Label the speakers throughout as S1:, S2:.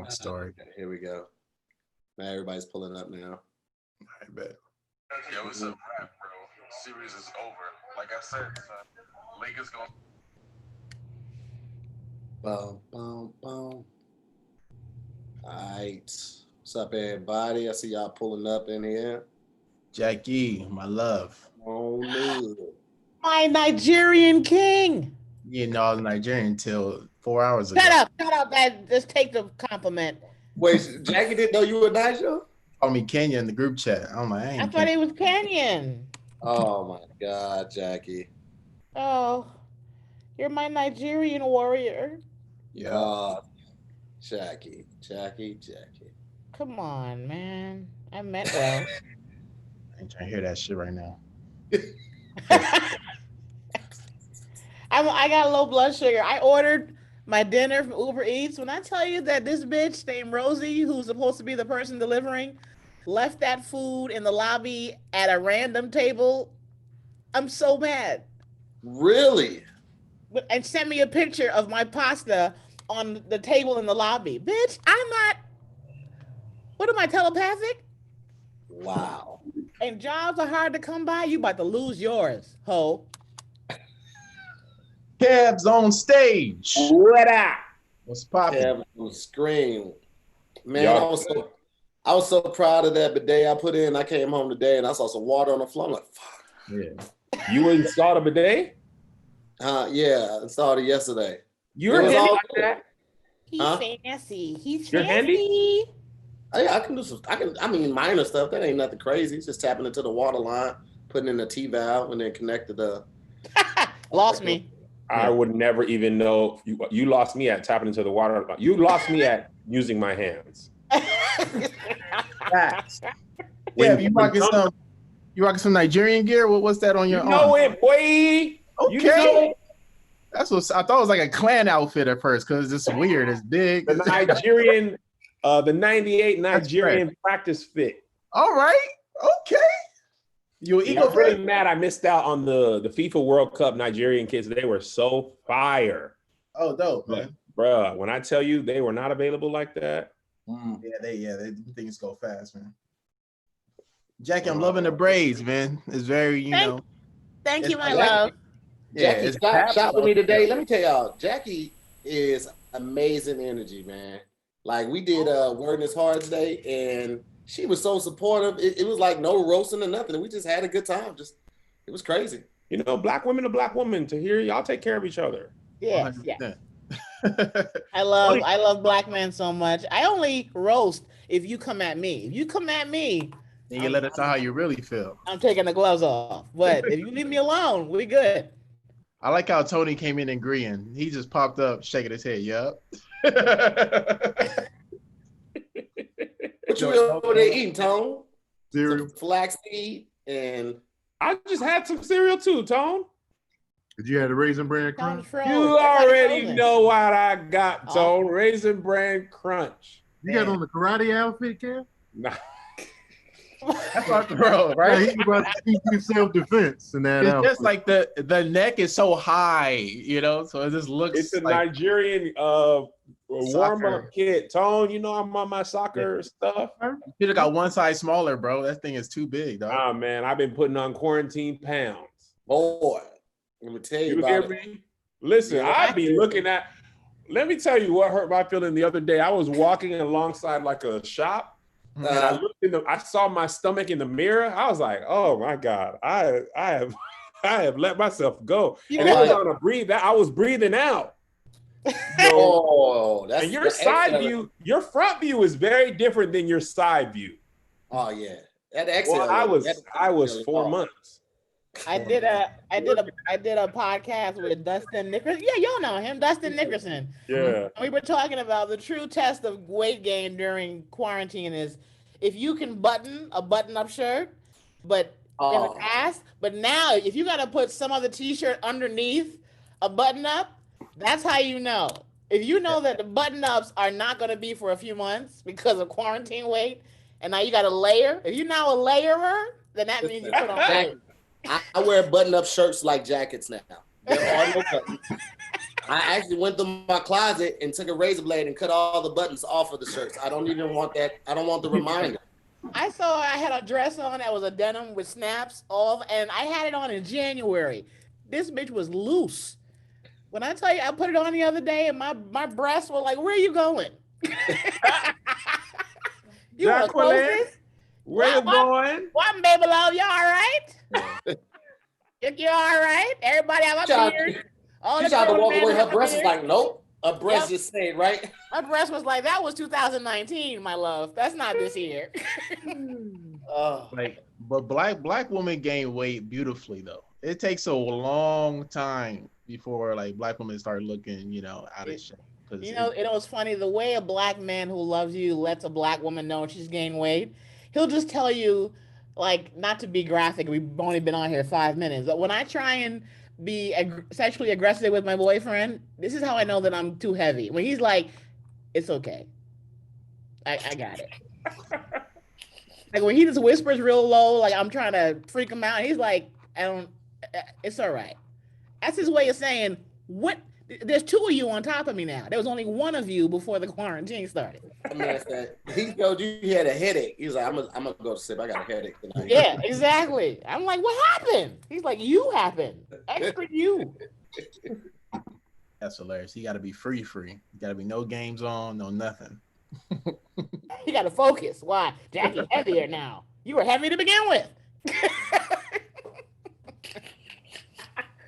S1: Long story.
S2: Okay, here we go. Now everybody's pulling up now.
S1: I bet.
S3: Yo, it's a wrap, bro. Series is over. Like I said, Lakers going.
S2: Boom, boom, boom. All right. What's up, everybody? I see y'all pulling up in here.
S1: Jackie, my love.
S2: Oh, no.
S4: My Nigerian king.
S1: You know, I was Nigerian until 4 hours ago.
S4: Shut up. Just take the compliment.
S2: Wait, Jackie didn't know you were Niger?
S1: Call me Kenya in the group chat. I'm like,
S4: I thought he was Kenyan.
S2: Oh, my God, Jackie.
S4: Oh, you're my Nigerian warrior.
S1: Yeah.
S2: Jackie.
S4: Come on, man. I meant well.
S1: I ain't trying to hear that shit right now.
S4: I got low blood sugar. I ordered my dinner from Uber Eats. When I tell you that this bitch named Rosie, who's supposed to be the person delivering, left that food in the lobby at a random table, I'm so mad.
S2: Really?
S4: And sent me a picture of my pasta on the table in the lobby. Bitch, I'm not. What am I, telepathic?
S2: Wow.
S4: And jobs are hard to come by. You about to lose yours, ho.
S1: KevOnStage.
S5: What up?
S1: What's poppin'?
S2: Kev scream. Man, I was so proud of that bidet I put in. I came home today and I saw some water on the floor. I'm like, fuck.
S1: Yeah.
S5: You installed a bidet?
S2: Yeah, I installed it yesterday.
S5: You're handy like that?
S4: He's fancy. He's
S5: You're
S4: fancy.
S2: I can do some. I mean, minor stuff. That ain't nothing crazy. It's just tapping into the water line, putting in the T valve, and then connected the.
S4: Lost me.
S5: I would never even know. You lost me at tapping into the water. You lost me at using my hands.
S1: Yeah, you rocking some Nigerian gear? What's that on your arm?
S5: You know it, boy.
S1: Okay.
S5: You know
S1: That's what I thought it was like a clan outfit at first because it's weird. It's big.
S5: the Nigerian, the '98 Nigerian practice fit.
S1: All right. Okay. You an Eagle
S5: I'm really mad I missed out on the FIFA World Cup Nigerian kids. They were so fire.
S1: Oh, dope, man.
S5: Bruh, when I tell you they were not available like that.
S1: Yeah, things go fast, man. Jackie, I'm loving the braids, man. It's very,
S4: Thank you, my
S2: Jackie.
S4: love.
S2: Jackie shot with me today. Let me tell y'all, Jackie is amazing energy, man. Like we did Word in His Heart today, and she was so supportive. It was like no roasting or nothing. We just had a good time. It was crazy.
S5: You know, black women to black women to hear y'all take care of each other.
S4: Yes. I love black men so much. I only roast if you come at me. If you come at me,
S1: and you let us know how you really feel.
S4: I'm taking the gloves off. But if you leave me alone, we good.
S1: I like how Tony came in agreeing. He just popped up, shaking his head. Yup.
S2: What you over there eating, Tone?
S6: Cereal.
S2: Some flaxseed and
S5: I just had some cereal too, Tone.
S6: Did you have the Raisin Bran Crunch?
S5: You already know what I got, Tone. Raisin Bran Crunch.
S6: You got on the karate outfit, Kev?
S5: Nah.
S1: That's like the bro, right?
S6: Yeah, he's about to teach self-defense in that
S1: It's
S6: outfit.
S1: just like the neck is so high, so it just looks.
S5: It's a
S1: like
S5: Nigerian warm-up kit. Tone, you know I'm on my soccer stuff.
S1: You should have got one size smaller, bro. That thing is too big, dog.
S5: Ah, man, I've been putting on quarantine pounds.
S2: boy. Let me tell you
S5: You
S2: about
S5: hear
S2: it.
S5: me? Listen, I'd be looking at. Let me tell you what hurt my feeling the other day. I was walking alongside like a shop, and I looked I saw my stomach in the mirror. I was like, "Oh my God, I have let myself go." And it was on a breathe. I was breathing out.
S2: Oh, that's
S5: and your side view, your front view is very different than your side view.
S2: Oh yeah, that exhale.
S5: Well, I was 4 months.
S4: I did a podcast with Dustin Nickerson. Yeah, y'all know him, Dustin Nickerson.
S5: Yeah.
S4: We were talking about the true test of weight gain during quarantine is if you can button a button-up shirt, but in the past, but now if you got to put some other t-shirt underneath a button-up, that's how you know. If you know that the button-ups are not going to be for a few months because of quarantine weight, and now you got to layer. If you're now a layerer, then that means you put on weight.
S2: I wear button-up shirts like jackets now. There are no buttons. I actually went through my closet and took a razor blade and cut all the buttons off of the shirts. I don't even want that. I don't want the reminder.
S4: I saw I had a dress on that was a denim with snaps off, and I had it on in January. This bitch was loose. When I tell you, I put it on the other day, and my breasts were like, "Where are you going? You want to close this?
S5: Where you going?
S4: What, baby love? You all right? You all right? Everybody have a beard."
S2: She tried to walk away. Her breast was like, nope. Her breast just stayed right.
S4: My breast was like, that was 2019, my love. That's not this year.
S1: But black women gain weight beautifully though. It takes a long time before like black women start looking, out of shape.
S4: It was funny the way a black man who loves you lets a black woman know she's gained weight. He'll just tell you, like, not to be graphic. We've only been on here 5 minutes, but when I try and be sexually aggressive with my boyfriend, this is how I know that I'm too heavy. When he's like, it's okay, I got it. Like when he just whispers real low, like I'm trying to freak him out, he's like, it's all right. That's his way of saying, what? There's 2 of you on top of me now. There was only 1 of you before the quarantine started.
S2: He told you he had a headache. He's like, I'm gonna go to sleep. I got a headache tonight.
S4: Yeah, exactly. I'm like, what happened? He's like, you happened. Extra you.
S1: That's hilarious. He got to be free. You got to be no games on, no nothing.
S4: You got to focus. Why? Jackie heavier now. You were heavy to begin with.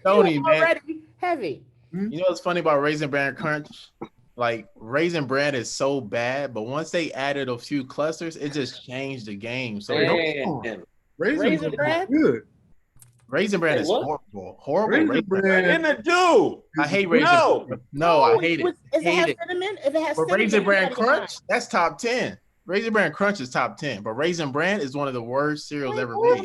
S1: Tony, man.
S4: Already heavy.
S1: You know what's funny about Raisin Bran Crunch? Like Raisin Bran is so bad, but once they added a few clusters, it just changed the game. So
S6: Raisin
S4: Bran?
S6: Good.
S1: Raisin Bran is horrible. Raisin
S6: Bran.
S5: In the do.
S1: I hate Raisin Bran. No, I hate it.
S4: If it has cinnamon,
S1: but Raisin Bran Crunch, that's top 10. Raisin Bran Crunch is top 10, but Raisin Bran is one of the worst cereals ever made.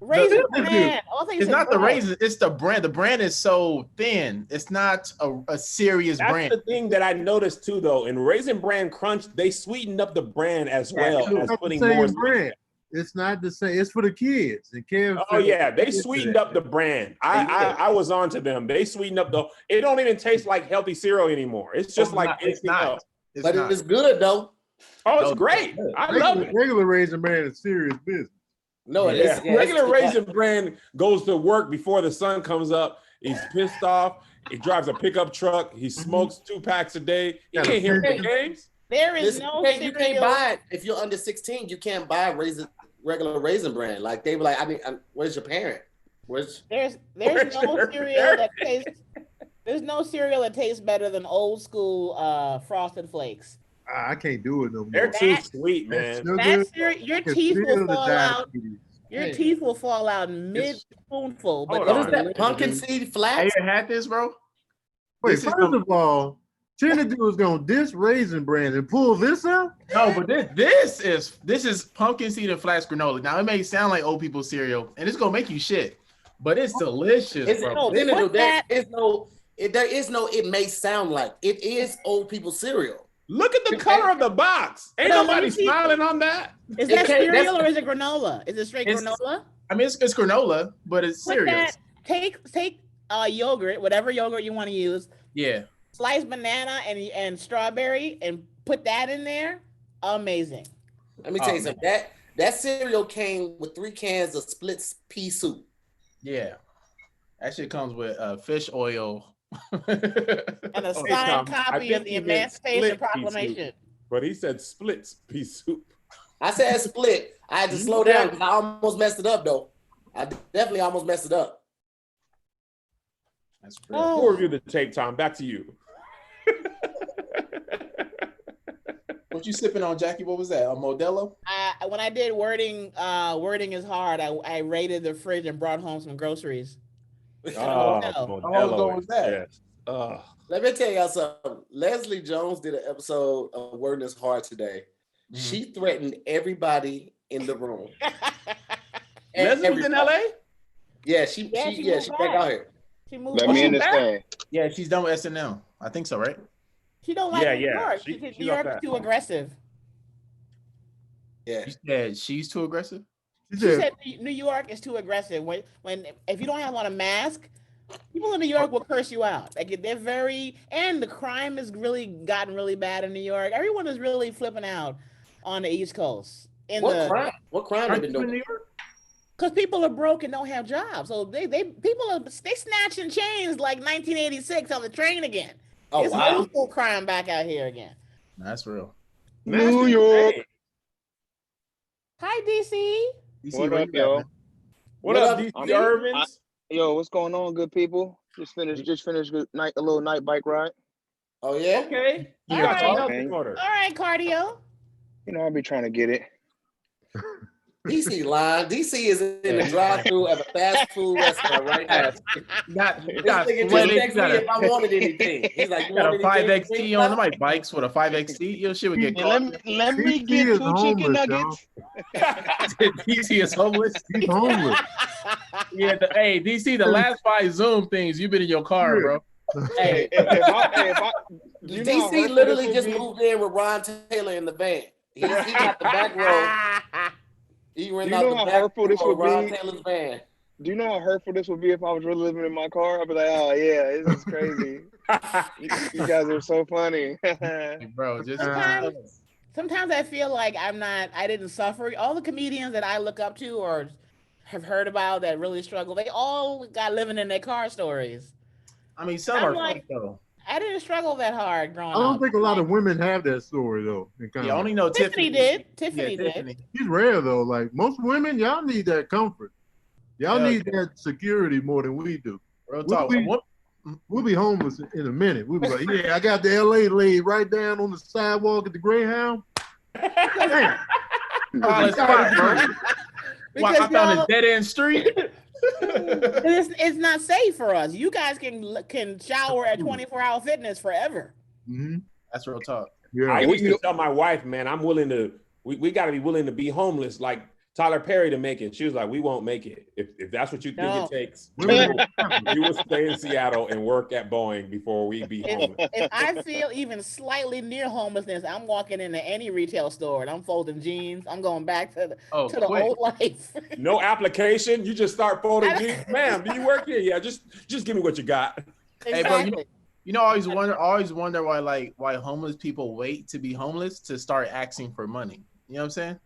S4: Raisin Bran.
S1: It's not the raisin, it's the brand. The brand is so thin. It's not a serious brand.
S5: That's the thing that I noticed too, though. In Raisin Bran Crunch, they sweetened up the brand as well as putting more
S6: brand. It's not the same. It's for the kids. The kids.
S5: Oh yeah, they sweetened up the brand. I was on to them. They sweetened up the. It don't even taste like healthy cereal anymore. It's just like anything else.
S2: But it's good though.
S5: Oh, it's great. I love it.
S6: Regular Raisin Bran is serious business.
S2: No, it is.
S5: Regular Raisin Bran goes to work before the sun comes up. He's pissed off. He drives a pickup truck. He smokes 2 packs a day. He can't hear the games.
S4: There is no cereal.
S2: You can't buy it. If you're under 16, you can't buy regular Raisin Bran. Like they were like, where's your parent?
S4: There's no cereal that tastes. There's no cereal that tastes better than old school Frosted Flakes.
S6: I can't do it no more.
S5: They're too sweet, man.
S4: Your teeth will fall out. Your teeth will fall out mid-spoonful. But
S2: what is that? Pumpkin seed flax?
S1: Have you had this, bro?
S6: Wait, first of all, Chinedu is gonna diss Raisin Bran and pull this out?
S1: No, but this is pumpkin seed and flax granola. Now it may sound like old people cereal, and it's gonna make you shit, but it's delicious, bro.
S2: There is no. It may sound like it is old people cereal.
S5: Look at the color of the box. Ain't nobody smiling on that.
S4: Is that cereal or is it granola? Is it straight granola?
S1: I mean, it's granola, but it's cereal.
S4: Take yogurt, whatever yogurt you want to use.
S1: Yeah.
S4: Sliced banana and strawberry and put that in there. Amazing.
S2: Let me tell you something. That cereal came with 3 cans of split pea soup.
S1: Yeah. That shit comes with fish oil.
S4: And a signed copy of the Emancipation Proclamation.
S5: But he said split pea soup.
S2: I said split. I had to slow down because I almost messed it up, though. I definitely almost messed it up.
S1: That's great.
S5: We'll review the tape, Tom. Back to you.
S1: What you sipping on, Jackie? What was that? A Modelo?
S4: When I did wording is hard. I raided the fridge and brought home some groceries.
S1: How long ago was that?
S5: Yes.
S2: Let me tell y'all something. Leslie Jones did an episode of Wording is Hard today. Mm-hmm. She threatened everybody in the room.
S5: Leslie was in LA?
S2: Yeah, she back out here.
S4: She moved.
S7: Let me understand.
S1: Yeah, she's done with SNL. I think so, right?
S4: She don't like New York. New York is too aggressive.
S2: Yeah.
S1: You said she's too aggressive?
S4: She said New York is too aggressive. If you don't have on a mask, People in New York will curse you out. Like they're very, and the crime has really gotten really bad in New York. Everyone is really flipping out on the East Coast.
S2: What crime have been doing?
S1: In New York?
S4: Because people are broke and don't have jobs, so they snatching chains like 1986 on the train again.
S2: Oh,
S4: it's
S2: wow.
S4: old school crime back out here again.
S1: That's real.
S7: New York.
S4: Hi, DC.
S1: DC,
S7: What
S1: where
S7: up,
S1: you at,
S7: yo?
S1: man?
S5: What up, DC Ervins?
S7: Yo, what's going on, good people? Just finished a little night bike ride.
S2: Oh yeah.
S5: Okay. You
S4: All
S5: got
S4: right.
S5: some health disorder.
S4: All right, cardio.
S7: You know, I'll be trying to get it.
S2: DC line. DC is in the drive-through of a fast food restaurant right now.
S1: You got
S2: This nigga just
S1: sweaty,
S2: text me if I wanted anything. He's like, you
S1: got a
S2: want
S1: 5XT on. Somebody bikes with a 5XT. Your shit would get
S7: And
S1: caught.
S7: let me
S6: DC
S7: get
S6: is
S7: 2
S6: homeless,
S7: chicken nuggets.
S1: DC is homeless.
S6: He's homeless.
S1: Yeah, hey, DC, the last 5 Zoom things, you've been in your car, bro.
S2: Hey,
S7: if I you know how
S2: DC
S7: hurtful
S2: literally
S7: this
S2: just
S7: would be?
S2: moved in with Ron Taylor in the van. He got the back row. He ran
S7: You
S2: out
S7: know
S2: the
S7: how
S2: back
S7: hurtful this
S2: row of
S7: would
S2: Ron
S7: be?
S2: Taylor's van.
S7: Do you know how hurtful this would be if I was really living in my car? I'd be like, oh yeah, this is crazy. you guys are so funny.
S1: Bro, just
S4: Sometimes I feel like I didn't suffer. All the comedians that I look up to or have heard about that really struggle, they all got living in their car stories.
S1: I mean, some are fake though.
S4: I didn't struggle that hard growing
S6: I
S4: up.
S6: don't think a lot of women have that story though.
S1: You only know
S4: Tiffany did. Tiffany did.
S1: Tiffany.
S6: She's rare though. Like most women, y'all need that comfort. Y'all need that security more than we do.
S1: Real talk.
S6: We'll be homeless in a minute. We'll be like, yeah, I got the LA laid right down on the sidewalk at the Greyhound. Damn.
S1: Oh, it's fine, bro. Well, I found a dead end street.
S4: It's not safe for us. You guys can shower at 24-hour fitness forever.
S6: Mm-hmm.
S1: That's real talk.
S6: Yeah.
S5: I used to tell my wife, man, I'm willing to. We got to be willing to be homeless, like Tyler Perry, to make it. She was like, "We won't make it if that's what you think it takes. We will stay in Seattle and work at Boeing before we be homeless."
S4: If I feel even slightly near homelessness, I'm walking into any retail store and I'm folding jeans. I'm going back to the old life.
S5: No application. You just start folding jeans. Ma'am, do you work here? Yeah, just give me what you got.
S4: Exactly.
S1: Hey, bro, you know, I always wonder why homeless people wait to be homeless to start asking for money. You know what I'm saying?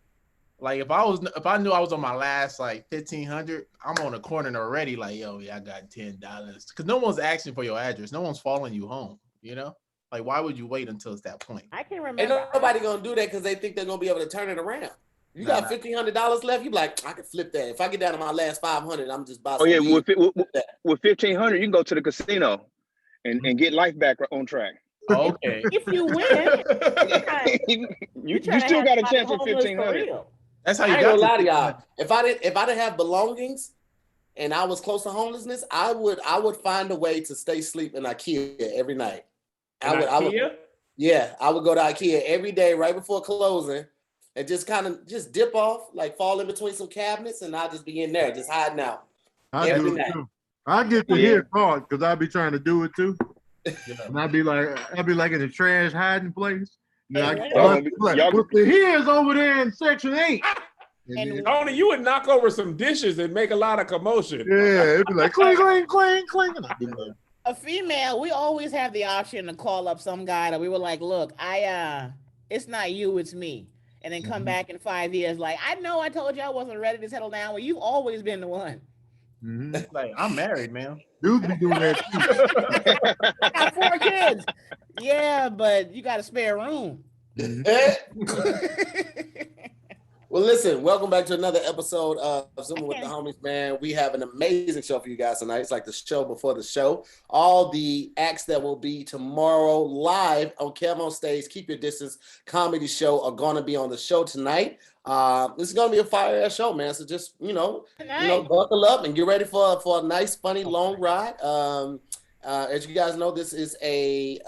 S1: Like if I knew I was on my last like 1,500, I'm on the corner already. Like, yo, yeah, I got $10 because no one's asking for your address. No one's following you home. You know, like why would you wait until it's that point?
S4: I can remember.
S2: Ain't nobody gonna do that because they think they're gonna be able to turn it around. You got $1,500 left. You be like, I can flip that. If I get down to my last 500, I'm just buying.
S7: Oh yeah, with 1,500, you can go to the casino and get life back on track.
S1: Okay.
S4: If you win,
S7: you still got a chance at 1,500.
S1: That's how you
S2: I ain't
S1: got
S2: gonna lie to y'all. If I didn't have belongings and I was close to homelessness, I would find a way to stay asleep in IKEA every night. I would go to IKEA every day right before closing and just kind of dip off, like fall in between some cabinets, and I'll just be in there, just hiding out. Every night.
S6: I get to hear caught because I be trying to do it too. And I'd be like in a trash hiding place. With the here's over there in section 8.
S5: And Tony, you would knock over some dishes and make a lot of commotion.
S6: Yeah, it'd be like cling, cling, cling, cling.
S4: A female, we always have the option to call up some guy that we were like, look, it's not you, it's me. And then come back in 5 years, like, I know I told you I wasn't ready to settle down. Well, you've always been the one.
S6: Mm-hmm.
S1: Like, I'm married, man.
S6: Dudes be doing that too.
S4: I got 4 kids. Yeah, but you got a spare room.
S2: Well, listen, welcome back to another episode of Zooming with the Homies, man. We have an amazing show for you guys tonight. It's like the show before the show. All the acts that will be tomorrow live on KevOnStage, Keep Your Distance comedy show are going to be on the show tonight. This is going to be a fire-ass show, man. So just, buckle up and get ready for a nice, funny, long ride. As you guys know, this is a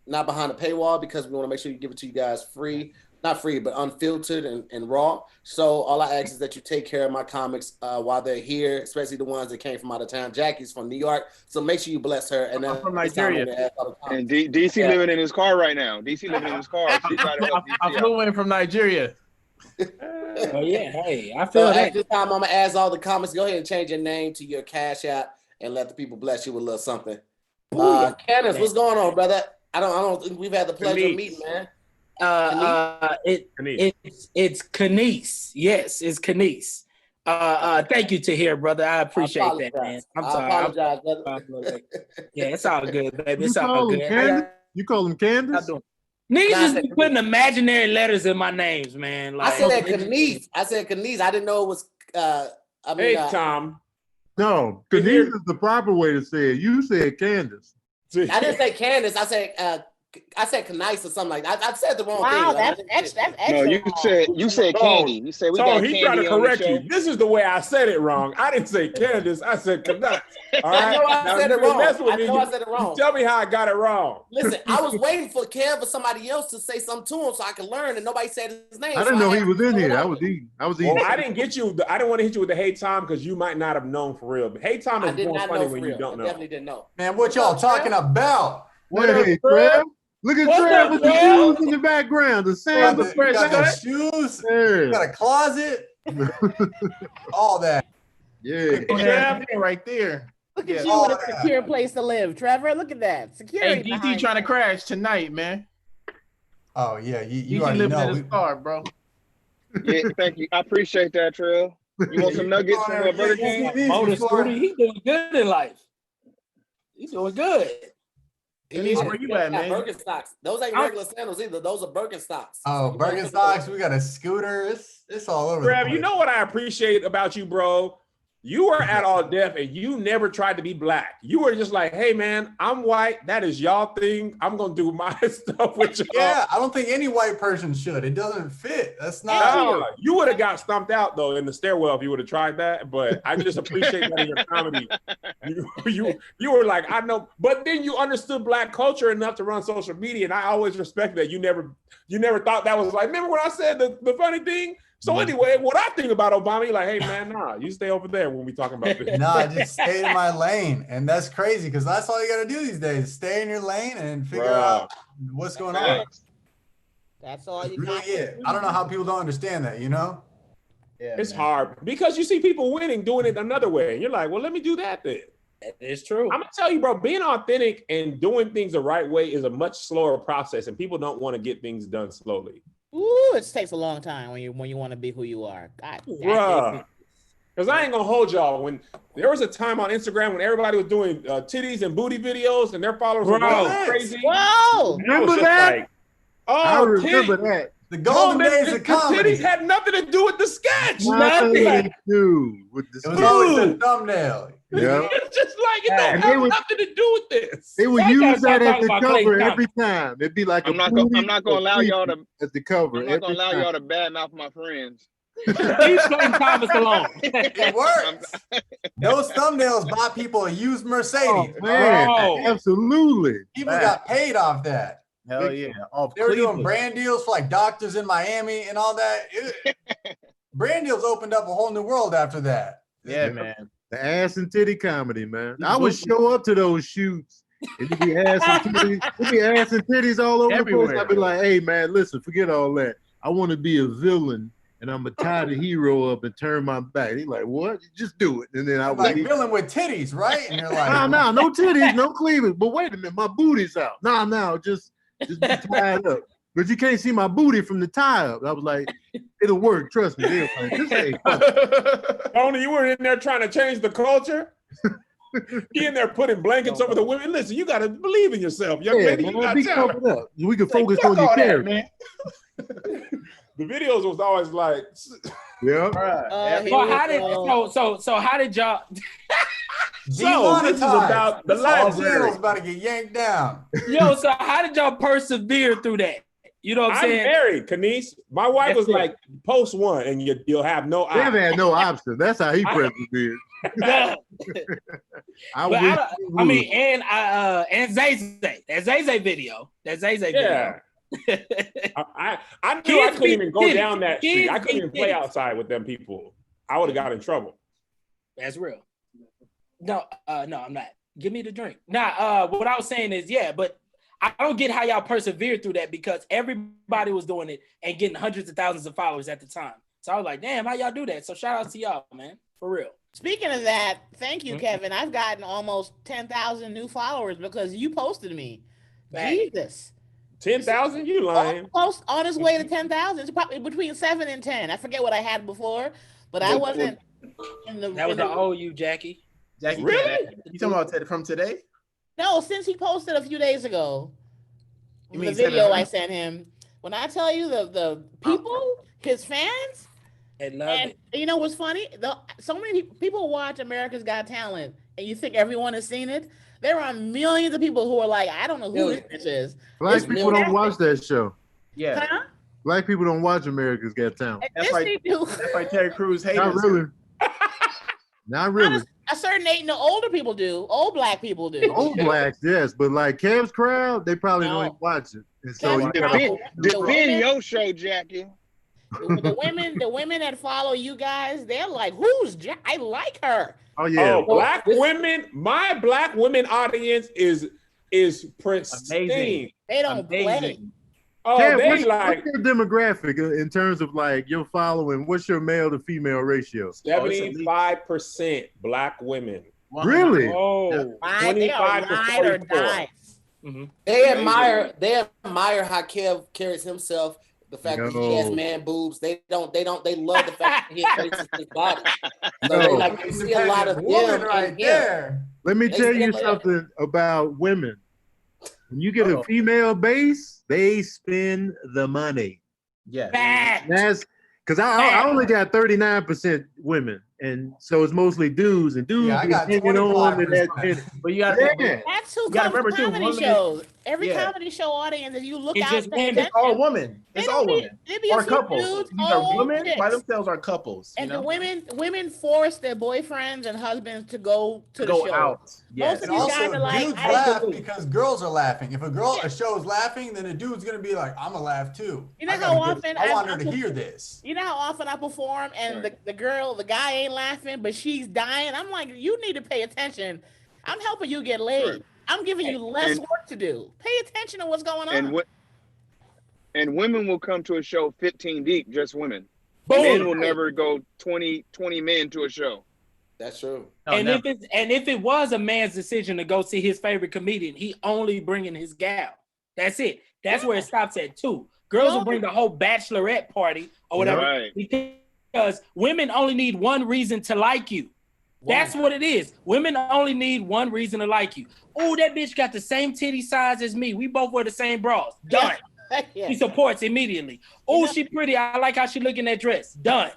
S2: not behind a paywall because we want to make sure you give it to you guys free. Not free, but unfiltered and raw. So all I ask is that you take care of my comics while they're here, especially the ones that came from out of town. Jackie's from New York, so make sure you bless her. And
S1: I'm from Nigeria.
S7: And DC living in his car right now. DC living in his car.
S1: I flew in from Nigeria.
S2: Oh yeah, hey, I feel that. At this time, I'm gonna ask all the comics. Go ahead and change your name to your Cash App and let the people bless you with a little something. Canince, what's going on, brother? I don't think we've had the pleasure of meeting, man.
S8: It's Canince. Yes, it's Canince. Thank you, Tahir, brother. I appreciate that, man. I apologize, brother. Yeah, it's all good, baby. It's all good.
S6: You call him Candace?
S8: Niggas just be putting imaginary letters in my names, man. Like,
S2: I said Canince. I didn't know it was.
S5: Tom.
S6: No, Canince is the proper way to say it. You said Candace.
S2: I didn't say Candace. I said Canince or something like that. I said the wrong thing.
S4: Wow, that's excellent.
S7: No, you said Candy. You said we got Candy.
S5: He's trying to correct you. This is the way I said it wrong. I didn't say Candace. I said Canince. All right?
S2: I know I said it wrong.
S5: I said it wrong. Tell me how I got it wrong.
S2: Listen, I was waiting for Kev or somebody else to say something to him so I could learn, and nobody said his name.
S6: I didn't know he was in here. I was eating.
S5: Well, I didn't get you. I didn't want to hit you with the hey Tom because you might not have known for real. But hey Tom is more funny when you don't know.
S2: I definitely didn't know.
S9: Man, what y'all talking about?
S6: What up, Trev? Look at Trev with the shoes in the background. The sand, the fresh cut.
S9: Shoes. You got a closet. All that.
S6: Yeah.
S1: Right there.
S4: Look at you with a secure place to live, Trevor. Look at that. Security.
S1: Hey, DT trying to crash tonight, man.
S9: Oh yeah, you
S1: already
S9: living
S1: know. In the star, bro.
S7: Yeah, thank you. I appreciate that, Trill. You want some nuggets from Burger King?
S8: He's doing good in life. He's doing good.
S1: Where you at, man?
S2: Birkenstocks. Those ain't regular sandals either. Those are Birkenstocks.
S9: Oh, Birkenstocks. We got a scooter. It's all over.
S5: Trev, you know what I appreciate about you, bro? You were at All Deaf and you never tried to be black. You were just like, hey, man, I'm white. That is y'all thing. I'm going to do my stuff with y'all.
S9: Yeah, I don't think any white person should. It doesn't fit. That's not.
S5: You would have got stumped out, though, in the stairwell if you would have tried that. But I just appreciate that in your comedy. You were like, I know. But then you understood black culture enough to run social media. And I always respect that. You never thought that was like, remember when I said the funny thing? So anyway, what I think about Obama, you're like, hey man, nah, you stay over there when we talking about this.
S9: Nah, I just stay in my lane. And that's crazy because that's all you got to do these days. Stay in your lane and figure out what's going on.
S4: That's all you
S9: really is. I don't know how people don't understand that, you know?
S5: Yeah, it's hard because you see people winning doing it another way. And you're like, well, let me do that then.
S8: It's true.
S5: I'm gonna tell you, bro, being authentic and doing things the right way is a much slower process, and people don't want to get things done slowly.
S4: Ooh, it takes a long time when you want to be who you are. God,
S5: bruh. Because I ain't gonna hold y'all. When there was a time on Instagram when everybody was doing titties and booty videos, and their followers were going crazy.
S4: Whoa!
S6: Remember that?
S5: Like, I remember
S6: that.
S9: The golden days of comedy.
S5: Titties had nothing to do with the sketch.
S6: Nothing to do with the sketch.
S9: It was always a thumbnail.
S6: Yeah.
S5: It's just like it don't have nothing to do with this.
S6: They would use that as the cover every time. It'd be like
S7: I'm not gonna allow y'all to
S6: as the cover.
S7: I'm not gonna allow y'all to badmouth my friends.
S8: He's playing Thomas alone.
S9: It works. Those thumbnails bought people a used Mercedes.
S6: Oh, man, absolutely.
S9: People got paid off that.
S1: Hell yeah.
S9: They were doing brand deals for like doctors in Miami and all that. Brand deals opened up a whole new world after that.
S1: Yeah, man.
S6: The ass and titty comedy, man. I would show up to those shoots. It'd be ass and titties all over everywhere. The place. I'd be like, hey, man, listen, forget all that. I want to be a villain, and I'm going to tie the hero up and turn my back. He's like, what? Just do it. And then I would
S9: like villain with titties, right? And you're like,
S6: no titties, no cleavage. But wait a minute, my booty's out. Just be tied up. But you can't see my booty from the tie up. I was like, it'll work. Trust me. Like, this ain't fun.
S5: Tony, you were in there trying to change the culture. He in there putting blankets over the women. Listen, you got to believe in yourself, young lady.
S6: Man, up. We can focus on your character,
S5: man. The videos was always like,
S6: yeah.
S8: So how did y'all?
S5: So this is about the library.
S9: About to get yanked down.
S8: Yo, so how did y'all persevere through that? You know what I'm saying?
S5: I'm married, Canince. My wife was like, post one and you'll have no option.
S6: Never had no option. That's how he persevered.
S8: And Zay. That Zay video.
S5: Yeah. I knew I couldn't even go down that street. I couldn't even play outside with them people. I would have got in trouble.
S8: That's real. No, I'm not. Give me the drink. What I was saying is, but I don't get how y'all persevered through that because everybody was doing it and getting hundreds of thousands of followers at the time. So I was like, damn, how y'all do that? So shout out to y'all, man. For real.
S4: Speaking of that, thank you, Kevin. I've gotten almost 10,000 new followers because you posted me. Jesus.
S5: 10,000? You lying?
S4: Almost on his way to 10,000. It's probably between 7 and 10. I forget what I had before, but I wasn't in the.
S8: That was the old you, Jackie.
S1: Jackie,
S5: really?
S1: You talking about from today?
S4: No, since he posted a few days ago.
S1: You mean
S4: the video I sent him. When I tell you the people, his fans,
S8: they love
S4: and
S8: it.
S4: You know what's funny? So many people watch America's Got Talent, and you think everyone has seen it. There are millions of people who are like, I don't know who this bitch is.
S6: Black people don't watch that show.
S1: Yeah.
S4: Huh?
S6: Black people don't watch America's Got Talent.
S1: That's why Terry Crews hates.
S6: Not really. Not really.
S4: A certain age, no, older people do. Old black people do.
S6: Old blacks, yes, but like Kev's crowd, they probably don't even watch it. And so you
S7: defend your show, Jackie.
S4: The women that follow you guys, they're like, who's I like her.
S6: Oh yeah.
S5: Oh, black women. My black women audience is pristine.
S4: Amazing. They don't play.
S5: Oh,
S6: Kev,
S5: they
S6: what's
S5: like
S6: your demographic in terms of like your following? What's your male to female ratio?
S5: 75% black women.
S6: Really?
S5: Oh,
S4: they are
S5: 25 to
S4: ride or
S5: 44.
S4: die.
S2: They admire how Kev carries himself. The fact that he has man boobs, they love the fact that he embraces his body. So they see a lot of them right there.
S6: Let me tell you something about women. When you get a female base, they spend the money.
S1: Yeah.
S6: That's because I only got 39% women, and so it's mostly dudes, and dudes
S9: I got
S6: hanging on to that.
S1: But you got
S4: that's who comes to comedy shows. Every comedy show audience, if you look out,
S1: it's all women. It's all women. Or couples.
S4: Dudes,
S1: These are women by themselves, are couples.
S4: And the women force their boyfriends and husbands to go to the show.
S1: Out.
S9: Yes.
S4: Most of these guys are like,
S9: dudes laugh because girls are laughing. If a show is laughing, then a dude's gonna be like, I'm gonna laugh too.
S4: You know how often
S9: I want her to hear this.
S4: You know how often I perform and the guy ain't laughing, but she's dying. I'm like, you need to pay attention. I'm helping you get laid. Sure. I'm giving you less work to do. Pay attention to what's going on.
S7: And women will come to a show 15 deep, just women.
S8: Boom.
S7: Men will never go 20 men to a show.
S2: That's true.
S8: If it was a man's decision to go see his favorite comedian, he only bringing his gal. That's it. That's where it stops at 2. Girls will bring the whole bachelorette party or whatever because women only need one reason to like you. That's what it is. Women only need one reason to like you. Oh, that bitch got the same titty size as me. We both wear the same bras. Done. She supports immediately. Oh, she pretty. I like how she look in that dress. Done.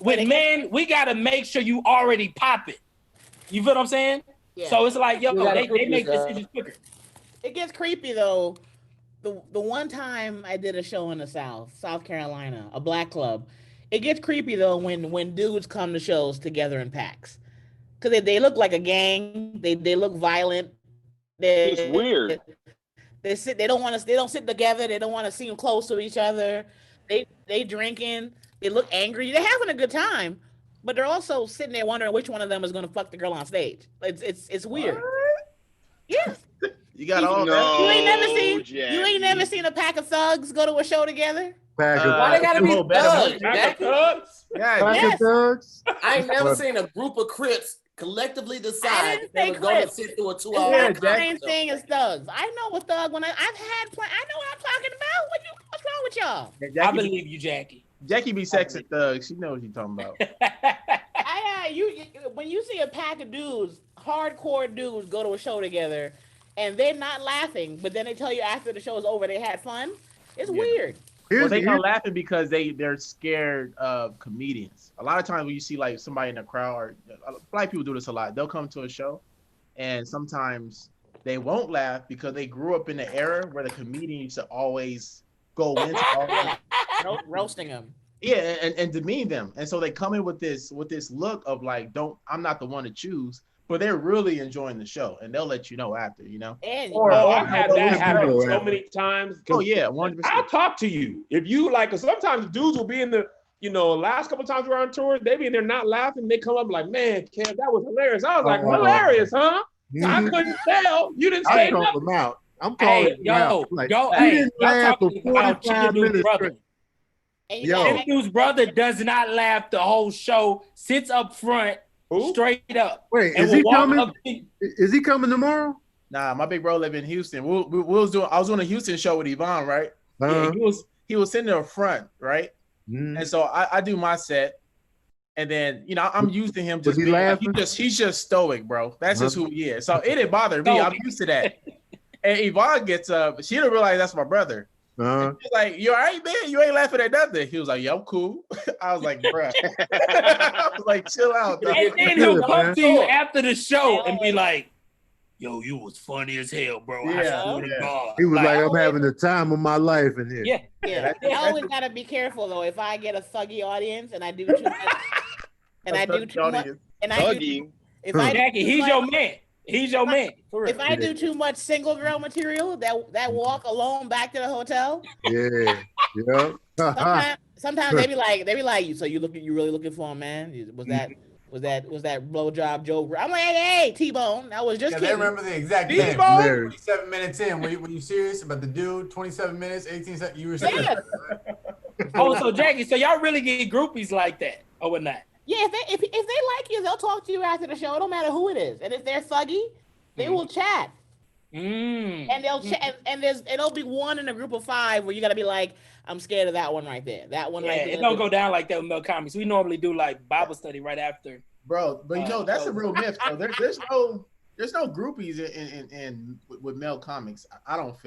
S8: With men, we got to make sure you already pop it. You feel what I'm saying? Yeah. So it's like, yo, they make decisions quicker.
S4: It gets creepy, though. The one time I did a show in the South Carolina, a black club, it gets creepy, though, when dudes come to shows together in packs. Because they look like a gang. They look violent.
S7: It's weird.
S4: They don't sit together. They don't want to seem close to each other. They drinking. They look angry. They're having a good time, but they're also sitting there wondering which one of them is going to fuck the girl on stage. It's weird. What? Yeah.
S1: You got all that.
S4: You ain't never seen a pack of thugs go to a show together?
S2: Why they gotta be thugs?
S5: Pack of thugs?
S6: Pack of thugs?
S2: I ain't never seen a group of Crips collectively decide they were going to sit through a 2-hour.
S4: It's the same thing as thugs. I know a thug when I know what I'm talking about. What's wrong with y'all?
S8: I believe you, Jackie.
S1: Jackie be sexing thugs. She knows what you're talking about.
S4: When you see a pack of dudes, hardcore dudes, go to a show together, and they're not laughing, but then they tell you after the show is over they had fun. It's weird.
S1: Well, they not laughing because they're scared of comedians. A lot of times when you see like somebody in the crowd, or black people do this a lot, they'll come to a show, and sometimes they won't laugh because they grew up in the era where the comedian used to always go into
S4: roasting them.
S1: Yeah, and demean them, and so they come in with this look of like, I'm not the one to choose, but they're really enjoying the show, and they'll let you know after, you know.
S5: I've had that happen so many times.
S1: Oh yeah, 100%.
S5: I'll talk to you if you like. Cause sometimes dudes will be in the, last couple of times we were on tour, they be in there not laughing. They come up like, man, Kev, that was hilarious. I was like, hilarious, huh? I couldn't tell. You didn't say nothing.
S6: Them out. I'm calling them out. Like, you didn't laugh for 45 minutes.
S8: Chinedu's brother does not laugh the whole show, sits up front, Straight up.
S6: Wait,
S8: And
S6: is he
S8: we'll walk
S6: coming?
S8: up
S6: Is he coming tomorrow?
S1: Nah, my big bro live in Houston. I was doing a Houston show with Yvonne, right? Yeah, he was sitting in the front, right? And so I do my set, and then I'm used to him just being like, he's just stoic, bro. That's just who he is. So it didn't bother me. I'm used to that. And Yvonne gets up, she didn't realize that's my brother. She's like, "You all right, man? You ain't laughing at nothing." He was like, "Yeah, I'm cool." I was like, "Bruh." I was like, "Chill out, dog."
S8: And then he'll come to you after the show and be like, "Yo, you was funny as hell, bro."
S6: Yeah. He was like, "I'm having the time of my life in here."
S4: Yeah. I always gotta be careful though. If I get a thuggy audience and I do too much,
S8: Jackie, he's your man. He's your man.
S4: If I do too much single girl material, that walk alone back to the hotel.
S6: Yeah.
S4: Sometimes they be like, so you really looking for him, man? Was that blowjob joke? I'm like, hey, T-Bone. I was just kidding.
S9: They remember the exact thing. 27 minutes in. Were you serious about the dude? 27 minutes, 18 seconds. You were serious.
S8: So Jackie, so y'all really get groupies like that, or not?
S4: Yeah, if they like you, they'll talk to you after the show. It don't matter who it is, and if they're thuggy, they will chat. And they'll chat, and it'll be one in a group of 5 where you gotta be like, I'm scared of that one right there. That one right there.
S8: It don't go down like that with male comics. We normally do like Bible study right after.
S1: Bro, but that's a real myth. Though. There's no groupies in with male comics. I don't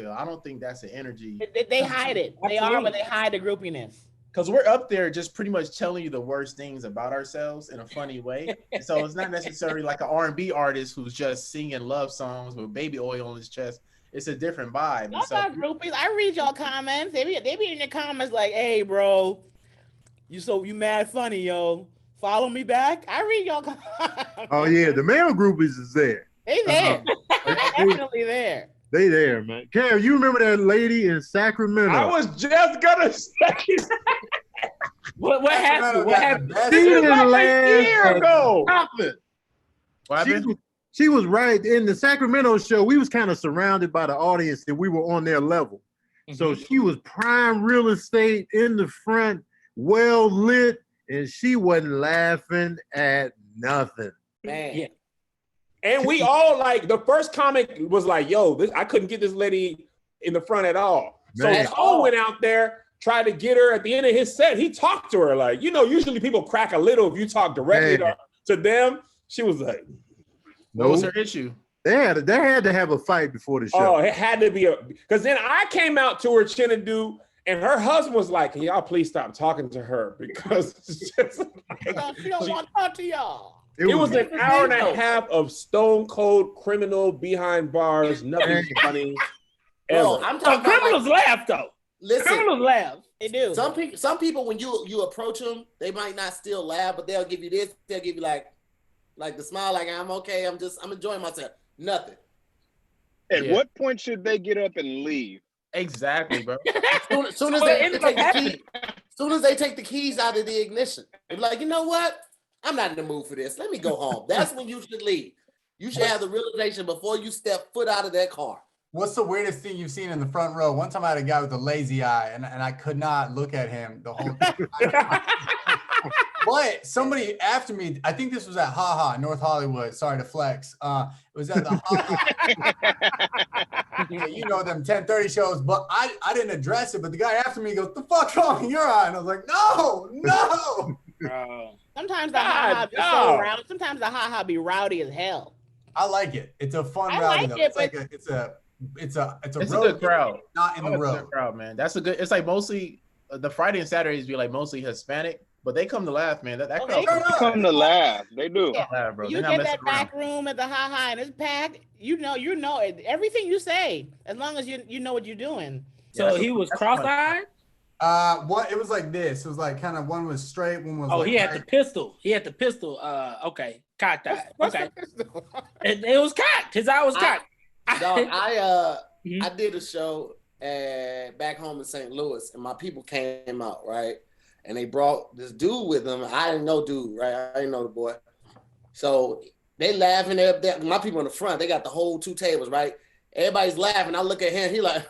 S1: think that's the energy.
S4: They hide it. They are, but they hide the groupiness.
S1: Because we're up there just pretty much telling you the worst things about ourselves in a funny way. So it's not necessarily like an R&B artist who's just singing love songs with baby oil on his chest. It's a different vibe.
S4: Y'all got groupies. I read y'all comments. They be in your comments like, "Hey, bro, you mad funny, yo. Follow me back." I read y'all comments.
S6: Oh yeah, the male groupies is there.
S4: They there. They're definitely there.
S6: They there, man. Kev, you remember that lady in Sacramento?
S5: I was just gonna say.
S8: What happened? What happened?
S6: She didn't laugh
S5: a year ago.
S1: What happened?
S6: She was right in the Sacramento show. We was kind of surrounded by the audience and we were on their level. So she was prime real estate in the front, well lit, and she wasn't laughing at nothing.
S2: Man.
S8: Yeah.
S5: And we all like the first comic was like, "Yo, I couldn't get this lady in the front at all."
S6: Man.
S5: So Cole went out there, tried to get her. At the end of his set, he talked to her like, usually people crack a little if you talk directly to them. She was like,
S1: "What was her issue?"
S6: They had to have a fight before the show.
S5: Oh, it had to be because then I came out to her, Chinedu, and her husband was like, "Can y'all please stop talking to her because it's just like,
S4: she don't want to talk to y'all."
S5: It was an hour and a half of stone cold criminal behind bars, nothing funny.
S2: Bro, I'm talking about
S8: criminals laugh though.
S2: Listen,
S8: criminals laugh.
S4: They do.
S2: Some people when you approach them, they might not still laugh, but they'll give you this. They'll give you like the smile, like I'm okay. I'm enjoying myself. Nothing.
S7: At what point should they get up and leave?
S1: Exactly, bro.
S2: Soon as they take the keys out of the ignition, they're like, you know what? I'm not in the mood for this. Let me go home. That's when you should leave. You should have the realization before you step foot out of that car.
S9: What's the weirdest thing you've seen in the front row? One time I had a guy with a lazy eye, and I could not look at him the whole time. But somebody after me, I think this was at Ha Ha, North Hollywood. Sorry to flex. It was at the Ha Ha. You know them 10:30 shows, but I didn't address it. But the guy after me goes, "The fuck's wrong in your eye?" And I was like, "No."
S4: Sometimes the Ha Ha be so rowdy. Sometimes the Ha Ha be rowdy as hell.
S9: I like it. It's a fun rowdy. It's a
S1: good crowd.
S9: Not in the road.
S1: Good crowd, man. That's a good. It's like mostly the Friday and Saturdays be like mostly Hispanic, but they come to laugh, man. That crowd
S7: come to laugh. They do.
S4: Yeah.
S1: Laugh, bro.
S4: You get that back room at the Ha Ha and it's packed. You know it. Everything you say, as long as you know what you're doing.
S8: So he was cross-eyed.
S9: What it was like this. It was like kind of one was straight, one was.
S8: Oh,
S9: like
S8: he had the pistol. Okay, cocked eye. Okay, it was cocked. His eye was cocked.
S2: Dog, I did a show back home in St. Louis, and my people came out, right? And they brought this dude with them. I didn't know dude, right? I didn't know the boy. So they laughing there. My people in the front, they got the whole 2 tables, right? Everybody's laughing. I look at him, he like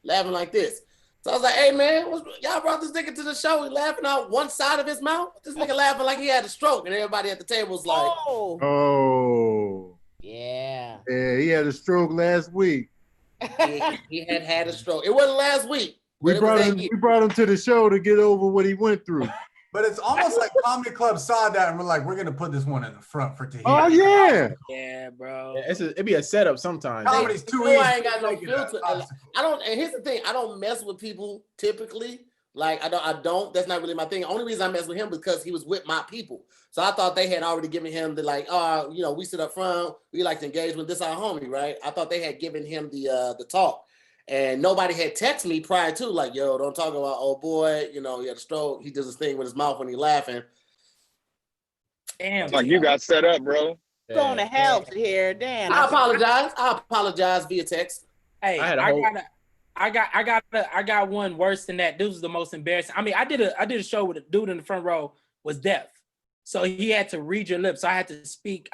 S2: laughing like this. So I was like, hey, man, y'all brought this nigga to the show. He laughing out one side of his mouth. This nigga laughing like he had a stroke. And everybody at the table was like,
S6: oh.
S4: Yeah.
S6: Yeah, he had a stroke last week.
S2: He had a stroke. It wasn't last week.
S6: We brought him to the show to get over what he went through.
S9: But it's almost like Comedy Club saw that and we're like, we're gonna put this one in the front for Tahir.
S6: Oh yeah.
S8: Yeah, bro.
S1: Yeah, it'd be a setup sometimes.
S9: Comedy's too easy.
S2: I ain't got no filter. I don't. And here's the thing: I don't mess with people typically. Like I don't. That's not really my thing. The only reason I mess with him because he was with my people. So I thought they had already given him the we sit up front. We like to engage with this our homie, right? I thought they had given him the talk. And nobody had texted me prior to, like, yo, don't talk about, oh boy, he had a stroke. He does his thing with his mouth when he's laughing.
S8: Damn.
S7: Like you got set up, bro.
S4: Going to hell to here. Damn.
S2: I apologize via text.
S8: Hey, I got one worse than that. This was the most embarrassing. I mean, I did a show with a dude in the front row was deaf. So he had to read your lips. So I had to speak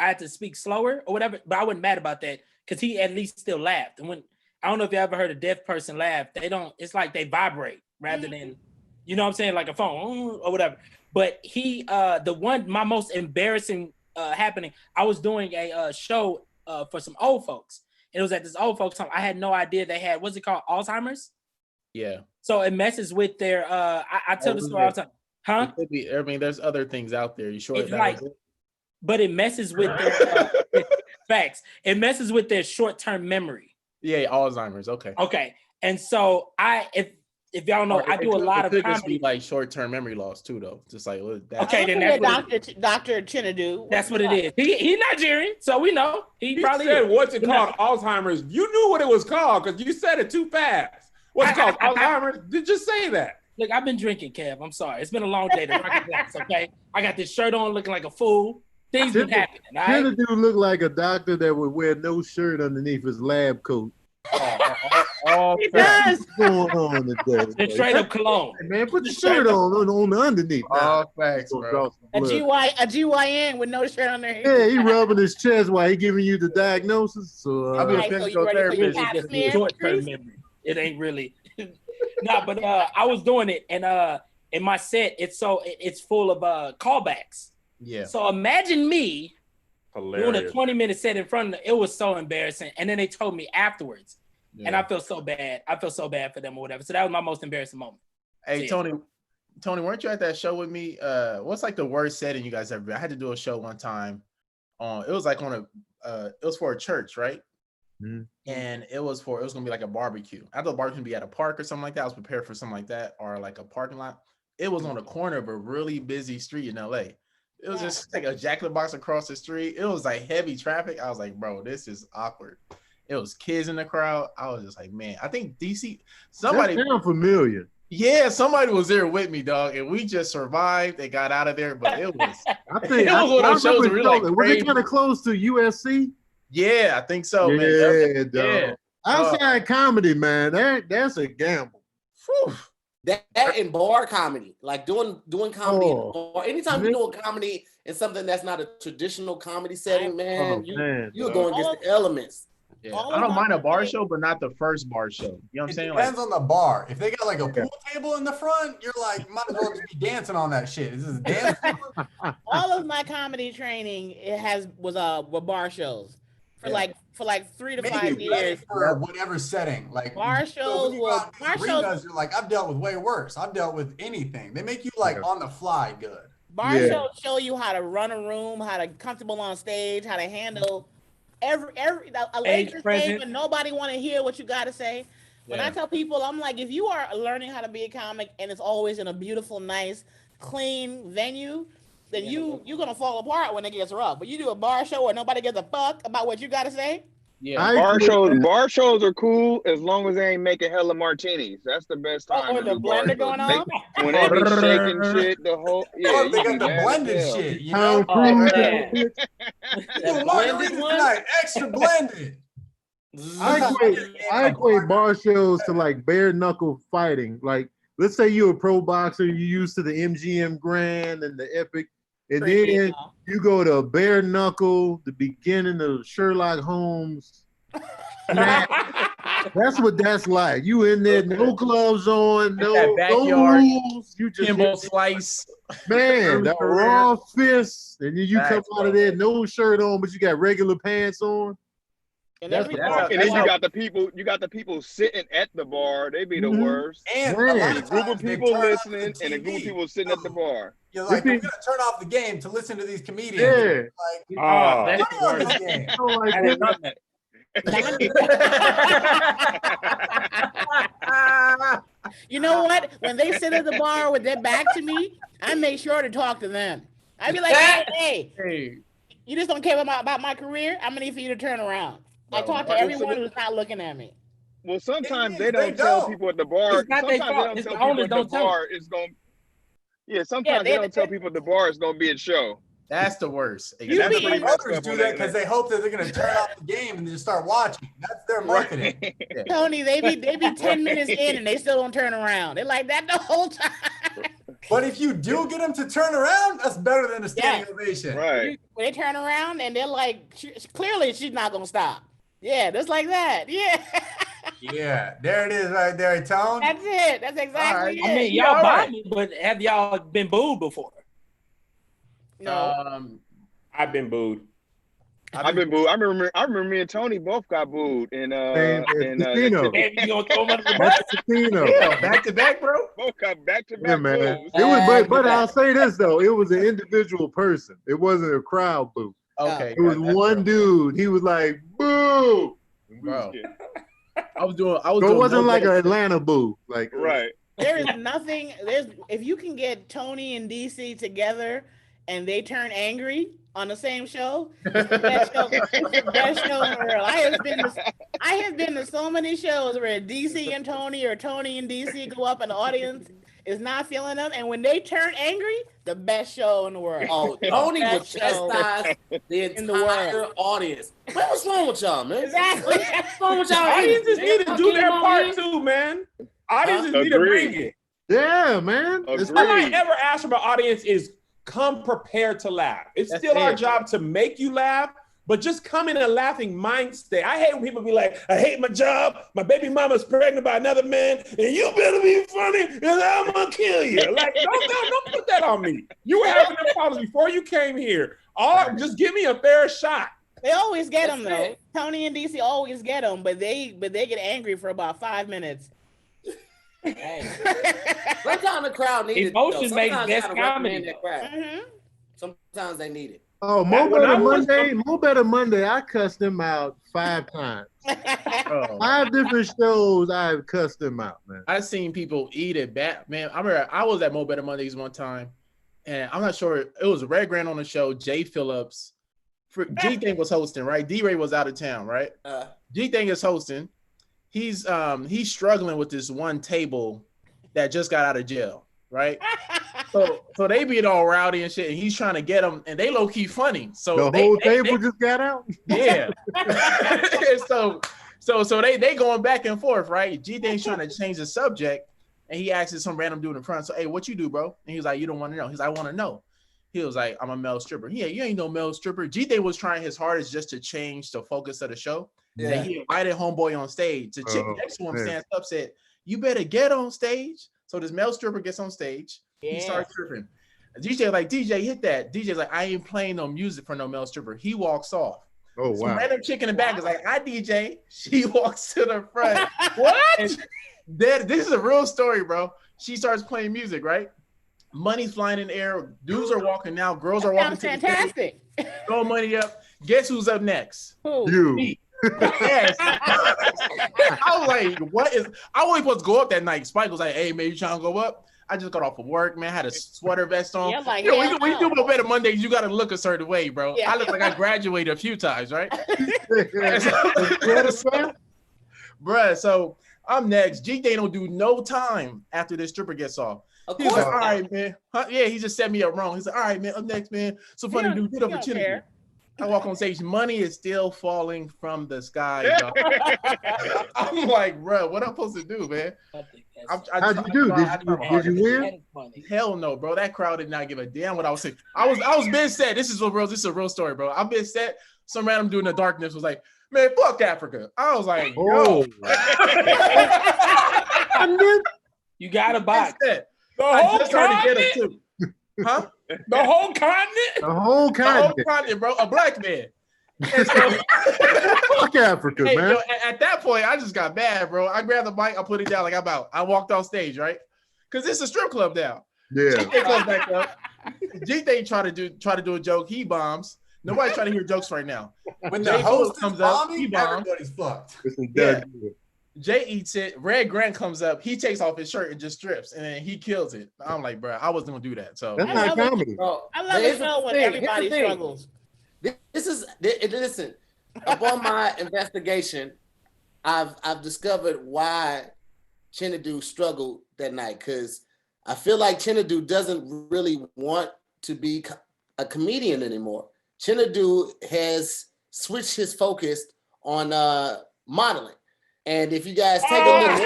S8: slower or whatever, but I wasn't mad about that because he at least still laughed. And when I don't know if you ever heard a deaf person laugh. It's like they vibrate rather than, you know what I'm saying, like a phone or whatever. But my most embarrassing happening, I was doing a show for some old folks. It was at this old folks home. I had no idea they had, what's it called, Alzheimer's?
S1: Yeah.
S8: So it messes with their, I tell the story all the time. Huh?
S1: It could be, I mean, there's other things out there. You sure
S8: it's like, but it messes with their, facts. It messes with their short-term memory.
S1: Yeah, Alzheimer's. Okay.
S8: Okay, and so if y'all know, I do a lot of comedy.
S1: Just be like short-term memory loss too, though. Just like
S8: okay, then that's
S4: Dr. Chinedu.
S8: That's what it is. He's Nigerian, so we know he probably
S5: said
S8: is.
S5: what's it called, Alzheimer's. You knew what it was called because you said it too fast. What's it called, Alzheimer's? Did just say that.
S8: Look, I've been drinking, Kev. I'm sorry. It's been a long day to rock glass. Okay, I got this shirt on, looking like a fool. Things been happening.
S6: Chinedu looked like a doctor that would wear no shirt underneath his lab coat.
S4: He does.
S6: What's going on today?
S8: It's straight up cologne.
S6: Hey, man, put the shirt on the underneath.
S1: All facts, bro.
S4: A GYN with no shirt on their head.
S6: Yeah, he rubbing his chest while he giving you the diagnosis. So
S1: I'll be a physical therapist.
S8: Short-term memory. It ain't really. No, but I was doing it, and in my set, it's full of callbacks.
S1: Yeah.
S8: So imagine me
S5: hilarious
S8: doing a 20-minute set in front of them. It was so embarrassing. And then they told me afterwards. Yeah. And I felt so bad. I felt so bad for them or whatever. So that was my most embarrassing moment.
S1: Hey, so, Tony, weren't you at that show with me? What's like the worst setting you guys ever been? I had to do a show one time. It was like it was for a church, right? Mm-hmm. And it was gonna be like a barbecue. I thought the barbecue would be at a park or something like that. I was prepared for something like that, or like a parking lot. It was on the corner of a really busy street in LA. It was just like a Jack in the Box across the street. It was like heavy traffic. I was like, bro, this is awkward. It was kids in the crowd. I was just like, man, I think DC, somebody.
S6: That sounds familiar.
S1: Yeah, somebody was there with me, dog, and we just survived. They got out of there, but it was.
S6: I think it was one of those shows that really like. Was it kind of close to USC?
S1: Yeah, I think so.
S6: Yeah, man. Dog. Outside comedy, man, that's a gamble.
S2: Whew. That in bar comedy, like doing comedy in bar. Anytime you do a comedy in something that's not a traditional comedy setting, man, you're going against the elements.
S1: Yeah. I don't mind a bar show, but not the first bar show. You know what I'm saying?
S9: Depends on the bar. If they got like a pool table in the front, you're like, might as well just be dancing on that shit. This is dance.
S4: All of my comedy training was bar shows for like 3 to 5 years
S9: for whatever setting. Like
S4: bar shows.
S9: You're like, I've dealt with way worse. I've dealt with anything. They make you like on the fly good.
S4: Bar shows show you how to run a room, how to comfortable on stage, how to handle a lady stage when nobody want to hear what you got to say. When I tell people, I'm like, if you are learning how to be a comic and it's always in a beautiful, nice, clean venue, then you're gonna fall apart when it gets rough. But you do a bar show where nobody gives a fuck about what you got to say.
S7: Yeah, bar shows are cool as long as they ain't making hella martinis. That's the best time.
S4: Or the blender going on.
S7: When they be shaking shit, the whole
S9: they got the blended shit. You know,
S2: blended one,
S9: extra blended.
S6: I equate bar shows to like bare knuckle fighting. Like, let's say you're a pro boxer, you're used to the MGM Grand and the Epic. And then you go to bare knuckle, the beginning of Sherlock Holmes. That's what that's like. You in there, no gloves on, no rules. You just
S1: Kimbo slice.
S6: Man, that raw fist, and then you come out of there, no shirt on, but you got regular pants on.
S7: And then you got the people sitting at the bar. They be the worst.
S9: And
S7: a group of people listening and a group of people sitting at the bar.
S9: You're like, we're gonna turn off the game to listen to these comedians.
S6: Yeah.
S9: Like,
S1: that's the worst.
S9: game.
S1: I didn't know that.
S4: You know what? When they sit at the bar with their back to me, I make sure to talk to them. I'd be like, hey, you just don't care about my career? I'm gonna need for you to turn around. I talk to everyone who's not looking at me.
S7: Well, sometimes they don't tell people at the bar. Sometimes they don't tell people at the bar it's going. Yeah, sometimes they don't tell people at the bar it's going to be a show.
S1: That's the worst.
S9: Others do that because they hope that they're going to turn off the game and just start watching. That's their marketing.
S4: Right. Tony, they be 10 minutes in and they still don't turn around. They're like that the whole time.
S9: But if you do get them to turn around, that's better than a standing ovation.
S7: Right.
S4: When they turn around and they're like, clearly she's not going to stop. Yeah, just like that. Yeah.
S9: Yeah, there it is right there, Tone.
S4: That's it. That's exactly it.
S8: I mean, y'all buy me, but have y'all been booed before?
S4: No.
S5: I've been booed.
S7: I've been booed. I remember me and Tony both got booed in
S6: casino.
S1: Yeah, back to back, bro.
S7: Both got back to back.
S6: Yeah, man. It was, but I'll say this though, it was an individual person. It wasn't a crowd boo.
S1: Okay.
S6: It was one dude. He was like, boo.
S1: Bro. I was doing.
S6: So it wasn't like an Atlanta boo. Like
S7: right.
S4: There is nothing. If you can get Tony and DC together and they turn angry on the same show, it's the best show. It's the best show in the world. I have been to so many shows where DC and Tony or Tony and DC go up and the audience is not feeling them, and when they turn angry, the best show in the world.
S2: Oh, Tony would chastise the entire audience. Man, what's wrong with y'all, man?
S4: Exactly.
S2: What's wrong with y'all?
S5: Audiences need to do their part too, man. Audiences need to bring it.
S6: Yeah, man.
S5: All I ever ask from an audience is come prepared to laugh. It's still our job to make you laugh, but just come in a laughing mind state. I hate when people be like, I hate my job, my baby mama's pregnant by another man, and you better be funny, and I'm gonna kill you. Like, don't put that on me. You were having them problems before you came here. Just give me a fair shot.
S4: They always get them though. Tony and DC always get them, but they get angry for about 5 minutes.
S2: Hey. Sometimes the crowd needs it.
S8: Emotion makes best comedy.
S2: Sometimes they need it.
S6: Oh, Mo Better Monday, I cussed him out 5 times. 5 different shows I've cussed him out, man.
S1: I've seen people eat it back, man. I remember I was at Mo Better Mondays one time, and I'm not sure, it was Red Grant on the show, Jay Phillips. G-Thing was hosting, right? D-Ray was out of town, right? G-Thing is hosting. He's struggling with this one table that just got out of jail, right? So they being all rowdy and shit, and he's trying to get them, and they low key funny. So
S6: the whole table just got out.
S1: Yeah. so they going back and forth, right? G-Thing's trying to change the subject, and he asks some random dude in front. So, hey, what you do, bro? And he's like, you don't want to know. He's like, I want to know. He was like, I'm a male stripper. Yeah, you ain't no male stripper. G-Thing was trying his hardest just to change the focus of the show. Yeah. And he invited homeboy on stage. The chick next to him stands up, said, you better get on stage. So this male stripper gets on stage. He starts tripping. DJ like, DJ, hit that. DJ's like, I ain't playing no music for no male stripper. He walks off.
S6: Oh, wow.
S1: Some random chick in the back is like, I DJ. She walks to the front. What? This is a real story, bro. She starts playing music, right? Money's flying in the air. Dudes are walking out. Girls are walking.
S4: Fantastic.
S1: Throw money up. Guess who's up next?
S4: Who?
S6: You.
S1: Me. Yes. I was like, what is? I wasn't supposed to go up that night. Spike was like, hey, man, you trying to go up? I just got off of work, man. Had a sweater vest on.
S4: Yeah, like,
S1: when you do Mo Better Mondays, you got to look a certain way, bro.
S4: Yeah.
S1: I look like I graduated a few times, right? Bruh, so I'm next. G-Day don't do no time after this stripper gets off. He's like, all right, man. Yeah, he just set me up wrong. He's like, all right, man, up next, man. So funny dude, good opportunity. I walk on stage. Money is still falling from the sky. I'm like, bro, what I'm supposed to do, man?
S6: How'd you do? Did you win?
S1: Hell no, bro. That crowd did not give a damn what I was saying. I was being set. This is a real story, bro. I've been set. Some random dude in the darkness was like, Man, fuck Africa. I was like,
S6: Oh.
S8: You got a box.
S5: The whole continent?
S1: Huh?
S5: The whole continent?
S6: The whole continent.
S1: The whole continent, bro. A black man. And so,
S6: fuck Africa,
S1: hey,
S6: man.
S1: yo, at that point, I just got mad, bro. I grabbed the mic, I put it down, like I'm out. I walked off stage, right? Because it's a strip club now.
S6: Yeah.
S1: G comes back up. G try to do a joke. He bombs. Nobody's trying to hear jokes right now.
S9: When the host
S1: comes
S9: is
S1: up,
S9: bombing,
S1: he bombs.
S9: everybody's fucked.
S1: Yeah. Jay eats it. Red Grant comes up. He takes off his shirt and just strips, and then he kills it. I'm like, bro, I wasn't gonna do that. So
S6: that's not comedy.
S4: I love it though when everybody struggles.
S2: Listen. Upon my investigation, I've discovered why Chinedu struggled that night, because I feel like Chinedu doesn't really want to be a comedian anymore. Chinedu has switched his focus on modeling. And if you guys take a look,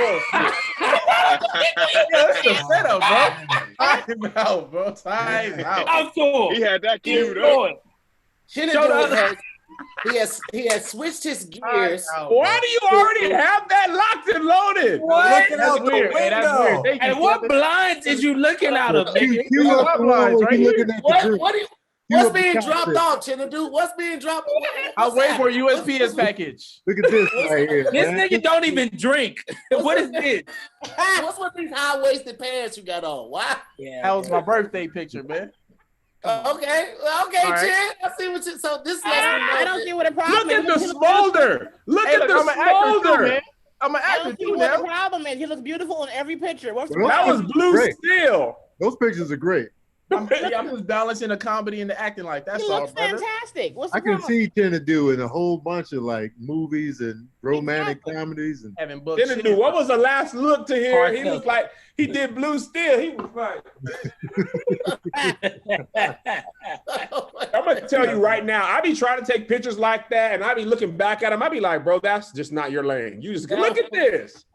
S1: that's the setup, bro. Time out, bro. Time out.
S7: He had that queued up.
S2: Chinedu he has switched his gears.
S5: Why do you already have that locked and loaded?
S8: What?
S5: That's weird.
S8: Hey, that's weird. And what blinds is you looking out of?
S2: What's being dropped off, Chinedu? What's being dropped off?
S1: I was waiting for a USPS package.
S6: Look at this right here.
S8: This nigga don't even drink. What is this?
S2: What's with these high-waisted pants you got on? Why?
S8: Yeah,
S1: that was my birthday picture, man.
S2: Okay,
S1: right.
S2: Chen. I see what you. So this.
S4: I don't see what the problem is.
S5: Look at the smolder. Look at the smolder.
S1: I'm an actor too,
S4: what the problem is. He looks beautiful in every picture. What's the
S5: That
S4: problem?
S5: was blue steel.
S6: Those pictures are great.
S1: I'm just balancing the comedy and the acting like that's
S4: He
S1: all,
S4: looks
S1: brother.
S4: fantastic. What's the
S6: I can
S4: problem?
S6: see Chinedu in a whole bunch of like movies and romantic comedies and
S1: Having books.
S5: Chinedu, what was the last look to hear? He was like, he did blue steel. He was like, I'm gonna tell you right now, I be trying to take pictures like that, and I be looking back at him. I be like, bro, that's just not your lane. You just look at this.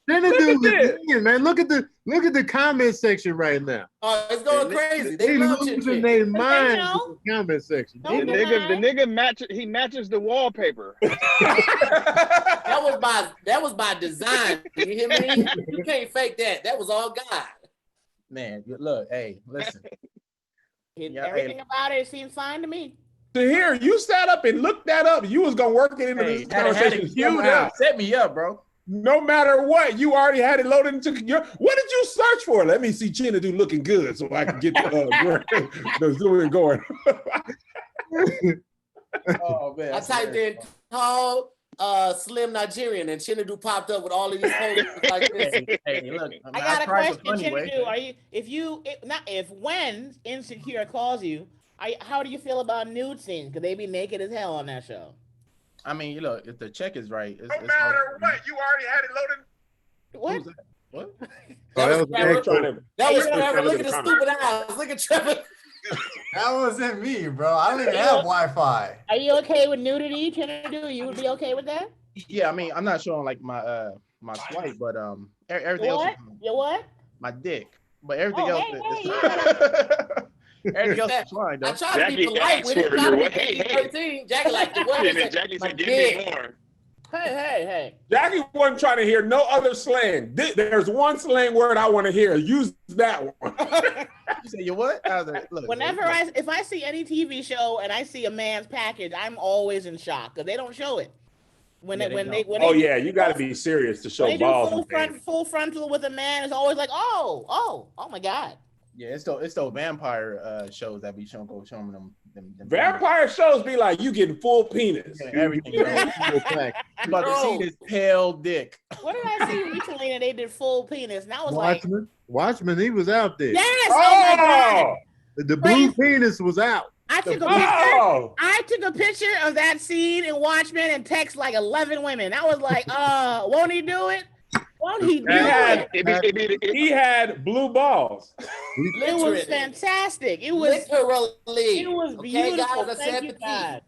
S6: Chinedu is in, man. Look at the comment section right now.
S2: Oh, it's going crazy.
S6: They
S2: love
S6: losing their mind in the comment section.
S7: The nigga matches the wallpaper.
S2: That was by design. You hear me? You can't fake that. That was all God.
S1: Man, look, hey, listen.
S4: Everything about it seems fine to me.
S5: Tahir, you sat up and looked that up. You was gonna work it into this conversation.
S1: Queued up. Set me up, bro.
S5: No matter what, you already had it loaded into your. What did you search for? Let me see Chinedu looking good so I can get the zoom going.
S1: Oh man!
S2: I typed in tall, slim Nigerian, and Chinedu popped up with all of these photos like this.
S1: Hey, look,
S4: I got a question, Chinedu. Are you? When Insecure calls you, how do you feel about nude scenes? Could they be naked as hell on that show?
S1: I mean, you know, if the check is right,
S5: no matter what, you already had it loaded.
S4: What?
S1: What?
S2: That was Trevor. Look at the stupid eyes. Look at Trevor.
S9: That wasn't me, bro. I don't even have Wi-Fi.
S4: Are you okay with nudity, Chinedu? You would be okay with that?
S1: Yeah, I mean, I'm not showing like my my swipe, but everything else.
S4: Your what?
S1: My dick, but everything else. Everything else is fine, though.
S2: I tried to be polite with it. Jackie like, what is it?
S7: Jackie said, give me more.
S4: Hey.
S5: Jackie wasn't trying to hear no other slang. There's one slang word I want to hear. Use that one.
S1: You say you what? Look,
S4: If I see any TV show and I see a man's package, I'm always in shock because they don't show it.
S5: You got to be serious to show balls.
S4: Full frontal with a man is always like, oh my God.
S1: Yeah, it's those vampire shows that be showing them.
S5: Vampire shows be like you getting full penis.
S1: Yeah, everything. You about to see this pale dick.
S4: What did I see recently? And they did full penis. And I was
S6: Watchmen, he was out there.
S4: Yes. Oh my God.
S6: The blue penis was out.
S4: I took a picture of that scene in Watchmen and text like 11 women. I was like, won't he do it? Won't he do it?
S5: He had blue balls.
S4: It was fantastic. It was beautiful. Thank you, God.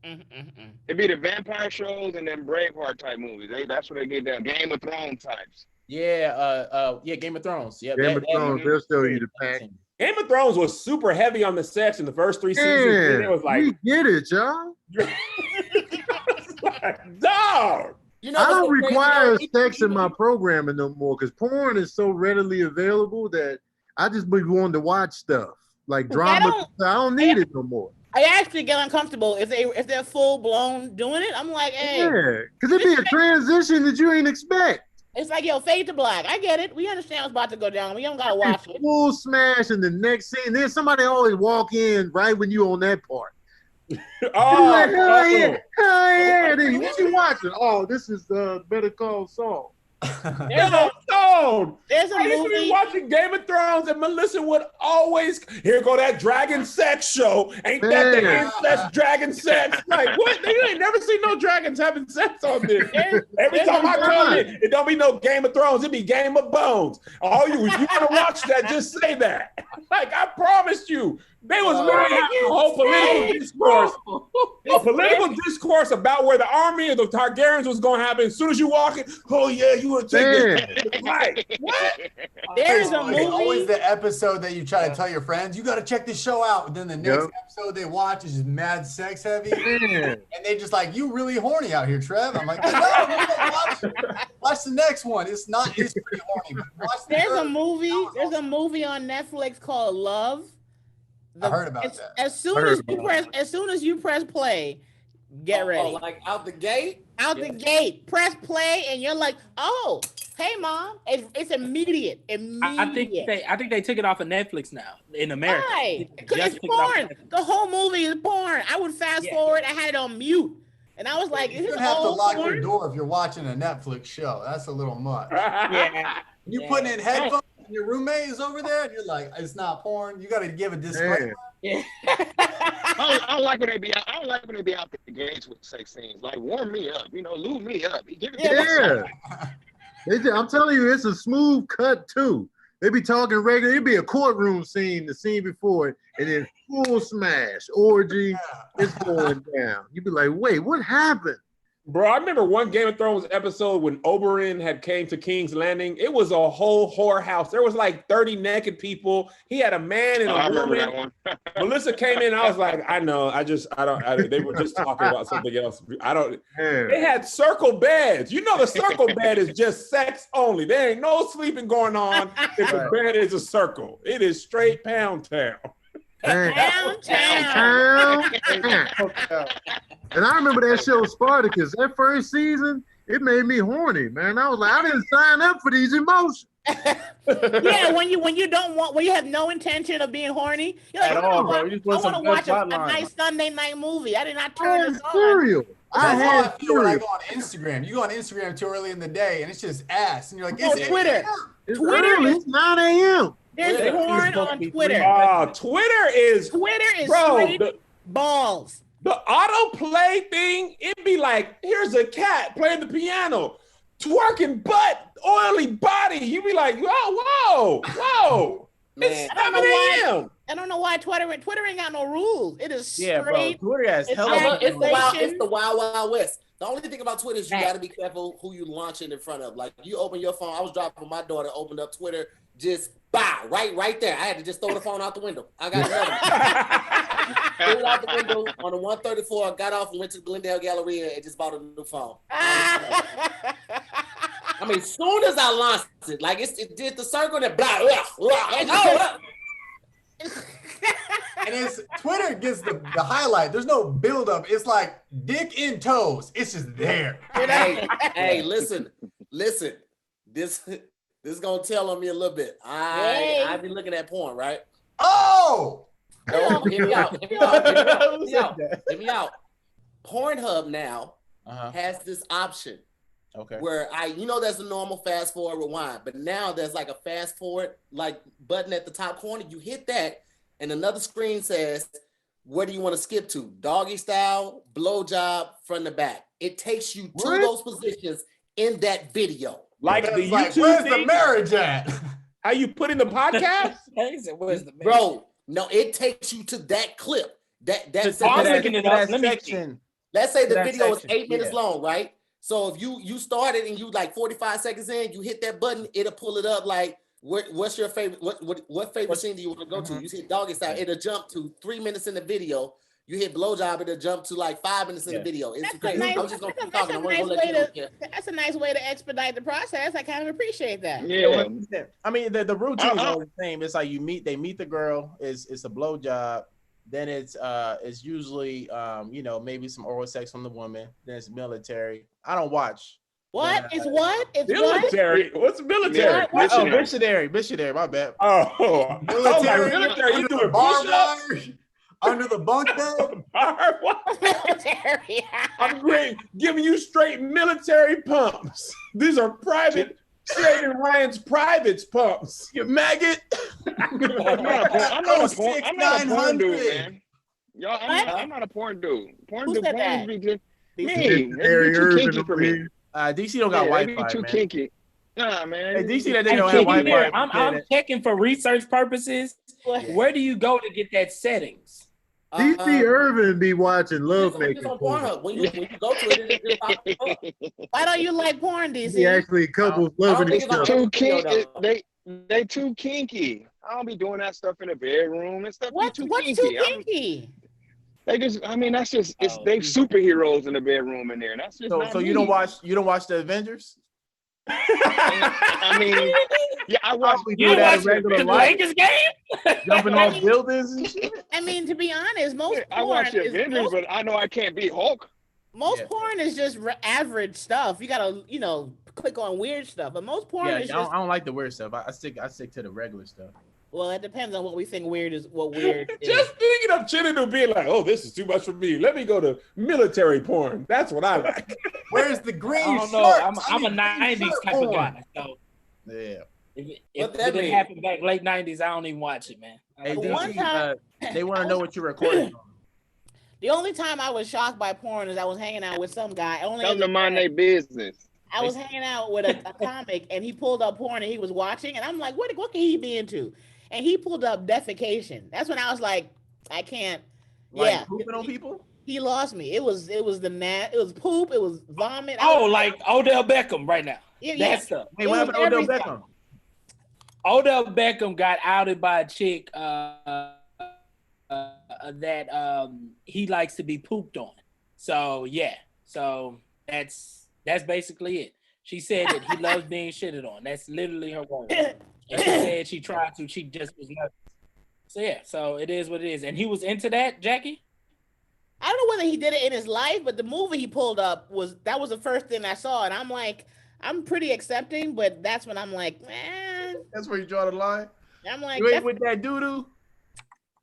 S7: It'd be the vampire shows and then Braveheart type movies. That's what they get down. Game of Thrones types.
S1: Yeah, Game of Thrones. Yeah,
S6: Game of Thrones, they'll show you the pack.
S5: Game of Thrones was super heavy on the sex in the first 3 seasons. It was like,
S6: we get it, y'all.
S5: Dog.
S2: You know,
S6: I don't
S2: what's so
S6: require
S2: crazy?
S6: sex in my programming no more because porn is so readily available that I just be wanting to watch stuff like drama. I don't need it no more.
S4: I actually get uncomfortable if they're full blown doing it. I'm like, hey,
S6: Yeah, because it'd be a transition that you ain't expect.
S4: it's like, yo, fade to black. I get it. We understand what's about to go down. We don't gotta watch it.
S6: Full smash in the next scene. Then somebody always walk in right when you on that part.
S5: Oh,
S6: Like, yeah. Then what you watching? Oh, this is Better Call Saul.
S4: There's a
S5: I used to be
S4: movie.
S5: watching Game of Thrones, and Melissa would always, here go that dragon sex show. Ain't that the
S6: Man.
S5: incest dragon sex? Like, what? They ain't never seen no dragons having sex on this. Every
S4: there's
S5: time
S4: a
S5: I come
S6: movie.
S5: in, it don't be no Game of Thrones, it be Game of Bones. All you, if you want to watch that, just say that. Like, I promised you. They was literally having a whole political discourse. A political discourse about where the army of the Targaryens was going to happen. As soon as you walk in, oh yeah, you would take this. Like, what?
S4: There's a
S9: It's always
S4: movie.
S9: the episode that you try to tell your friends, you got to check this show out. And then the next episode they watch is just mad sex heavy. And they just like, you really horny out here, Trev. I'm like, no, watch the next one. It's pretty horny. But watch the
S4: There's a
S9: third.
S4: movie. There's a movie on Netflix called Love.
S9: I heard about that.
S4: As soon as you press play, get ready.
S2: Like out the gate?
S4: Out the gate. Press play and you're like, oh, hey mom. It's immediate.
S8: I think they took it off of Netflix now in America.
S4: Why? Because
S8: Just
S4: it's
S8: took it off
S4: porn.
S8: of
S4: The whole movie is porn. I would fast forward. I had it on mute. And I was like, is
S9: You
S4: this
S9: have to
S4: all
S9: lock
S4: porn?
S9: your door if you're watching a Netflix show. That's a little much.
S8: Yeah.
S9: You putting in headphones and your roommate is over there and you're like, it's not porn. You got to give a disclaimer.
S7: I don't like when they be out. I don't like when they be out the gates with sex scenes. Like warm me up, lube me up.
S6: I'm telling you, it's a smooth cut too. They be talking regular. It'd be a courtroom scene, the scene before it, and then full smash orgy. It's going down. You'd be like, wait, what happened?
S5: Bro, I remember one Game of Thrones episode when Oberyn had came to King's Landing. It was a whole whorehouse. There was like 30 naked people. He had a man and a woman.
S7: That one.
S5: Melissa came in. I was like, I know. They were just talking about something else. They had circle beds. You know, the circle bed is just sex only. There ain't no sleeping going on if the bed is a circle. It is straight pound town.
S6: And I remember that show Spartacus. That first season, it made me horny, man. I was like, I didn't sign up for these emotions.
S4: Yeah, when you have no intention of being horny, you're like,
S1: At all, bro. You just want
S4: I want to
S1: some
S4: watch
S1: good
S4: a
S1: plotline.
S4: nice Sunday night movie. I did not
S6: I
S4: turn
S6: had
S4: this on.
S6: cereal. I
S9: That's how I
S6: had
S9: feel when I
S6: cereal.
S9: go on Instagram. You go on Instagram too early in the day and it's just ass. And you're like,
S4: Oh,
S9: it's
S4: Twitter.
S6: It's
S4: Twitter
S6: early.
S4: is-
S6: It's 9 a.m.
S4: There's
S2: Twitter
S4: porn
S1: supposed to
S4: on
S1: be
S4: Twitter.
S5: Twitter is bro,
S4: straight balls.
S5: the autoplay thing, it'd be like, here's a cat playing the piano, twerking butt, oily body. You'd be like, whoa. It's 7 a.m.
S4: I don't know why Twitter ain't got no rules. It is straight.
S1: Yeah, bro. Twitter has
S4: It's
S1: hella.
S4: like-
S2: It's the wild west. The only thing about Twitter is you got to be careful who you launch it in front of. Like you open your phone. I was dropping my daughter, opened up Twitter, just bow right there. I had to just throw the phone out the window. I got another one. Threw it out the window on the 134. Got off and went to the Glendale Galleria and just bought a new phone. I mean, soon as I launched it, like it did the circle that blah.
S9: And it's Twitter gets the highlight. There's no buildup. It's like dick in toes. It's just there.
S2: Hey, listen. This is gonna tell on me a little bit. I be looking at porn, right?
S9: Oh!
S2: No, hear me out. Pornhub now has this option where there's a normal fast forward rewind, but now there's like a fast forward like button at the top corner. You hit that, and another screen says, "Where do you want to skip to? Doggy style, blowjob, front to back." It takes you to those positions in that video.
S5: Like the YouTube
S9: where's
S5: thing?
S9: the marriage at?
S5: How you put in the podcast?
S8: Where's the
S2: Bro, no, it takes you to that clip. That's
S8: I'm looking it up. Let me see.
S1: section.
S2: Let's say the
S1: That
S2: video is
S1: section,
S2: 8 minutes long, right? So if you started and you like 45 seconds in, you hit that button, it'll pull it up like, what's your favorite, what favorite scene do you want to go to? You hit doggy style, it'll jump to 3 minutes in the video. You hit blowjob and then jump to like 5 minutes in the video. It's crazy. I'm just gonna keep talking.
S4: That's a nice way to expedite the process. I kind of appreciate that.
S7: Yeah.
S1: I mean, the routine is all the same. It's like they meet the girl. It's a blowjob. Then it's usually maybe some oral sex from the woman. Then it's military. I don't watch.
S4: What? It's what? It's
S5: military.
S4: What?
S5: What's military?
S1: Missionary. My bad.
S5: Oh, military. You doing push-ups?
S9: Under the bunk bed?
S5: I'm great. Giving you straight military pumps. These are private. Saving Ryan's privates pumps. You maggot.
S7: I'm not a porn dude, man. Y'all, I'm not a porn dude. Porn dude be just me. That's too kinky for me.
S1: DC don't got Wi-Fi,
S7: too
S1: man.
S7: kinky. Nah, man.
S1: Hey, DC that they don't have Wi-Fi.
S8: I'm checking for research purposes. Where do you go to get that settings?
S6: DC Ervin be watching love making.
S2: When you go to it,
S4: why don't you like porn, DC?
S6: He actually couples loving each other.
S7: Too kinky. They too kinky. I don't be doing that stuff in the bedroom and stuff.
S4: What's too kinky?
S7: They just, that's just, they superheroes in the bedroom in there. That's just
S1: so you don't watch the Avengers?
S7: I mean, yeah, I watch.
S1: You watch the
S8: Lakers game,
S1: jumping off buildings and shit.
S4: I mean, to be honest,
S7: I watch the Avengers, but I know I can't beat Hulk.
S4: Most porn is just average stuff. You gotta, click on weird stuff. But most porn is just.
S1: I don't like the weird stuff. I stick to the regular stuff.
S4: Well, it depends on what we think weird is. What weird is.
S5: Just thinking of Chinedu being like, "Oh, this is too much for me. Let me go to military porn." That's what I like.
S9: Where's the green?
S8: I don't know. I'm a '90s type of guy. So
S1: yeah.
S8: If it didn't happen back late '90s, I don't even watch it, man.
S1: Hey, one time, they want to know what you're recording on.
S4: The only time I was shocked by porn is I was hanging out with some guy.
S7: Tell them to mind their business.
S4: I was hanging out with a comic, and he pulled up porn, and he was watching, and I'm like, what can he be into? And he pulled up defecation. That's when I was like, I can't.
S1: Like pooping on people?
S4: He lost me. It was poop. It was vomit.
S8: Like Odell Beckham right now.
S4: Yeah,
S8: that stuff.
S1: Hey, what happened to Odell Beckham?
S8: Odell Beckham got outed by a chick that he likes to be pooped on. So yeah. So that's basically it. She said that he loves being shitted on. That's literally her word. And she said she tried to. She just was nervous. So yeah. So it is what it is. And he was into that, Jackie?
S4: I don't know whether he did it in his life, but the movie he pulled up was the first thing I saw, and I'm like, I'm pretty accepting, but that's when I'm like, man.
S1: That's where you draw the line.
S4: I'm like,
S1: you ain't with that doo-doo?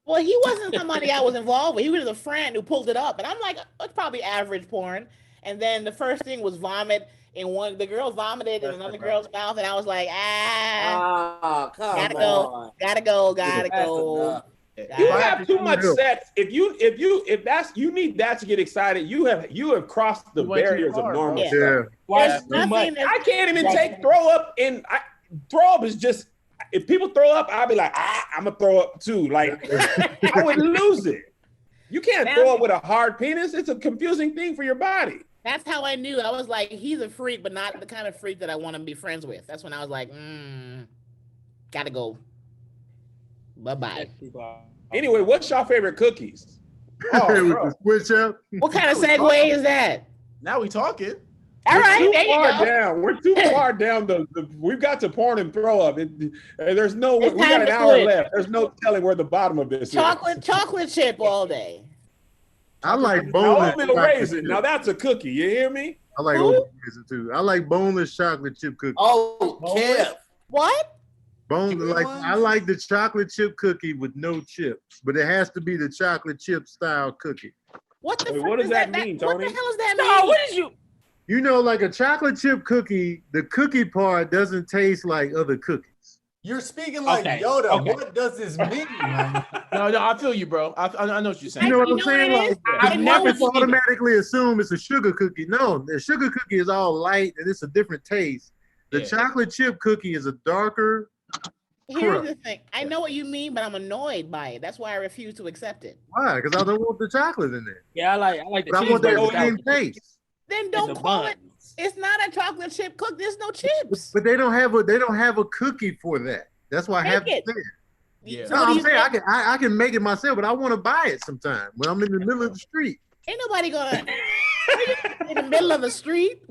S4: Well, he wasn't somebody I was involved with. He was a friend who pulled it up, and I'm like, it's probably average porn. And then the first thing was vomit. And the girl vomited in another girl's mouth, and I was like, gotta go.
S5: You have too much sex. If you need that to get excited, you have crossed the barriers of normal.
S6: Yeah.
S5: I can't even throw up, and throw up is just, if people throw up, I'll be like, I'm gonna throw up too. Like I would lose it. You can't throw up with a hard penis. It's a confusing thing for your body.
S4: That's how I knew. I was like, he's a freak, but not the kind of freak that I want to be friends with. That's when I was like, gotta go. Bye-bye.
S5: Anyway, what's your favorite cookies?
S6: Switch up.
S4: What kind of segue is that?
S1: Now we talking.
S4: All right, there you go.
S5: We're too far down. We've got to porn and throw up. There's no. We got an hour left. There's no telling where the bottom of this is.
S4: Chocolate chip all day.
S6: I like boneless
S5: oatmeal raisin. Now that's a cookie. You hear me?
S6: I like oatmeal raisin too. I like boneless chocolate chip cookies.
S2: Oh, Kev.
S4: What?
S6: I like the chocolate chip cookie with no chips, but it has to be the chocolate chip style cookie.
S4: What the?
S5: What does that mean, Tony?
S4: What the hell does that mean?
S8: No, what is you?
S6: You know, like a chocolate chip cookie, the cookie part doesn't taste like other cookies.
S9: You're speaking like Yoda. Okay. What does this mean, man?
S1: No, I feel you, bro. I know what you're saying.
S6: You know what I'm saying? Like, I never automatically assume it's a sugar cookie. No, the sugar cookie is all light and it's a different taste. The chocolate chip cookie is a darker.
S4: Here's the thing. I know what you mean, but I'm annoyed by it. That's why I refuse to accept it.
S6: Why? Because I don't want the chocolate in there.
S8: Yeah, I like the
S6: cheese. I want that same taste.
S4: Then don't call it. It's not a chocolate chip cookie. There's no chips.
S6: But they don't have a cookie for that. That's why I have to say it.
S1: Yeah.
S6: No, I'm saying I can make it myself, but I want to buy it sometime when I'm in the middle of the street.
S4: Ain't nobody gonna in the middle of the street.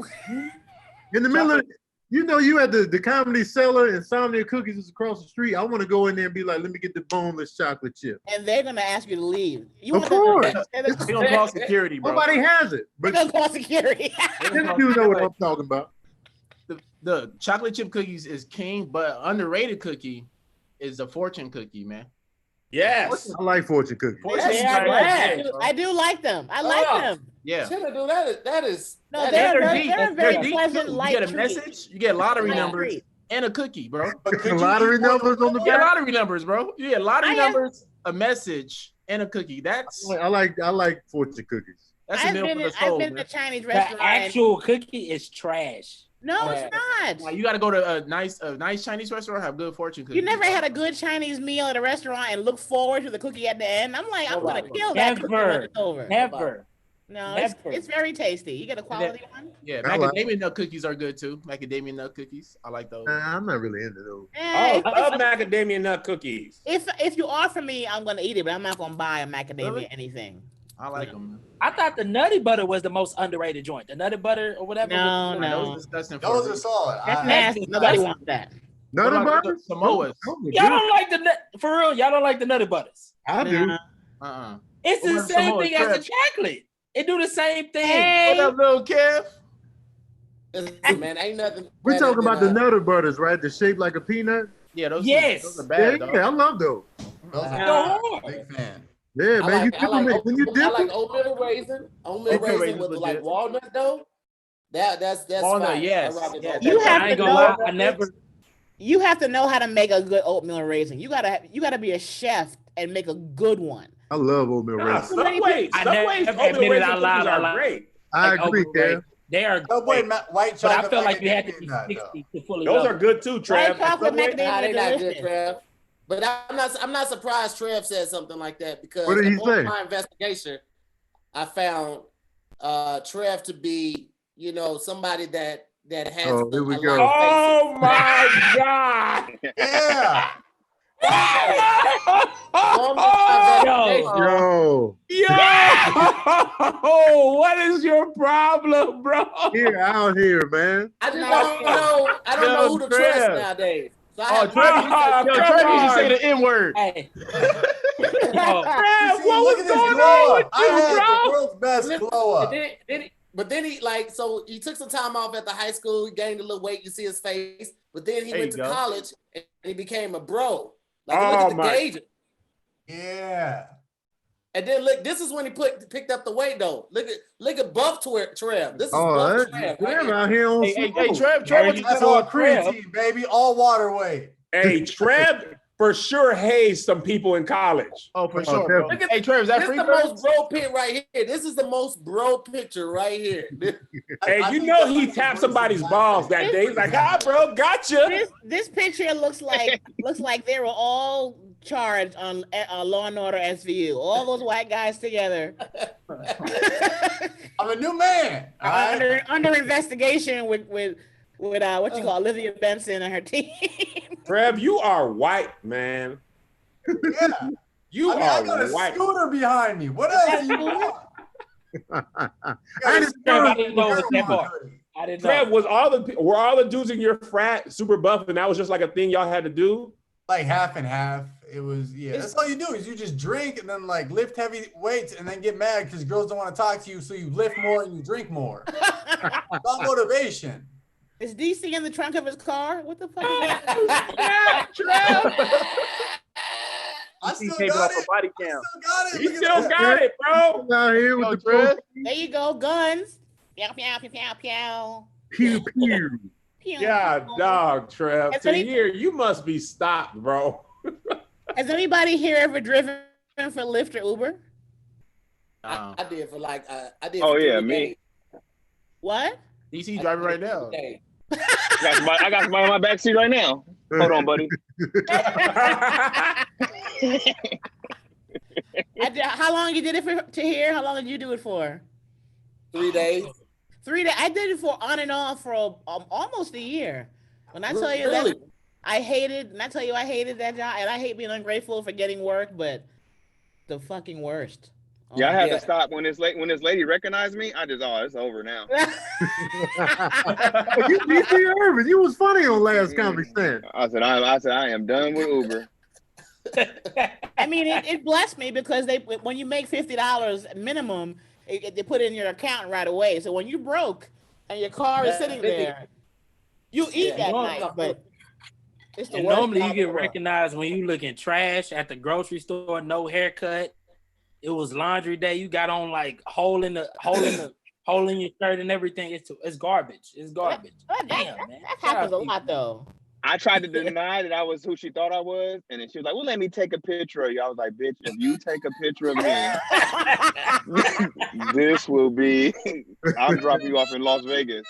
S6: In the middle of, you at the Comedy Cellar, Insomnia Cookies is across the street. I want to go in there and be like, let me get the boneless chocolate chip.
S4: And they're gonna ask you to leave.
S6: Of course.
S1: They're gonna call security, bro.
S6: Nobody has it.
S4: They're gonna call security.
S6: You know what I'm talking about.
S1: The chocolate chip cookies is king, but underrated cookie is the fortune cookie, man.
S5: Yes.
S6: I like fortune cookies.
S4: I do like them. I like them.
S1: Yeah.
S2: Chinedu, that is
S4: they're a very pleasant light
S1: You get a message, you get lottery numbers, and a cookie, bro.
S6: Lottery numbers on the back.
S1: Yeah, lottery numbers, bro. You get lottery numbers, a message, and a cookie. That's
S6: I like fortune cookies.
S1: That's a meal for the soul.
S4: I've been to a Chinese restaurant.
S8: The actual cookie is trash.
S4: No, it's not.
S1: Like, you got to go to a nice Chinese restaurant, have good fortune cookies.
S4: You never had a good Chinese meal at a restaurant and look forward to the cookie at the end. I'm like, I'm gonna kill that cookie when it's over.
S8: Never.
S4: No, it's very tasty. You get a quality one.
S1: Yeah, macadamia nut cookies are good too. Macadamia nut cookies, I like those.
S6: I'm not really into those.
S5: I love macadamia nut cookies.
S4: If you offer me, I'm gonna eat it, but I'm not gonna buy a macadamia anything.
S1: I like them.
S8: I thought the Nutty Butter was the most underrated joint. The Nutty Butter or whatever.
S4: No.
S9: Those are solid.
S4: That's nasty. Nobody wants that.
S6: Nutty Butters?
S1: Samoas.
S8: Y'all don't like for real. Y'all don't like the Nutty Butters.
S6: I do.
S8: It's the same thing as the chocolate. It do the same thing.
S1: Hey. What up, little Kev?
S2: Man, ain't nothing.
S6: We're talking about the Nutter Butters, right? They're shaped like a peanut.
S1: Yeah, those are
S6: bad.
S1: bad.
S6: Yeah, I love those.
S9: Big fan.
S6: Yeah, man. When you dip
S2: I like oatmeal raisin. Oatmeal raisin with like walnut though. That's
S1: walnut.
S2: fine.
S1: Yes.
S4: You have to know.
S8: I never.
S4: You have to know how to make a good oatmeal raisin. You gotta be a chef and make a good one.
S6: I love oatmeal raisin.
S5: Subway's oatmeal raisin cookies are great.
S6: I agree, Kev.
S8: They are
S9: Subway white chocolate.
S8: But I feel like you had to be 60 to fully
S5: Those
S8: love
S5: are good too, Trev.
S4: White chocolate macadamia
S2: not good, Trev. But I'm not surprised Trev said something like that because
S6: what did he say?
S2: In my investigation, I found Trev to be, somebody that has.
S6: Oh, here we go.
S5: Oh my God!
S9: Yeah.
S5: Yo! What is your problem, bro?
S6: Out here, man.
S2: I just don't know. I don't know who to trust nowadays. So
S1: Trevor used to say the N word.
S8: Hey.
S5: What was going on with you, bro?
S9: The world's best glow up.
S2: But then he took some time off at the high school. He gained a little weight. You see his face. But then he went to college and he became a bro. Like, look at the gauge.
S9: Yeah.
S2: And then look, this is when he picked up the weight though. Look at buff Trev. This is buff Trev.
S6: Trev out here on
S1: Trev,
S9: that's all creatine, baby. All water weight.
S5: Hey, Trev for sure hazed some people in college.
S1: Oh, for sure, bro. Hey, Trev, is that free?
S2: This is the most bro pic right here. This is the most bro picture right here.
S5: Hey, he tapped somebody's balls that day. He's like, bro, gotcha.
S4: This picture looks like they were all charged on Law and Order SVU. All those white guys together.
S9: I'm a new man.
S4: Under investigation with what you call Olivia Benson and her team.
S5: Trev, you are white, man.
S9: Yeah. I got a scooter behind me. What else do you want?
S8: I didn't know it was that far. I didn't know.
S5: Trev, were all the dudes in your frat super buff and that was just like a thing y'all had to do?
S9: Like half and half. It was, that's all you do is you just drink and then like lift heavy weights and then get mad because girls don't want to talk to you, so you lift more and you drink more. It's all motivation.
S4: Is DC in the trunk of his car? What the fuck is that?
S9: I still got it.
S1: Body cam.
S5: He still got it, bro.
S6: Out here with the
S4: there you go, guns. Pew, pew, pew, pew, pew.
S6: Pew, pew.
S5: Yeah, dog, Trev. Tahir, you must be stopped, bro.
S4: Has anybody here ever driven for Lyft or Uber?
S2: I did for like I did.
S7: Oh yeah, me.
S4: What?
S1: DC driving right now.
S7: I got somebody in my backseat right now. Hold on, buddy.
S4: How long you did it for Tahir? How long did you do it for?
S2: 3 days.
S4: 3 days. I did it for on and off for almost a year. When I tell you that, I hated, and I tell you, I hated that job, and I hate being ungrateful for getting work, but the fucking worst.
S7: Oh, yeah, I had to stop when this lady recognized me. I just, it's over now.
S6: You see, Ervin, you was funny on last Comic Stand.
S7: I said, I am done with Uber.
S4: I mean, it blessed me because when you make $50 minimum, they put it in your account right away. So when you broke and your car is sitting there, you eat that night. But it's the worst.
S8: Normally you get recognized when you looking trash at the grocery store, no haircut. It was laundry day. You got on like hole in your shirt and everything. It's garbage. It's garbage. Damn, man.
S4: That happens a lot though.
S7: I tried to deny that I was who she thought I was, and then she was like, "Well, let me take a picture of you." I was like, "Bitch, if you take a picture of me, this will be. I'm dropping you off in Las Vegas."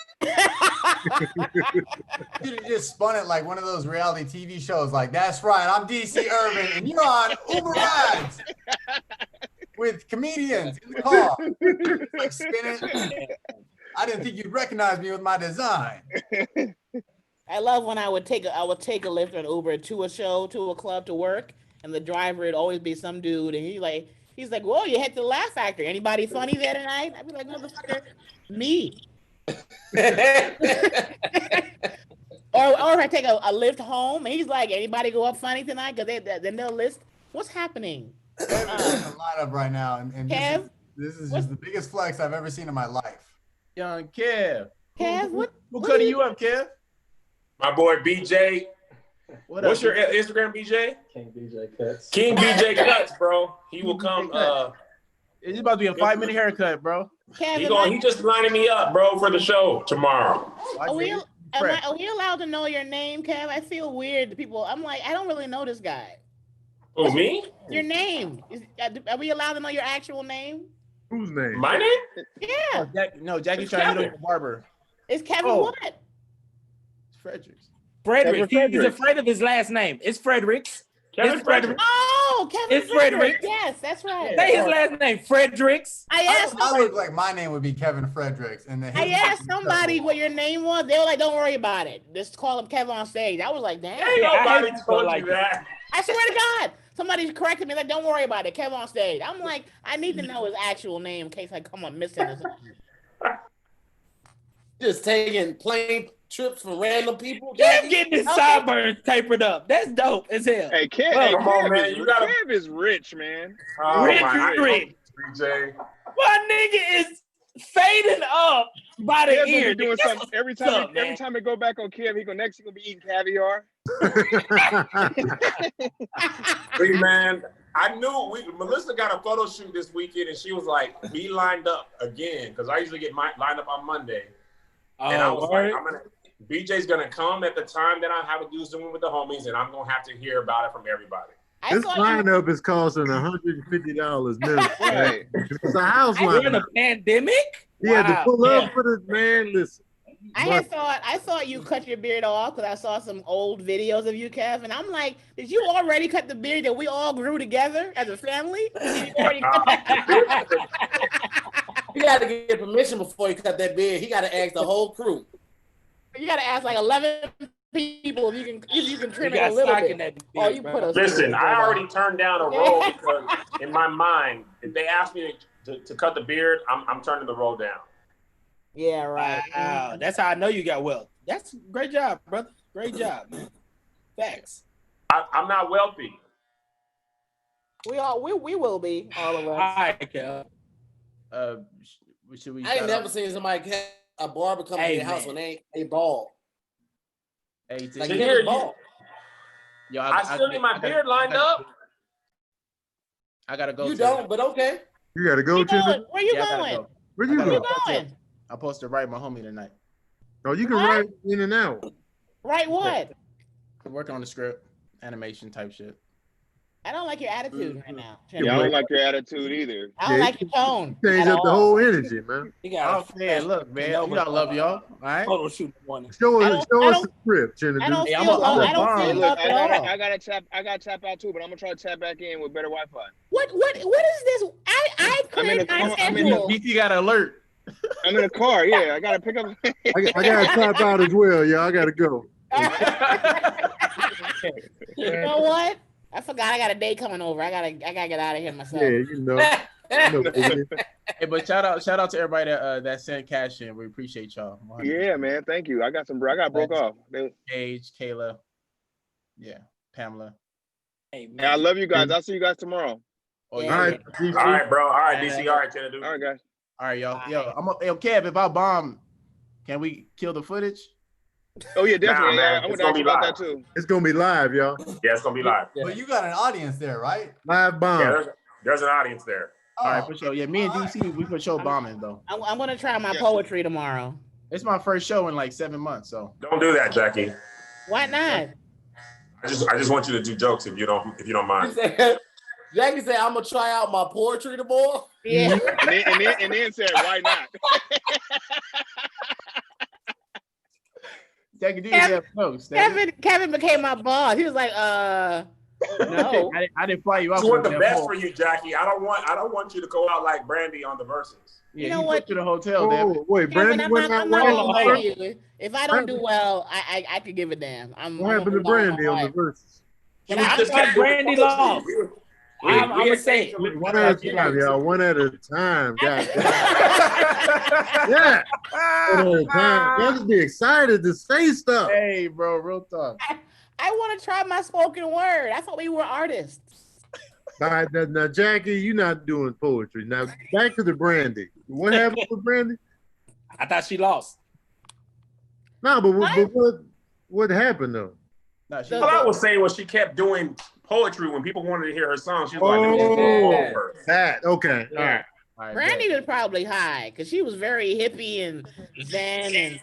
S9: You just spun it like one of those reality TV shows. Like, that's right, I'm DC Ervin, and you're on Uber Rides with comedians in the car. Like, spin it. I didn't think you'd recognize me with my design.
S4: I love when I would take a Lyft or an Uber to a show, to a club, to work, and the driver would always be some dude, and he's like, "Whoa, you hit the Laugh Factory. Anybody funny there tonight?" I'd be like, "Motherfucker, me." or if I take a Lyft home, and he's like, "Anybody go up funny tonight?" Because then they'll list what's happening.
S9: A lineup right now, and
S4: Kev,
S9: this is just the biggest flex I've ever seen in my life.
S1: Young Kev.
S4: Kev,
S1: who cutting you up, Kev?
S5: My boy BJ. What's your
S1: BJ?
S5: Instagram, BJ?
S10: King BJ Cuts.
S5: King BJ Cuts, bro. He will come.
S1: It's about to be a 5-minute haircut, bro.
S5: He just lining me up, bro, for the show tomorrow.
S4: Are we allowed to know your name, Kev? I feel weird. People, I'm like, I don't really know this guy.
S5: Oh, me?
S4: Your name. Are we allowed to know your actual name?
S6: Whose name?
S5: My name?
S4: Yeah.
S1: No, Jackie's trying to hit on your barber.
S4: It's Kevin what?
S1: Fredericks.
S8: Frederick. He's afraid of his last name. It's Fredericks.
S5: Kevin Fredericks.
S4: Oh, Kevin
S8: It's Fredericks.
S4: Yes, that's right.
S8: Say his last name, Fredericks.
S9: I look like my name would be Kevin Fredericks. And
S4: I asked somebody what your name was. They were like, "Don't worry about it. Just call him KevOnStage." I was like, "Damn."
S5: Nobody told you that.
S4: I swear to God. Somebody corrected me, like, "Don't worry about it, KevOnStage." I'm like, I need to know his actual name in case I come up missing or something.
S2: Just taking plane trips for random people.
S8: Kev getting his sideburns tapered up. That's dope as hell.
S7: Hey, Kev, Kev is rich, man.
S8: Rich.
S5: BJ.
S8: My nigga is fading up by the ear.
S7: Doing something every time we go back on Kev, he gonna be eating caviar.
S5: Hey, man, I knew Melissa got a photo shoot this weekend, and she was like, "Be lined up again," because I usually get lined up on Monday. And I was like, BJ's gonna come at the time that I have to do Zoom with the homies, and I'm gonna have to hear about it from everybody.
S6: This lineup is costing $150 minimum.
S7: Right.
S6: It's a house lineup.
S8: We're in a pandemic.
S6: He had to pull up for the man. Listen.
S4: I thought you cut your beard off because I saw some old videos of you, Kev, and I'm like, did you already cut the beard that we all grew together as a family?
S2: He got to get permission before he cut that beard. He got to ask the whole crew.
S4: You got to ask like 11 people if you can trim it a little bit.
S5: Listen, I already turned down a role because in my mind, if they ask me to cut the beard, I'm turning the role down.
S4: Yeah, right.
S8: Wow, that's how I know you got wealth. That's great job, brother. Great job, man. Thanks.
S5: I'm not wealthy.
S4: We will be, all of us.
S8: All right, Kev.
S1: Should we?
S2: I ain't never seen somebody a barber come to their house when they bald.
S1: Hey,
S2: like
S5: here,
S2: bald.
S1: Yo,
S5: I still need my beard lined up.
S1: I gotta go.
S2: You don't, but okay.
S6: You gotta go to.
S4: Where you going?
S6: Where you
S4: going?
S1: I'm supposed to write my homie tonight.
S6: Oh, you can write in and out.
S4: Write what?
S1: I'm working on the script, animation type shit.
S4: I don't like your attitude right now.
S7: Yeah, I don't like your attitude either.
S4: I don't like your tone.
S6: Change up the whole energy, man.
S1: Look, man, you gotta love y'all. All right.
S8: Photo shoot morning.
S6: Show us the script, Chinedu.
S4: I don't feel
S7: I gotta tap out too, but I'm gonna try to tap back in with better Wi-Fi.
S4: What is this? I cleared my schedule.
S1: DC got an alert.
S7: I'm in the car. Yeah, I gotta pick up.
S6: I gotta tap out as well. Yeah, I gotta go.
S4: You know what? I forgot I got a date coming over. I gotta get out of here myself.
S6: Yeah, you know.
S1: Hey, but shout out to everybody that sent cash in. We appreciate y'all. 100%.
S7: Yeah, man. Thank you. I got broke off.
S1: Paige, Kayla, yeah, Pamela.
S8: Hey,
S7: man. I love you guys. I'll see you guys tomorrow.
S1: Oh,
S5: yeah. All right, bro. All right, DC. All right, Chinedu.
S7: All right, guys.
S1: All right, y'all. Yo, Kev, if I bomb, can we kill the footage?
S7: Oh yeah, definitely.
S5: Nah, man.
S7: I would ask you about that too.
S6: It's gonna be live, y'all.
S5: Yeah, it's gonna be live.
S9: But you got an audience there, right?
S6: Live bomb.
S5: Yeah, there's an audience there.
S1: All right, for sure. Yeah, me and DC, we for sure bombing though.
S4: I'm gonna try my poetry tomorrow.
S1: It's my first show in like 7 months, so
S5: don't do that, Jackie.
S4: Why not?
S5: I just want you to do jokes if you don't mind.
S2: Jackie said, "I'm gonna try out my poetry tomorrow."
S4: Yeah,
S7: and then said, "Why not?"
S1: Jackie, do you have notes?
S4: Kevin became my boss. He was like, no.
S1: I didn't fly you out.
S5: I want the best for you, Jackie. I don't want you to go out like Brandy on the verses.
S1: Yeah,
S4: you know what?
S1: To the hotel.
S6: Oh, wait, Brandy went out well.
S4: If I don't do well, I could give a damn.
S6: What happened to Brandy on the verses?
S8: Brandy lost. I'm gonna say
S6: one at a time, y'all. One at a time, guys. Yeah. One at a time. Y'all just be excited to say stuff.
S1: Hey, bro, real talk.
S4: I want to try my spoken word. I thought we were artists.
S6: All right, now Jackie, you're not doing poetry. Now back to the Brandy. What happened with Brandy?
S8: I thought she lost.
S6: No, but what happened though?
S1: No,
S5: all I was saying was she kept doing poetry when people wanted to hear her song. She was
S6: that okay.
S4: Yeah.
S6: All right.
S4: Brandy was probably high because she was very hippie and zen and.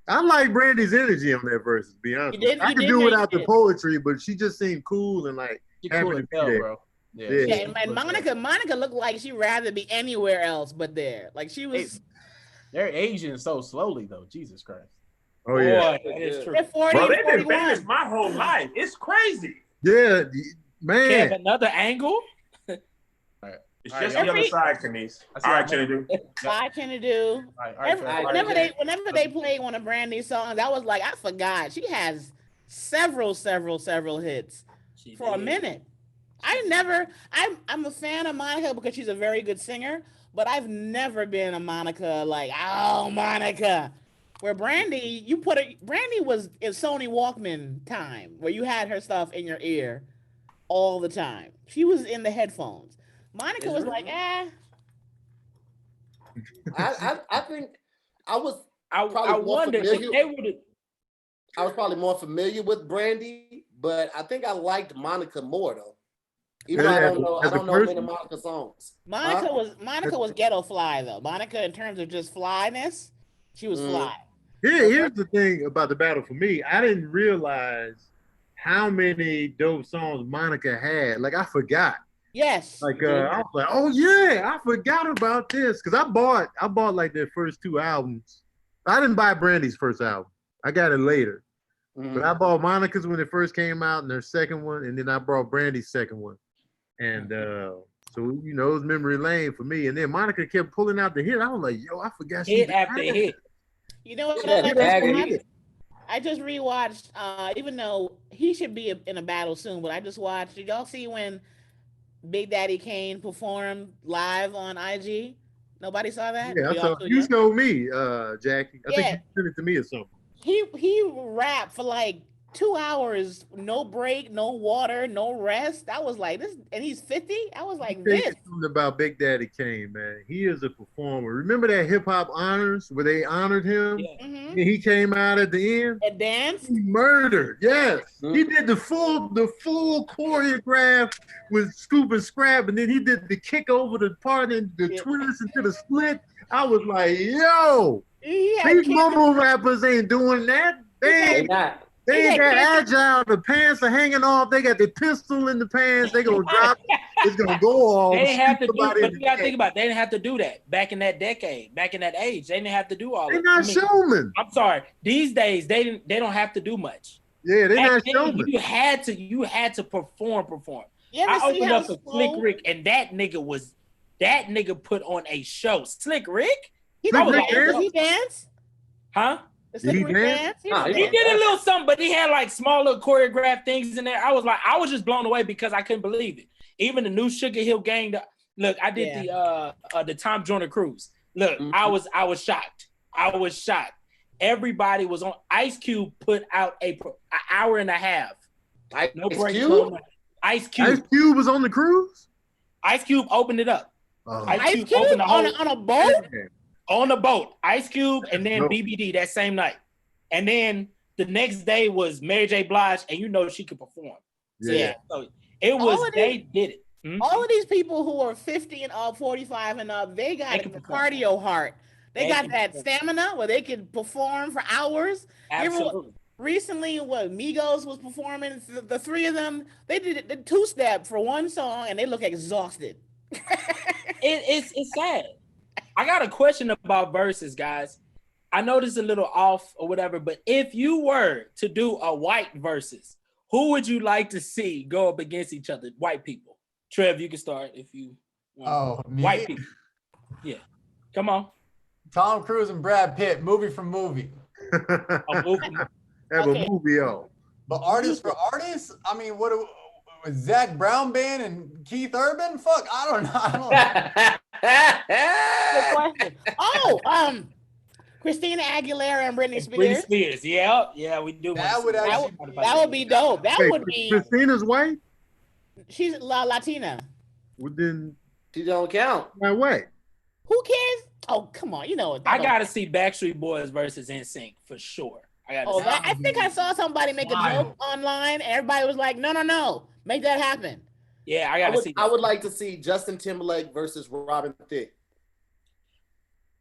S6: I like Brandy's energy on that verse. To be honest, I could do without the poetry, but she just seemed cool and like happy to be there,
S1: bro.
S4: Yeah, and Monica looked like she'd rather be anywhere else but there. Like she was.
S1: They're aging so slowly though. Jesus Christ.
S6: Oh yeah,
S8: that is true.
S4: They're 40,
S5: bro, they've been
S4: 41.
S5: famous my whole life. It's crazy.
S6: Yeah, man.
S8: Kev, another angle.
S5: It's just the other side, Canince. All right, Chinedu.
S4: Bye, Chinedu. Whenever they played one of Brandy's songs, I was like, I forgot. She has several hits for a minute. I'm a fan of Monica because she's a very good singer, but I've never been a Monica like, oh, Monica. Where Brandy, Brandy was in Sony Walkman time, where you had her stuff in your ear all the time. She was in the headphones. Monica was like,
S2: I think I was.
S8: I wondered if they would.
S2: I was probably more familiar with Brandy, but I think I liked Monica more though. Even though I don't know many Monica songs.
S4: Monica was ghetto fly though. Monica, in terms of just flyness, she was fly.
S6: Here's the thing about the battle for me. I didn't realize how many dope songs Monica had. Like I forgot.
S4: Yes.
S6: Like I was like, oh yeah, I forgot about this because I bought like their first 2 albums. I didn't buy Brandy's first album. I got it later. But I bought Monica's when it first came out and their second one, and then I bought Brandy's second one. And so it was memory lane for me. And then Monica kept pulling out the hit. I was like, yo, I forgot she
S8: hit after hit.
S4: You know what? I just rewatched. Even though he should be in a battle soon, but I just watched. Did y'all see when Big Daddy Kane performed live on IG? Nobody saw that?
S6: Yeah, I saw. You showed me, Jackie. I think you sent it to me or something.
S4: He rapped for like 2 hours, no break, no water, no rest. I was like, this, and he's 50. I was like, this.
S6: Something about Big Daddy Kane, man. He is a performer. Remember that hip hop honors where they honored him?
S8: Yeah.
S6: And he came out at the end.
S4: And danced.
S6: He murdered. Yes, he did the full choreograph with Scoop and Scrap, and then he did the kick over the part and the twist into the split. I was like, yo, these mumble rappers ain't doing that. They ain't that agile. The pants are hanging off. They got the pistol in the pants. They gonna drop it. It's gonna go off.
S8: They didn't have to do. But you gotta think about it. They didn't have to do that back in that decade, back in that age. They didn't have to do all.
S6: They're not showmen.
S8: I'm sorry. These days they don't have to do much.
S6: Yeah, they're not showmen.
S8: You had to perform. I opened up for Slick Rick, and that nigga put on a show. Slick Rick?
S4: He dance?
S8: Huh?
S6: Did he dance?
S4: He
S8: did a little something, but he had like small little choreographed things in there. I was just blown away because I couldn't believe it. Even the new Sugar Hill Gang. Look, I did the Tom Joyner cruise. Look, I was shocked. I was shocked. Everybody was on. Ice Cube put out an hour and a half. No break. Ice Cube.
S6: Ice Cube was on the cruise.
S8: Ice Cube opened it up.
S4: Ice Cube opened the whole, on a boat.
S8: On the boat, Ice Cube, and then BBD that same night, and then the next day was Mary J. Blige, and you know she could perform. So it was they did it. Mm-hmm.
S4: All of these people who are 50 and up, 45 and up, they got the cardio heart. They got that stamina where they can perform for hours.
S8: Absolutely.
S4: Recently, Migos was performing, the three of them, they did the two-step for one song, and they look exhausted.
S8: It's sad. I got a question about verses, guys. I know this is a little off or whatever, but if you were to do a white versus, who would you like to see go up against each other? White people. Trev, you can start if you want. White people. Yeah. Come on.
S9: Tom Cruise and Brad Pitt, movie for movie.
S8: A movie.
S6: Have a movie on.
S9: But artists for artists, I mean, what was Zach Brown Band and Keith Urban? Fuck, I don't know.
S4: Good question. Christina Aguilera and Britney Spears.
S8: Britney Spears, yeah, we do.
S4: That would be dope. That would be.
S6: Christina's white.
S4: She's Latina.
S6: Well, then
S2: she don't count.
S6: My way.
S4: Who cares? Oh, come on, you know what?
S8: I gotta see Backstreet Boys versus NSYNC for sure.
S4: I think I saw somebody make a joke online, and everybody was like, "No, make that happen."
S8: Yeah, I gotta see.
S2: I would like to see Justin Timberlake versus Robin Thicke.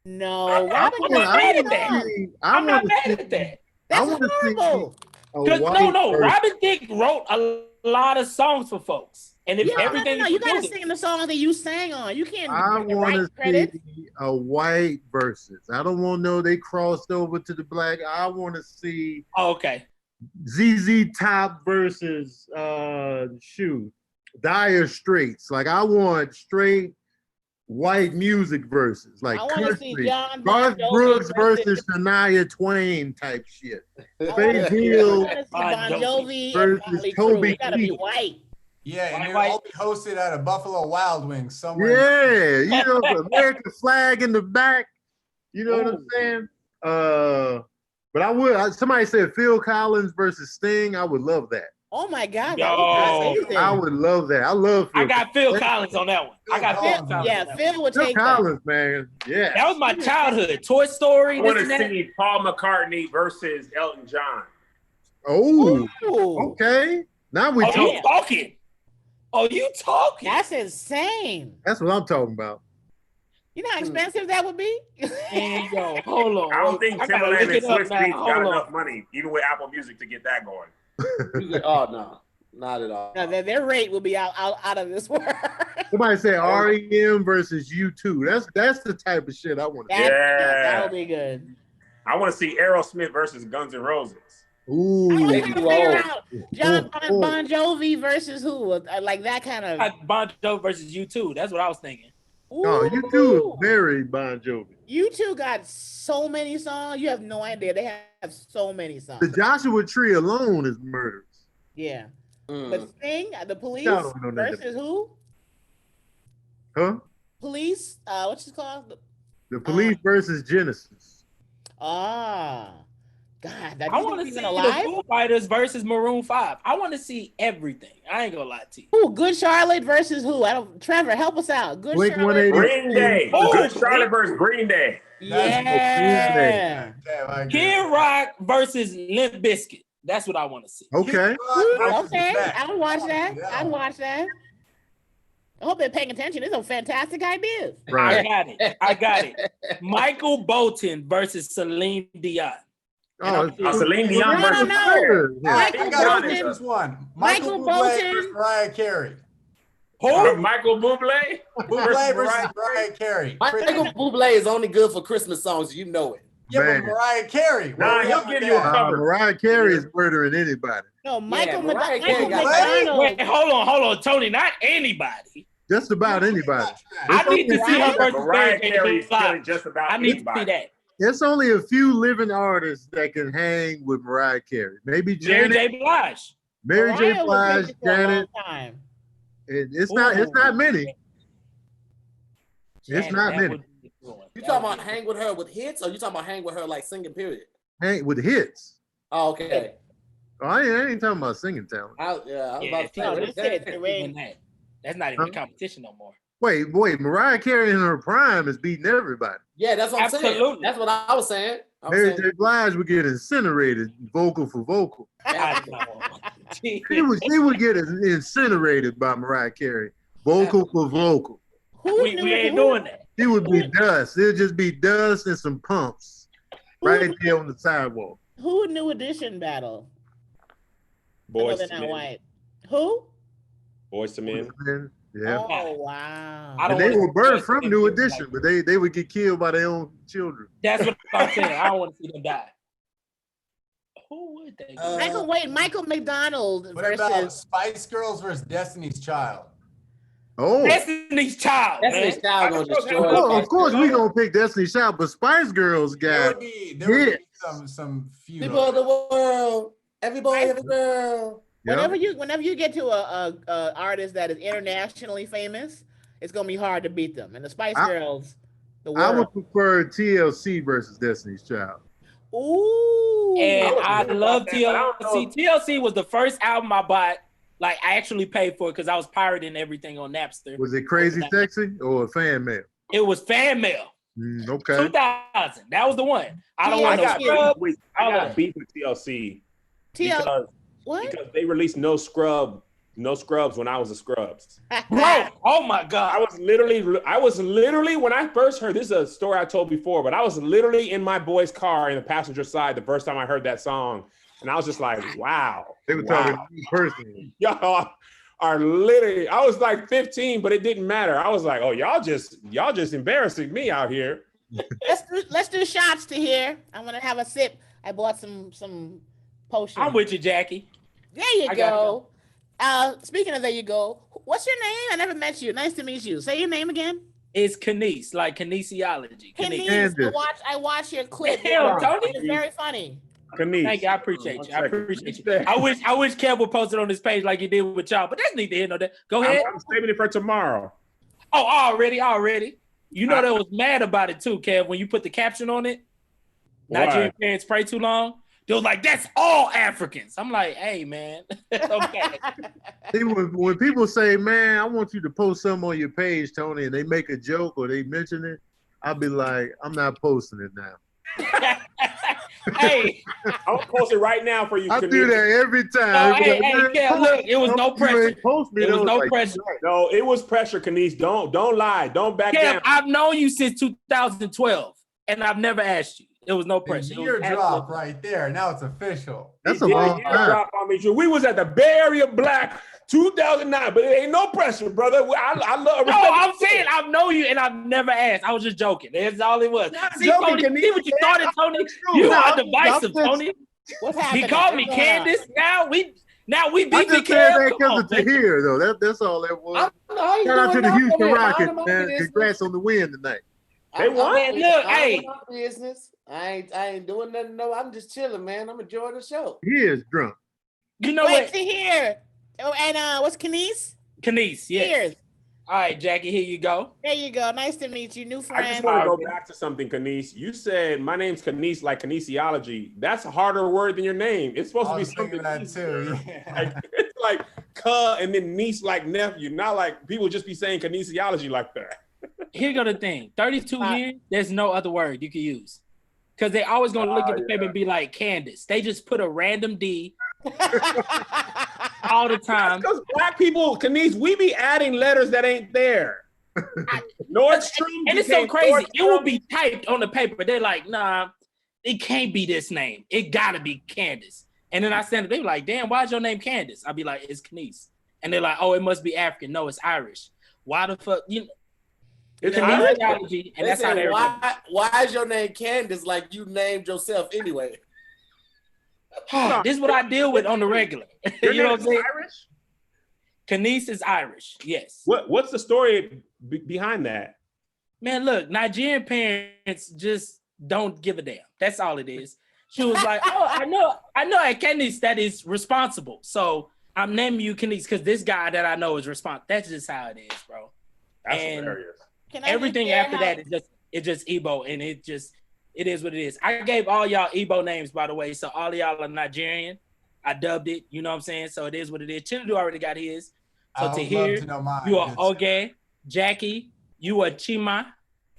S4: No,
S8: I'm not mad at that. I'm not mad at that.
S4: That's horrible.
S8: Robin Thicke wrote a lot of songs for folks, and if everything
S4: you gotta sing the song that you sang on. You can't.
S6: I want to see a white versus. I don't want to know they crossed over to the black. I want to see.
S8: Oh, okay.
S6: ZZ Top versus Dire Straits. Like I want straight white music versus like country. Garth Brooks versus Shania Twain type shit. Faith Hill
S4: Bon Jovi
S6: versus Toby
S4: Keith. Gotta be white.
S9: Yeah, and it'll all be hosted at a Buffalo Wild Wings somewhere.
S6: Yeah, the American flag in the back. You know what I'm saying? But I would. Somebody said Phil Collins versus Sting. I would love that.
S4: Oh my God!
S6: I would love that. I love.
S8: I got Phil Collins on that one. I got Phil Collins.
S4: Yeah, Phil would take
S6: Collins, man. Yeah,
S8: that was my childhood. Toy Story.
S5: I want to see Paul McCartney versus Elton John.
S6: Oh, okay. Now we're
S8: talking. Oh, you talking?
S4: That's insane.
S6: That's what I'm talking about.
S4: You know how expensive that would be?
S8: And yo, hold on.
S5: I don't think Timberland and Swiss Beats got enough money, even with Apple Music, to get that going.
S2: Oh no, not at all.
S4: No, their rate will be out of this world.
S6: Somebody say REM versus U2. That's the type of shit I want to see.
S4: That'll be good.
S5: I want to see Aerosmith versus Guns N' Roses.
S6: Ooh,
S4: I was trying to figure out Bon Jovi versus who? Like that kind of
S8: Bon Jovi versus U2. That's what I was thinking.
S6: No, U2 is very Bon Jovi.
S4: U2 got so many songs. You have no idea. They have so many songs.
S6: The Joshua Tree alone is murderous.
S4: Yeah. But Sting, the Police versus who?
S6: Huh?
S4: Police. What's it called?
S6: The Police versus Genesis.
S4: God,
S8: I want to see the Foo Fighters versus Maroon 5. I want to see everything. I ain't gonna lie to you.
S4: Who? Good Charlotte versus who? Trevor, help us out. Good Charlotte.
S5: Green Day. Good Charlotte versus Green Day.
S4: Yeah.
S8: Kid Rock versus Limp Bizkit. That's what I want to see.
S6: Okay.
S4: Okay. I'll watch that. I'll watch that. I hope they're paying attention. These are fantastic ideas.
S6: Right.
S8: I got it. Michael Bolton versus Celine Dion.
S5: Celine Dion versus
S4: Michael Bolton.
S9: Michael Bolton versus Mariah Carey.
S8: Who?
S5: Michael Bublé?
S9: Bublé versus Mariah Carey.
S2: Michael Bublé is only good for Christmas songs. You know it.
S9: Yeah, but Mariah Carey.
S5: Nah, he'll give you a cover.
S6: Mariah Carey is murdering anybody.
S4: No,
S2: Mariah Carey.
S8: Wait, hold on, Tony. Not anybody.
S6: Just about anybody.
S8: I need to see her versus
S5: Mariah Carey is killing just about
S8: I need
S5: anybody.
S8: to see that.
S6: There's only a few living artists that can hang with Mariah Carey. Maybe
S8: Mary
S6: Janet.
S8: J. Blige.
S6: Mary J.
S4: Mariah was
S6: Blige,
S4: with me for a long
S6: Janet.
S4: time.
S6: It's not many. It's not many.
S2: You talking about hang with her with hits, or you talking about hang with her like singing? Period.
S6: Hang with hits.
S2: Oh, okay.
S6: Oh, I ain't talking about singing talent.
S2: I was about to say
S8: that's not even a competition no more.
S6: Wait, Mariah Carey in her prime is beating everybody.
S2: Yeah, that's what I'm saying. That's what I was saying.
S6: Mary J. Blige would get incinerated vocal for vocal. She would get incinerated by Mariah Carey, vocal for vocal.
S8: We ain't doing that.
S6: She would be dust. It'd just be dust and some pumps right there on the sidewalk.
S4: Who would New Edition battle?
S5: Boys
S4: they're
S5: to
S4: not
S5: Men.
S4: white. Who?
S5: Boys to Men.
S6: Yeah.
S4: Oh wow.
S6: And they were birthed from New Edition, but they would get killed by their own children.
S8: That's what I'm saying. I don't want to see them die. Who would they?
S4: Michael McDonald
S9: What about Spice Girls versus Destiny's Child?
S6: Oh,
S8: Destiny's Child.
S2: Destiny's Child gonna destroy.
S6: Oh, of course we gonna pick Destiny's Child, but Spice Girls got
S9: there would be some few.
S2: People of the world, every boy, every girl.
S4: Whenever you get to a artist that is internationally famous, it's gonna be hard to beat them. And the Spice Girls,
S6: I would prefer TLC versus Destiny's Child.
S4: Ooh,
S8: and I love TLC. TLC was the first album I bought. Like I actually paid for it because I was pirating everything on Napster.
S6: Was it Crazy Sexy or Fan Mail?
S8: It was Fan Mail.
S6: Okay.
S8: 2000. That was the one. I don't want no scrub.
S5: I got beef with TLC.
S4: What?
S5: Because they released no Scrubs when I was a Scrubs.
S8: Bro, oh my God.
S5: I was literally when I first heard, this is a story I told before, but I was literally in my boy's car in the passenger side the first time I heard that song. And I was just like, wow.
S6: They were talking to me personally.
S5: Y'all are literally, I was like 15, but it didn't matter. I was like, oh, y'all just embarrassing me out here.
S4: Let's do shots to here. I'm gonna have a sip. I bought some potion.
S8: I'm with you, Jackie.
S4: There you go. Speaking of there you go, what's your name? I never met you. Nice to meet you. Say your name again.
S8: It's Canince, like kinesiology.
S4: Canince. I watch your clip.
S8: Damn, Tony.
S4: It's very funny.
S5: Canince.
S8: Thank you. I appreciate you. I wish Kev would post it on his page like he did with y'all, but that's neither here nor there. Go ahead.
S5: I'm saving it for tomorrow.
S8: Oh, already. You know they was mad about it too, Kev, when you put the caption on it. Nigerian parents pray too long. They was like, that's all Africans. I'm like, hey, man. Okay.
S6: See, when people say, man, I want you to post something on your page, Tony, and they make a joke or they mention it, I'll be like, I'm not posting it now.
S8: Hey.
S5: I'll post it right now for you.
S6: I do that every time.
S8: Hey, Kev, look, it was no pressure. It was no pressure.
S5: No, it was pressure, Canince. Don't lie. Don't back down.
S8: I've known you since 2012, and I've never asked you. It was no pressure.
S9: Year drop right there. Now it's official.
S6: That's a long time.
S5: Drop on me. We was at the Bay Area Black 2009, but it ain't no pressure, brother. I love.
S8: No, I'm saying I know you, and I've never asked. I was just joking. That's all it was. See, Tony, see what you started, Tony? You are divisive, Tony.
S4: What's happening?
S8: He called me Candace. Now we beat
S6: I
S8: the
S6: just said that because of Tahir, though. That's all that was. Shout out to the Houston Rockets, man. Congrats on the win tonight.
S2: They
S8: won. Look, hey.
S2: Business. I ain't doing nothing. No, I'm just chilling, man. I'm enjoying the show.
S6: He is drunk.
S8: You know what?
S4: Tahir. Oh, and what's Canince?
S8: Canince, yes.
S4: Cheers.
S8: All right, Jackie, here you go.
S4: There you go. Nice to meet you, new friend.
S5: I just want to go back to something, Canince. You said my name's Canince, like kinesiology. That's a harder word than your name. It's supposed to be something
S9: that too.
S5: Like, it's like and then niece like nephew. Not like people just be saying kinesiology like that.
S8: Here go the thing. 32 years, there's no other word you can use. Because they always going to look at the paper and be like, Candace. They just put a random D all the time.
S5: Because black people, Canince, we be adding letters that ain't there. Nordstrom.
S8: And it's so crazy. It will be typed on the paper. They're like, nah, it can't be this name. It got to be Candace. And then I send it. They be like, damn, why is your name Candace? I'll be like, it's Canince. And they're like, oh, it must be African. No, it's Irish. Why the fuck?
S2: It's
S8: kinesiology, and that's how they're.
S2: Why is your name Candace like you named yourself anyway?
S8: This is what I deal with on the regular. You know what I'm saying?
S5: Irish?
S8: Canince is Irish, yes.
S5: What's the story behind that?
S8: Man, look, Nigerian parents just don't give a damn. That's all it is. She was like, oh, I know at Canince that is responsible. So I'm naming you Canince because this guy that I know is responsible. That's just how it is, bro.
S5: That's
S8: and
S5: hilarious.
S8: Everything after that is just Igbo, and it is what it is. I gave all y'all Igbo names, by the way, so all of y'all are Nigerian. I dubbed it, you know what I'm saying? So it is what it is. Chinedu already got his. So Tahir, you are Oge. Jackie, you are Chima.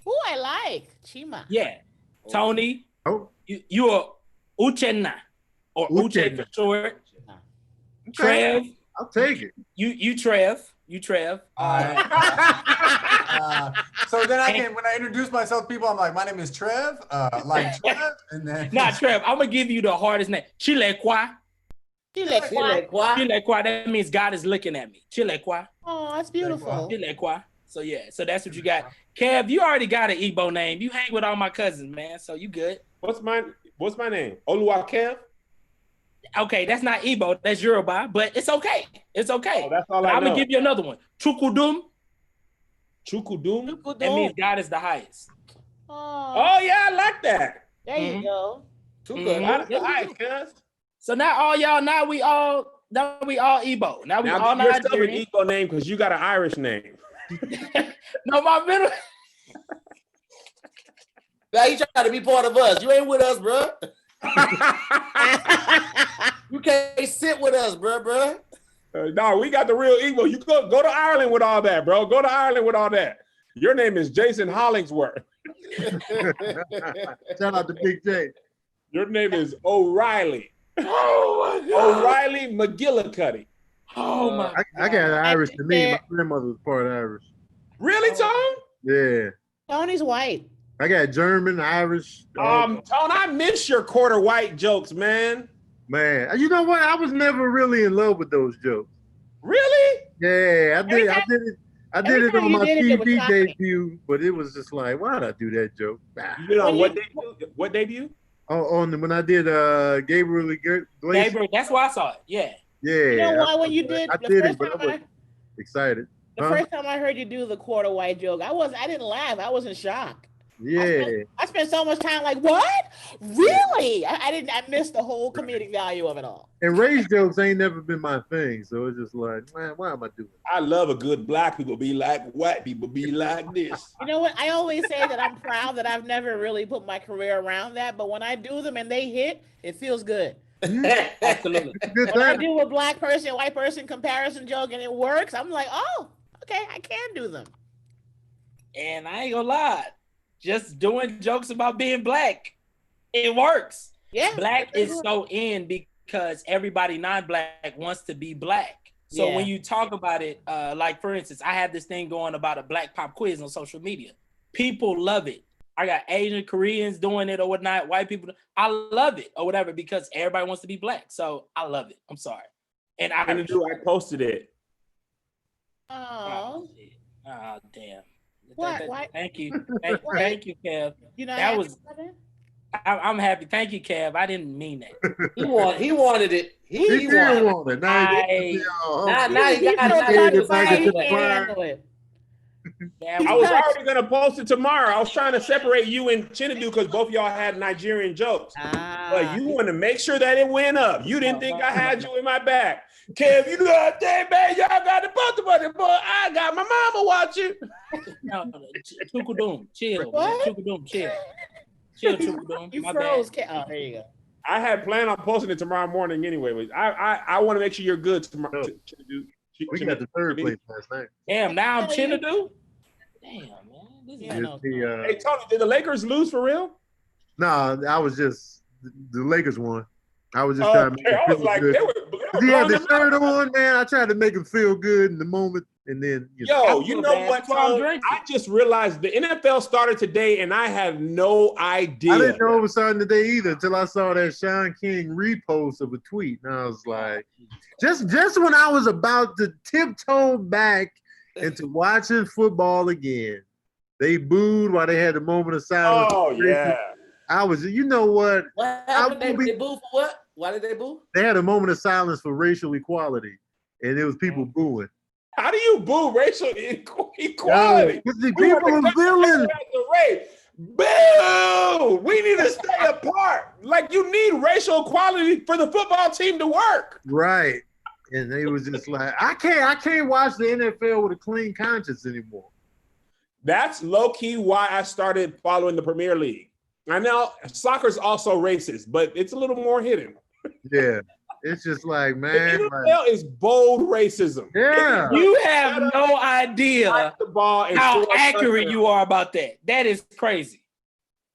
S4: Who I like? Chima.
S8: Yeah. Tony, you are Uchenna, or Uche for short.
S6: Okay.
S8: Trev.
S6: I'll take it.
S8: You Trev. You Trev.
S9: So then when I introduce myself to people, I'm like, my name is Trev, Trev, and then
S8: not Trev. I'm gonna give you the hardest name. Chilekwa. Chilekwa. That means God is looking at me. Chilekwa.
S4: Oh, that's beautiful.
S8: Chilekwa. So yeah, so that's what you got. Kev, you already got an Igbo name. You hang with all my cousins, man. So you good.
S5: What's my name? Oluwa Kev?
S8: Okay, that's not Igbo, that's Yoruba, but it's okay. It's okay.
S5: Oh, that's all I'm
S8: gonna give you another one. Chukudum.
S5: Chukudum?
S8: That means God is the highest.
S5: Oh yeah, I like that.
S4: There you go.
S5: God is the highest, cuz.
S8: So now we all Igbo. Now we all
S5: Nigerian. You're an Igbo name because you got an Irish name.
S8: No, my middle.
S2: Now you trying to be part of us. You ain't with us, bro. You can't sit with us, bro.
S5: No, we got the real Igbo. You go to Ireland with all that, bro. Go to Ireland with all that. Your name is Jason Hollingsworth.
S6: Shout out to Big J.
S5: Your name is O'Reilly.
S8: Oh my God.
S5: O'Reilly McGillicuddy.
S8: Oh my!
S6: I got an Irish to me. My grandmother was part Irish.
S5: Really, Tone?
S6: Yeah.
S4: Tony's white.
S6: I got German, Irish.
S5: Tone, I miss your quarter white jokes, man.
S6: Man, you know what? I was never really in love with those jokes.
S5: Really?
S6: Yeah, I did it on my TV debut, but it was just like, why did I do that joke?
S5: You did on what debut?
S6: When I did Gabriel
S8: Gabriel, that's why I saw it. Yeah.
S6: Yeah.
S4: You know why when you did
S6: I did it, but I was excited.
S4: The first time I heard you do the quarter white joke, I didn't laugh. I was in shock.
S6: Yeah.
S4: I spent so much time like, what? Really? I missed the whole comedic value of it all.
S6: And race jokes ain't never been my thing. So it's just like, man, why am I doing it?
S5: I love a good black people be like white people be like this.
S4: You know what? I always say that I'm proud that I've never really put my career around that, but when I do them and they hit, it feels good.
S8: Absolutely.
S4: When I do a black person, white person comparison joke and it works, I'm like, oh, okay, I can do them.
S8: And I ain't gonna lie, just doing jokes about being black, it works.
S4: Yeah.
S8: Black is so in because everybody non-black wants to be black. So when you talk about it, like for instance, I have this thing going about a black pop quiz on social media. People love it. I got Asian, Koreans doing it or whatnot, white people. I love it or whatever because everybody wants to be black. So I love it. I'm sorry. And I
S5: posted it.
S4: Oh.
S8: Oh, damn.
S4: What?
S8: Thank you. Thank you, Kev.
S4: You know
S8: that was. I'm happy. Thank you, Kev. I didn't mean that.
S2: He wanted it. He
S6: did want it. Now he got it.
S5: I was already gonna post it tomorrow. I was trying to separate you and Chinedu because both of y'all had Nigerian jokes. But you want to make sure that it went up. You didn't think I had you in my back. Kev, you do that thing, man. Y'all got the both of us, boy. I got my mama watching.
S8: No, Chukudum, chill. Chukudum, chill. Chill, Chukudum.
S4: You froze. Oh, there you go.
S5: I had planned on posting it tomorrow morning anyway. But I want to make sure you're good tomorrow.
S6: We got the third place last night.
S8: Damn, now I'm Chinedu. Damn, man.
S5: Hey, Tony, did the Lakers lose for real?
S6: No, I was just the Lakers won. I was just trying to make him feel good. He had the shirt on, man. I tried to make him feel good in the moment, and then
S5: you know what, Tony? I just realized the NFL started today, and I had no idea.
S6: I didn't know it was starting today either until I saw that Sean King repost of a tweet, and I was like, just when I was about to tiptoe back into watching football again, they booed while they had a moment of silence.
S2: Oh yeah.
S6: I was, you know what?
S2: What happened? They booed for what? Why did they boo?
S6: They had a moment of silence for racial equality, and it was people booing.
S5: How do you boo racial equality?
S6: Because the people are villains.
S5: Boo! We need to stay apart. Like, you need racial equality for the football team to work.
S6: Right. And they was just like, I can't watch the NFL with a clean conscience anymore.
S5: That's low-key why I started following the Premier League. I know soccer's also racist, but it's a little more hidden.
S6: Yeah. It's just like, man.
S5: The NFL is bold racism.
S6: Yeah.
S8: You have no idea
S5: the ball and
S8: how accurate you are about that. That is crazy.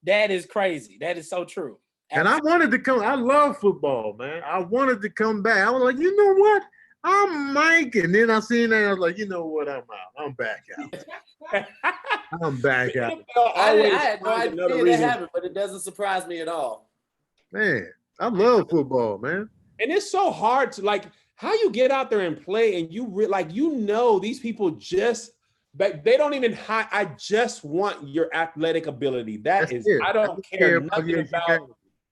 S8: That is crazy. That is so true.
S6: And I wanted to come. I love football, man. I wanted to come back. I was like, you know what? I'm Mike. And then I seen that. I was like, you know what? I'm out. I'm back out. I'm back out.
S2: I had no idea that happened, but it doesn't surprise me at all.
S6: Man, I love football, man.
S5: And it's so hard to, like, how you get out there and play and these people just, but they don't even hide. I just want your athletic ability. That's it. I don't care nothing about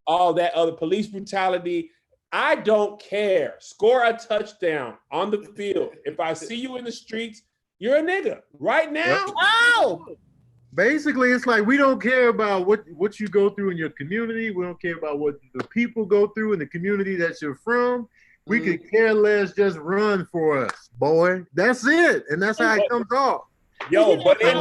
S5: all that other police brutality. I don't care. Score a touchdown on the field. If I see you in the streets, you're a nigga. Right now.
S4: Oh!
S6: Basically, it's like we don't care about what you go through in your community. We don't care about what the people go through in the community that you're from. We could care less. Just run for us, boy. That's it, and that's how it comes off.
S5: Yo, but in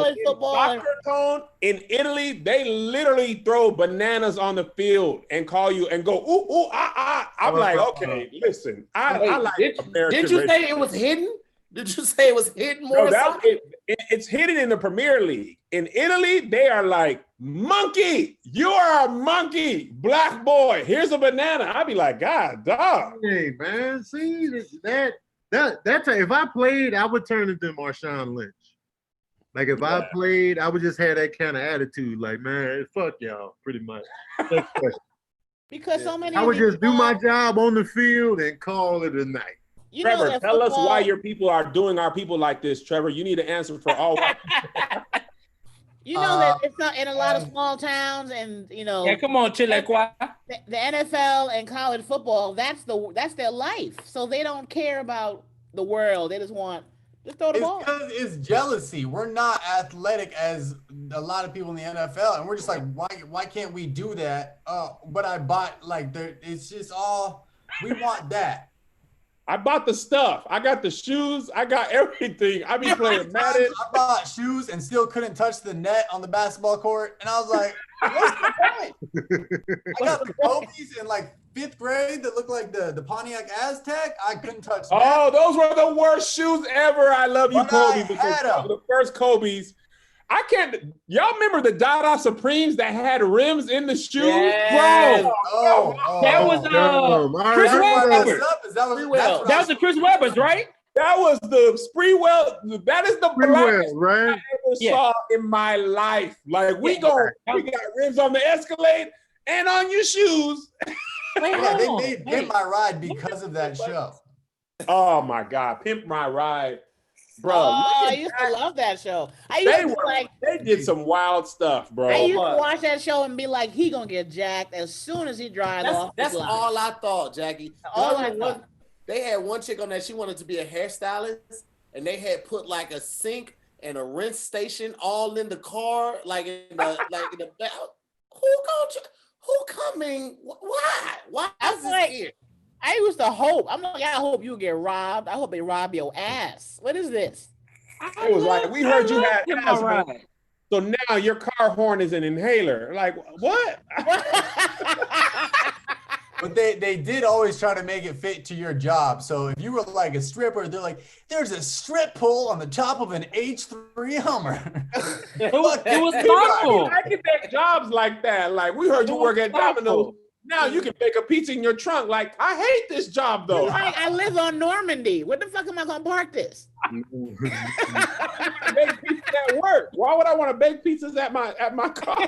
S5: Italy, they literally throw bananas on the field and call you and go ooh ooh ah ah. I'm like, okay, listen, I like American.
S2: Did you say it was hidden? Did you say it was hidden more?
S5: No, it's hidden in the Premier League. In Italy, they are like, monkey, you are a monkey, black boy. Here's a banana. I'd be like, God, dog.
S6: Hey, man, see that's if I played, I would turn into Marshawn Lynch. Like if I played, I would just have that kind of attitude. Like, man, fuck y'all, pretty much.
S4: Because so many.
S6: I would just do my job on the field and call it a night.
S5: Trevor, tell us why your people are doing our people like this, Trevor. You need to answer for all.
S4: You know that it's not in a lot of small towns, and you know.
S8: Yeah, come on, Chilequa.
S4: The NFL and college football, that's their life. So they don't care about the world. They just throw the ball.
S9: Because it's jealousy. We're not athletic as a lot of people in the NFL, and we're just like, why can't we do that? But I bought it's just all we want that.
S5: I bought the stuff. I got the shoes. I got everything. I be playing Madden.
S9: I bought shoes and still couldn't touch the net on the basketball court. And I was like, what's the point? I got the Kobe's in like 5th grade that looked like the Pontiac Aztec. I couldn't touch that.
S5: Oh, those were the worst shoes ever. I love you, Kobe. The first Kobe's. I can't. Y'all remember the Dada Supremes that had rims in the shoes?
S8: Yes.
S5: Bro.
S8: That was Chris Webber. That was the Chris Webbers, right?
S5: That was the Spreewell. That is the blackest
S6: right?
S5: I ever saw in my life. Like we got rims on the Escalade and on your shoes.
S9: They made Pimp My Ride because of that show.
S5: Oh my God, Pimp My Ride. Bro,
S4: I used to love that show.
S5: They did some wild stuff, bro.
S4: I used to watch that show and be like, he gonna get jacked as soon as he drives off.
S2: That's all I thought, Jackie. They had one chick on that. She wanted to be a hairstylist, and they had put like a sink and a rinse station all in the car, like in the back. Who coming? Why? Why is this here?
S4: I used to hope. I'm like, I hope you get robbed. I hope they rob your ass. What is this?
S5: It was like, we heard you had asthma, so now your car horn is an inhaler. Like, what?
S9: But they did always try to make it fit to your job. So if you were like a stripper, they're like, there's a strip pole on the top of an H3 Hummer.
S8: It was thoughtful.
S5: I can make jobs like that. Like, we heard you work at Domino's. Now you can bake a pizza in your trunk. Like, I hate this job though.
S4: Like, I live on Normandy. What the fuck am I gonna park this?
S5: Bake pizza at work. Why would I want to bake pizzas at my car?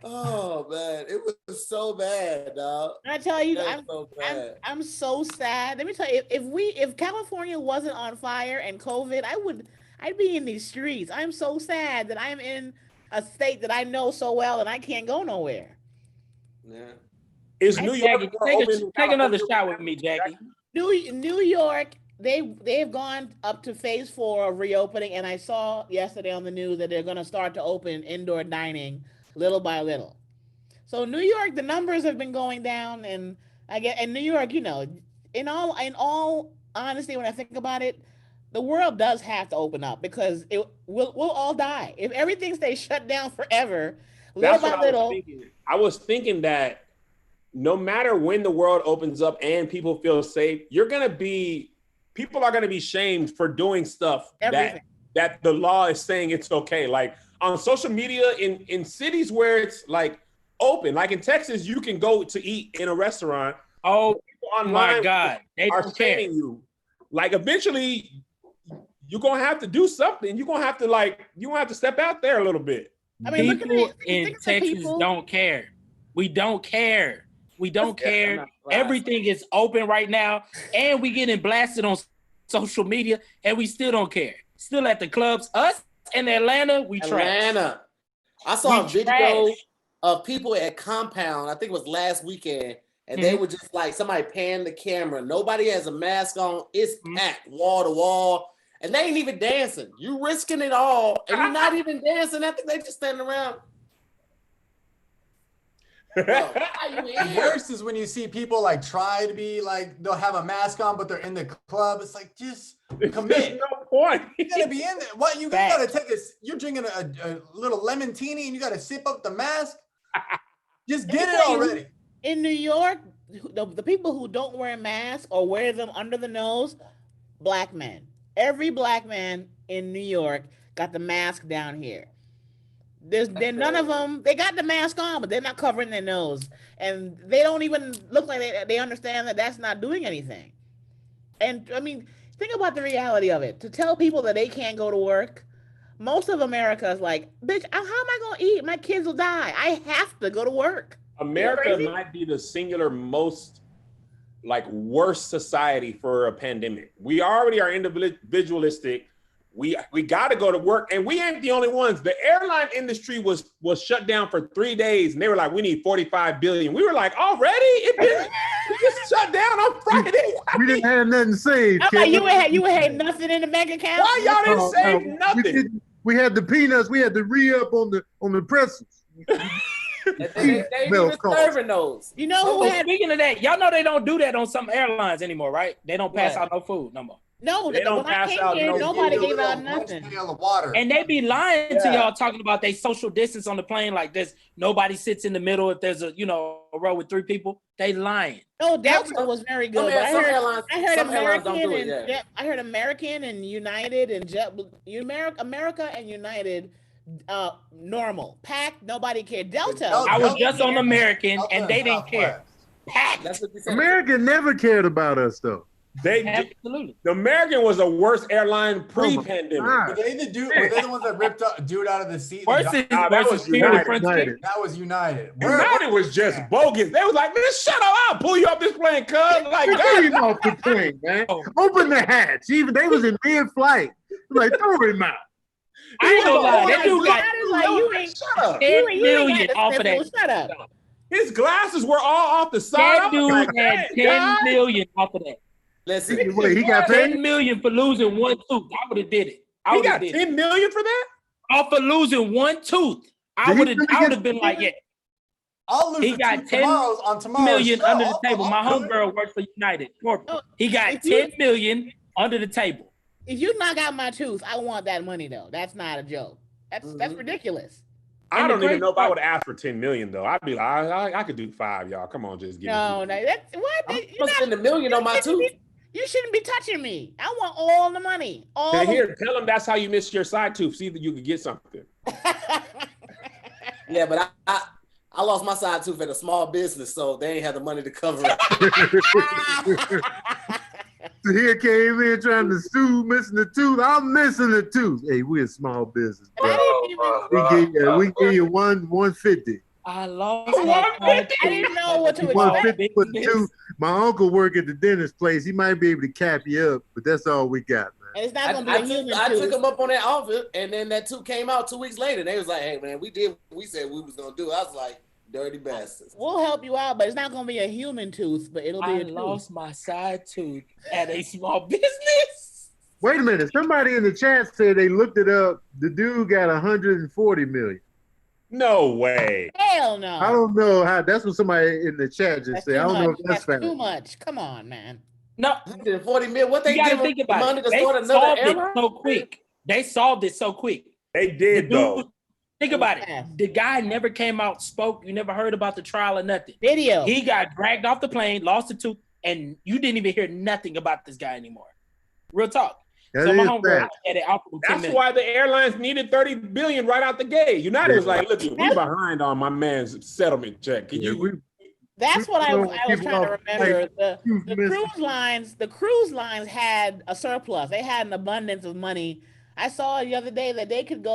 S2: Oh man, it was so bad, dog.
S4: I tell you, I'm so sad. Let me tell you, if California wasn't on fire and COVID, I'd be in these streets. I'm so sad that I'm in a state that I know so well and I can't go nowhere.
S5: Yeah. Is New York
S8: take another shot with me, Jackie?
S4: New York they've gone up to phase 4 of reopening, and I saw yesterday on the news that they're going to start to open indoor dining little by little. So New York, the numbers have been going down, and New York, you know, in all honesty, when I think about it, the world does have to open up because we'll all die if everything stays shut down forever. Little by little.
S5: I was thinking that no matter when the world opens up and people feel safe, people are gonna be shamed for doing stuff that the law is saying it's okay. Like on social media in cities where it's like open, like in Texas, you can go to eat in a restaurant.
S8: Oh
S5: people online
S8: my God, they
S5: are
S8: don't care.
S5: shaming you. Like eventually, you're gonna have to do something. You're gonna have to step out there a little bit.
S4: I mean,
S8: people in Texas don't care. We don't care. We don't care. Everything is open right now, and we getting blasted on social media, and we still don't care. Still at the clubs. Us in Atlanta, we trash.
S2: I saw a video of people at Compound. I think it was last weekend, and they were just like somebody panned the camera. Nobody has a mask on. It's packed wall to wall. And they ain't even dancing. You risking it all, and you're not even dancing. I think they just standing around.
S9: The worst is when you see people like try to be like they'll have a mask on, but they're in the club. It's like just commit.
S5: There's no point.
S9: You gotta be in there. What you gotta take this? You're drinking a little lemon teeny, and you gotta sip up the mask. Just get it already.
S4: In New York, the people who don't wear masks or wear them under the nose, black men. Every black man in New York got the mask down here. There's none of them. They got the mask on, but they're not covering their nose, and they don't even look like they understand that that's not doing anything. And I mean, think about the reality of it. To tell people that they can't go to work, most of America is like, bitch, how am I gonna eat? My kids will die. I have to go to work.
S5: America might be the singular most worst society for a pandemic. We already are individualistic. We got to go to work, and we ain't the only ones. The airline industry was shut down for 3 days, and they were like, "We need $45 billion." We were like, "Already? We just shut down on Friday."
S6: We didn't have nothing saved.
S4: You had nothing in the bank account.
S5: Why y'all didn't save nothing?
S6: We had the peanuts. We had the re-up on the pretzels.
S2: They even serving those.
S4: You know who had?
S8: Speaking of that, y'all know they don't do that on some airlines anymore, right? They don't pass out no food no more.
S4: No, they don't pass out. Nobody gave out nothing.
S8: And they be lying to y'all, talking about they social distance on the plane. Like there's nobody sits in the middle. If there's a row with 3 people, they lying.
S4: No, Delta was very good. I heard American and United and America and United. Normal, packed, nobody cared. Delta.
S8: I was just on American, and they didn't care. Packed.
S6: American never cared about us though.
S8: Absolutely.
S5: The American was the worst airline pre-pandemic.
S9: Were they the ones that ripped dude out of the seat?
S5: That was United.
S9: That was United.
S5: United was just bogus. They was like, "Man, shut up! I'll pull you off this plane, cuz." Like,
S6: throw him off the plane, man. Open the hatch. Even they was in mid-flight. Like, throw him out.
S8: I ain't gonna lie. That dude got 10 million off of that.
S4: Shut up.
S5: His glasses were all off the side.
S8: That dude had 10 million off of that.
S2: Listen,
S6: wait, he got paid?
S8: 10 million for losing one tooth. I would have did it.
S5: He got 10 million for that?
S8: Off of losing one tooth. I would have been like, yeah.
S9: I'll lose.
S8: He got 10 million under the table. My homegirl works for United. He got 10 million under the table.
S4: If you knock out my tooth, I want that money though. That's not a joke. That's ridiculous.
S5: I don't even know if I would ask for 10 million though. I'd be like, I could do 5, y'all. Come on, just give me.
S4: No, that's what.
S2: I'm spending $1 million on my tooth.
S4: You shouldn't be touching me. I want all the money.
S5: Here, tell them that's how you miss your side tooth. See that you could get something.
S2: Yeah, but I lost my side tooth at a small business, so they ain't had the money to cover it.
S6: Tahir came in trying to sue, missing the tooth. I'm missing the tooth. Hey, we're a small business, bro. We give you 150.
S8: I lost
S4: I didn't know what to expect.
S6: For the tooth. My uncle work at the dentist place. He might be able to cap you up, but that's all we got, man.
S4: And it's not gonna be a human tooth.
S2: I took him up on that offer, and then that tooth came out 2 weeks later. They was like, "Hey, man, we did what we said we was gonna do." I was like, Dirty bastards.
S4: We'll help you out, but it's not gonna be a human tooth, but it'll be a tooth.
S8: I lost my side tooth at a small business.
S6: Wait a minute. Somebody in the chat said they looked it up. The dude got 140 million.
S5: No way.
S4: Hell no.
S6: I don't know how. That's what somebody in the chat just said. I don't know if that's fair.
S4: Too much. Come on, man.
S8: No.
S2: 140 million. What they
S8: gotta
S2: give
S8: think about
S2: money
S8: it.
S2: to
S8: They
S2: start another
S8: solved it
S2: era?
S8: so quick. They solved it so quick.
S5: They did though.
S8: Think about it. The guy never came out, spoke. You never heard about the trial or nothing.
S4: Video.
S8: He got dragged off the plane, lost a tooth, and you didn't even hear nothing about this guy anymore. Real talk.
S6: That
S8: so my
S6: is
S8: homegirl
S6: fact.
S8: had it out for 10
S5: That's
S8: minutes.
S5: why the airlines needed 30 billion right out the gate. United was like, look, we behind on my man's settlement check. Can you?
S4: That's what I was trying to remember. The cruise lines had a surplus. They had an abundance of money. I saw the other day that they had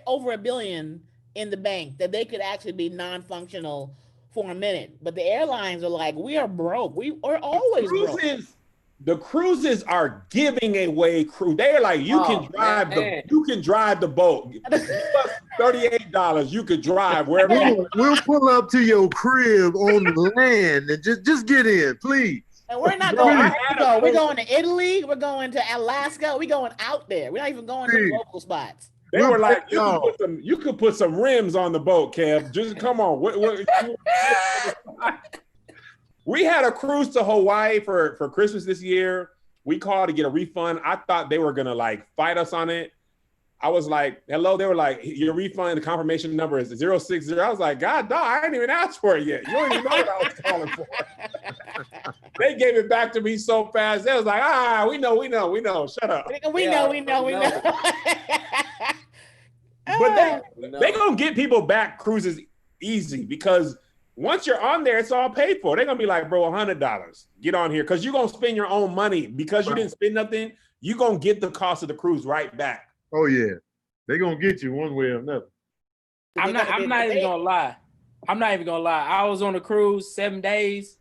S4: over $1 billion in the bank that they could actually be non-functional for a minute. But the airlines are like, we are broke. We are always broke.
S5: The cruises are giving away crew. They're like, you can drive the boat. $38, you could drive wherever.
S6: We'll pull up to your crib on the land and just get in, please.
S4: And we're not going. We're going to Italy. We're going to Alaska. We're going out there. We're not even going to the local spots.
S5: They were like, you could put some rims on the boat, Kev. Just come on. We had a cruise to Hawaii for Christmas this year. We called to get a refund. I thought they were gonna like fight us on it. I was like, hello. They were like, your refund, the confirmation number is 060. I was like, God, dog, I didn't even ask for it yet. You don't even know what I was calling for. They gave it back to me so fast. They was like, we know. Shut up.
S4: We know.
S5: But they gonna get people back cruises easy because once you're on there, it's all paid for. They're gonna be like, bro, $100. Get on here because you're gonna spend your own money because you didn't spend nothing. You're gonna get the cost of the cruise right back.
S6: Oh yeah, they're gonna get you one way or another.
S8: I'm not even gonna lie. I was on a cruise 7 days.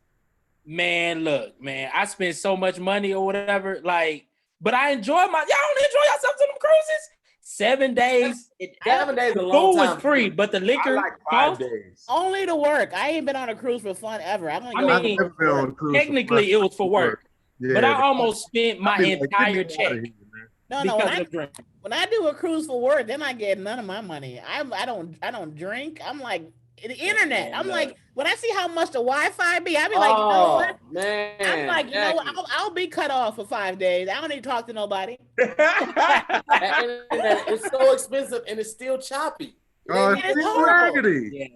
S8: Man, look, man, I spent so much money or whatever. Like, but I enjoy y'all don't enjoy yourselves on them cruises? 7 days.
S2: 7 days is a long time.
S8: Food was free, but the liquor
S5: like 5 days.
S4: Only to work. I ain't been on a cruise for fun ever.
S8: Technically, it was for work. Yeah, but I almost spent my entire check.
S4: When I do a cruise for work, then I get none of my money. I don't drink. I'm like the internet. I'm like, when I see how much the Wi-Fi be, I be like, you know what?
S2: Man,
S4: I'm like, you know what? I'll be cut off for 5 days. I don't need to talk to nobody.
S2: It's so expensive and it's still choppy.
S4: It's horrible. Yeah.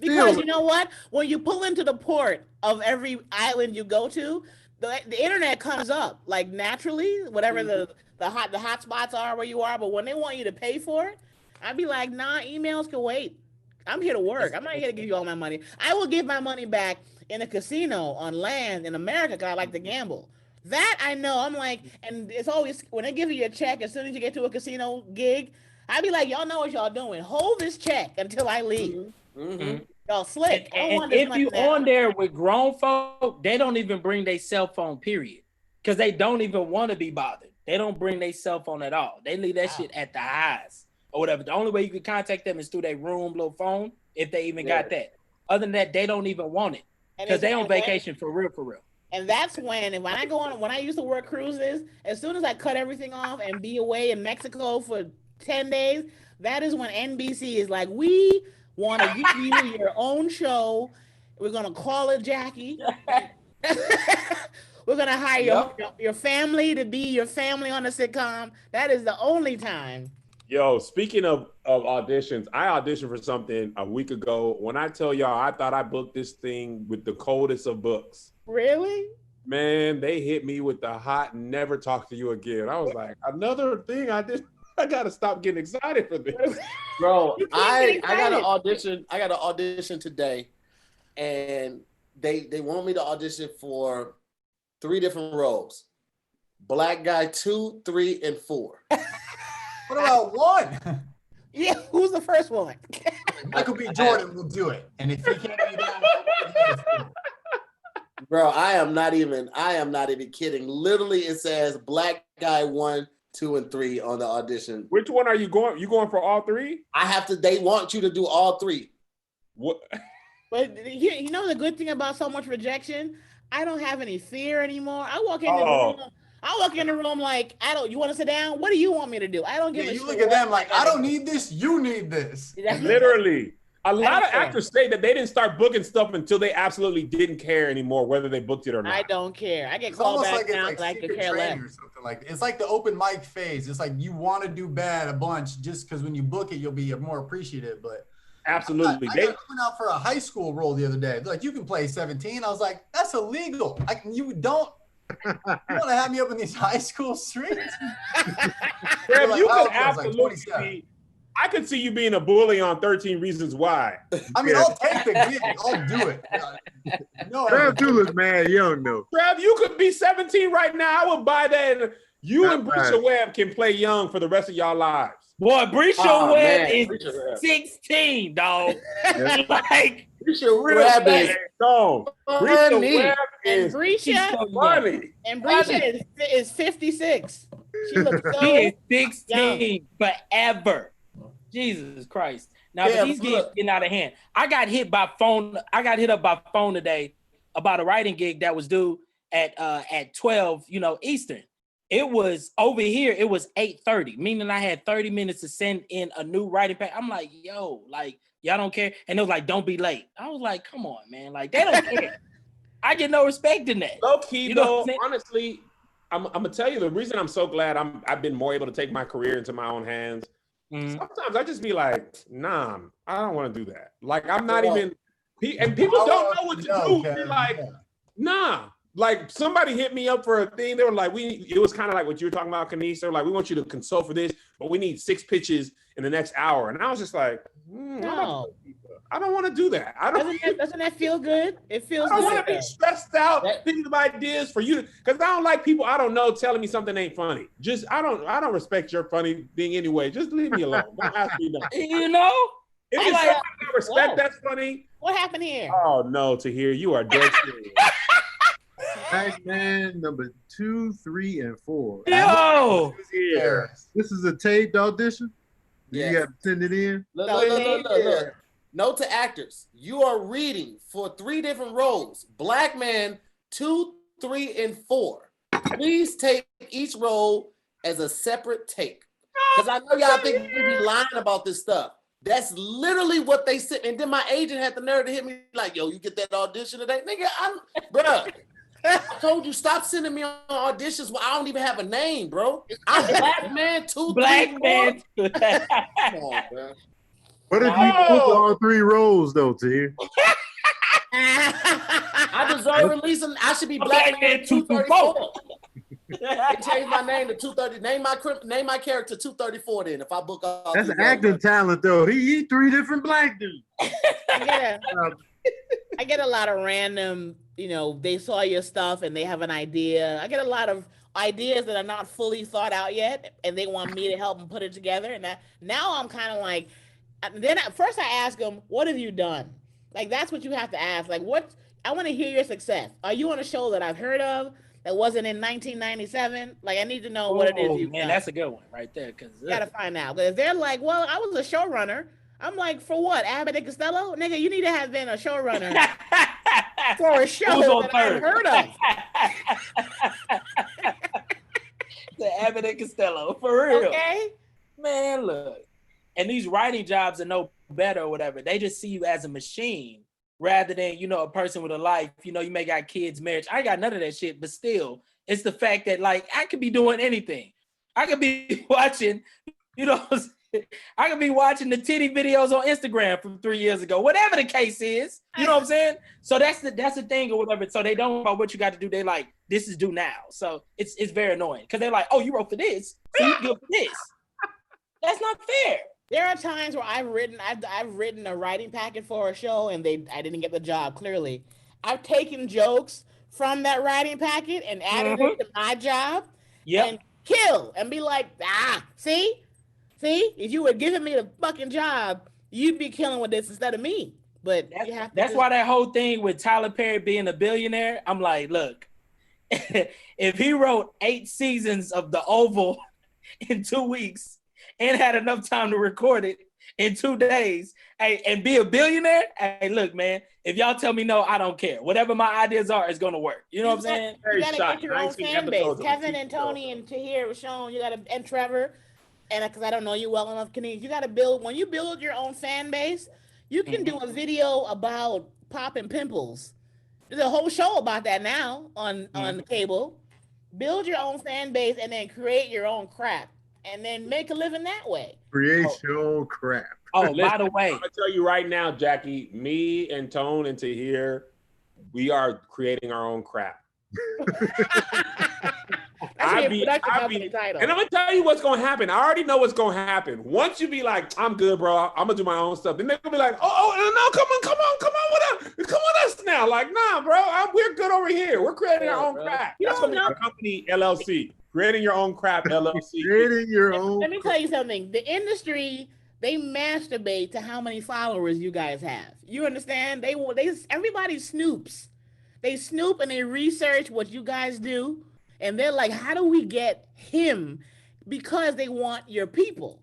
S4: Because you know what? When you pull into the port of every island you go to, the internet comes up like naturally, whatever the hot spots are where you are. But when they want you to pay for it, I'd be like, nah, emails can wait. I'm here to work. I'm not here to give you all my money. I will give my money back in a casino on land in America because I like to gamble. That I know. I'm like, and it's always when they give you a check, as soon as you get to a casino gig, I'd be like, y'all know what y'all doing. Hold this check until I leave. Mm-hmm. Y'all slick.
S8: And if you on there with grown folk, they don't even bring their cell phone, period. Because they don't even want to be bothered. They don't bring their cell phone at all. They leave that shit at the highs or whatever. The only way you can contact them is through their room little phone, if they even got that. Other than that, they don't even want it. Because they on vacation for real.
S4: And that's when I used to work cruises, as soon as I cut everything off and be away in Mexico for 10 days, that is when NBC is like, we want to give you your own show. We're going to call it Jackie. We're going to hire your family to be your family on the sitcom. That is the only time.
S5: Yo, speaking of auditions, I auditioned for something a week ago. When I tell y'all, I thought I booked this thing with the coldest of books.
S4: Really?
S5: Man, they hit me with the hot never talk to you again. I was like, another thing I did. I gotta stop getting excited for this.
S2: Bro, I got an audition. I got an audition today, and they want me to audition for 3 different roles. Black guy 2, 3, and 4.
S9: What about 1?
S4: Yeah, who's the first one?
S9: Michael B. Jordan will do it. And if he can't do that,
S2: bro, I am not even kidding. Literally, it says black guy 1, 2, and 3 on the audition.
S5: Which one are you going? You going for all 3?
S2: They want you to do all 3.
S5: What?
S4: But you know the good thing about so much rejection, I don't have any fear anymore. I walk in the room. I walk in the room like, you want to sit down? What do you want me to do? I don't give a shit.
S9: You look at them like, I don't need this. You need this.
S5: Literally. A lot of actors say that they didn't start booking stuff until they absolutely didn't care anymore whether they booked it or not.
S4: I don't care. I get called back now because I could care less.
S9: Or something like that. It's like the open mic phase. It's like you want to do bad a bunch just because when you book it, you'll be more appreciative. But
S5: absolutely.
S9: I got coming out for a high school role the other day. They're like, you can play 17. I was like, that's illegal. You want to have me up in these high school streets?
S5: Trev, like, you could absolutely be. I could see you being a bully on 13 Reasons Why.
S9: I mean, I'll take the gig. I'll do it.
S6: No, Trev too looks mad young though.
S5: Trev, you could be 17 right now. I would buy that. You and Brisha Webb can play young for the rest of y'all lives.
S8: Boy, Brisha Webb is 16, dog. Like,
S2: Brisha Webb is
S5: gone. Brisha Webb is
S4: funny. And Brisha is 56. She looks so
S8: She is 16 forever. Jesus Christ. Now, but these gigs getting out of hand. I got hit up by phone today about a writing gig that was due at 12, Eastern. It was over here, it was 8:30, meaning I had 30 minutes to send in a new writing pack. I'm like, yo, like, y'all don't care. And it was like, don't be late. I was like, come on, man. Like, they don't care. I get no respect in that.
S5: Low key, though, honestly, I'm gonna tell you the reason I'm so glad I've been more able to take my career into my own hands. Mm-hmm. Sometimes I just be like, nah, I don't want to do that. Like, I'm not even. And people don't know what to do. They're like, nah. Like, somebody hit me up for a thing. They were like, it was kind of like what you were talking about, Canince. They're like, we want you to consult for this, but we need 6 pitches in the next hour. And I was just like, no. I don't want to do that.
S4: Doesn't that feel good? It feels good.
S5: I don't want to be stressed out thinking of ideas for you, because I don't like people I don't know telling me something ain't funny. Just I don't respect your funny thing anyway. Just leave me alone. Don't ask me nothing. If it's something I respect, that's funny.
S4: What happened here?
S5: Oh no, Tahir, you are dead serious.
S6: Pac-Man number 2, 3, and 4.
S8: Yo,
S6: this is a taped audition. You got to send it in.
S2: Look. Note to actors: you are reading for 3 different roles. Black man 2, 3, and 4. Please take each role as a separate take, because I know y'all think we be lying about this stuff. That's literally what they said. And then my agent had the nerve to hit me like, "Yo, you get that audition today, nigga?" Bruh. I told you, stop sending me on auditions where I don't even have a name, bro. I'm Black Man 2,
S8: Black
S2: 3,
S8: Man.
S2: Come on, bro.
S6: What if you book all 3 roles though, Tahir?
S2: I deserve releasing. I should be Black Man 234. They changed my name to 230. Name my character 234 then. If I book all.
S6: That's acting talent though. He 3 different black dudes.
S4: I get a lot of random, they saw your stuff and they have an idea. I get a lot of ideas that are not fully thought out yet, and they want me to help them put it together. And now I'm kind of like, then first I ask them, what have you done? Like, that's what you have to ask. Like, I want to hear your success. Are you on a show that I've heard of that wasn't in 1997? Like, I need to know what it is you've done.
S8: That's a good one right there. Because
S4: you got to find out. Because if they're like, well, I was a showrunner. I'm like, for what? Abbott and Costello? Nigga, you need to have been a showrunner for a show that I've heard of.
S8: The Abbott and Costello, for real.
S4: Okay.
S8: Man, look. And these writing jobs are no better or whatever. They just see you as a machine rather than, a person with a life. You may got kids, marriage. I got none of that shit, but still, it's the fact that, like, I could be doing anything. I could be watching, I could be watching the titty videos on Instagram from 3 years ago, whatever the case is. You know what I'm saying? So that's the thing or whatever. So they don't know about what you got to do. They like, this is due now. So it's very annoying because they're like, oh, you wrote for this, so you good for this. That's not fair.
S4: There are times where I've written a writing packet for a show and I didn't get the job. Clearly, I've taken jokes from that writing packet and added it to my job. And kill and be like, see, if you were giving me the fucking job, you'd be killing with this instead of me. But
S8: that's why that whole thing with Tyler Perry being a billionaire, I'm like, look, if he wrote 8 seasons of The Oval in 2 weeks and had enough time to record it, in 2 days, hey, and be a billionaire. Hey, look, man, if y'all tell me no, I don't care. Whatever my ideas are, it's gonna work. You know what I'm saying?
S4: You gotta get your own fan base. Kevin and Tony and Tahir was shown. You gotta, and Trevor, and because I don't know you well enough, Canince, you gotta build. When you build your own fan base, you can do a video about popping pimples. There's a whole show about that now on cable. Build your own fan base and then create your own crap, and then make a living that way.
S6: Create your own crap.
S8: Oh, by the way,
S5: I'm gonna tell you right now, Jackie, me and Tone and Tahir, we are creating our own crap. And I'm gonna tell you what's gonna happen. I already know what's gonna happen. Once you be like, I'm good, bro, I'm gonna do my own stuff, then they're gonna be like, no, come on with us now. Like, nah, bro, we're good over here. We're creating our own crap. That's gonna be our company LLC. Creating your own crap LLC.
S6: Creating your own.
S4: Let me tell you something. The industry, they masturbate to how many followers you guys have. You understand? Everybody snoops. They snoop and they research what you guys do, and they're like, how do we get him? Because they want your people.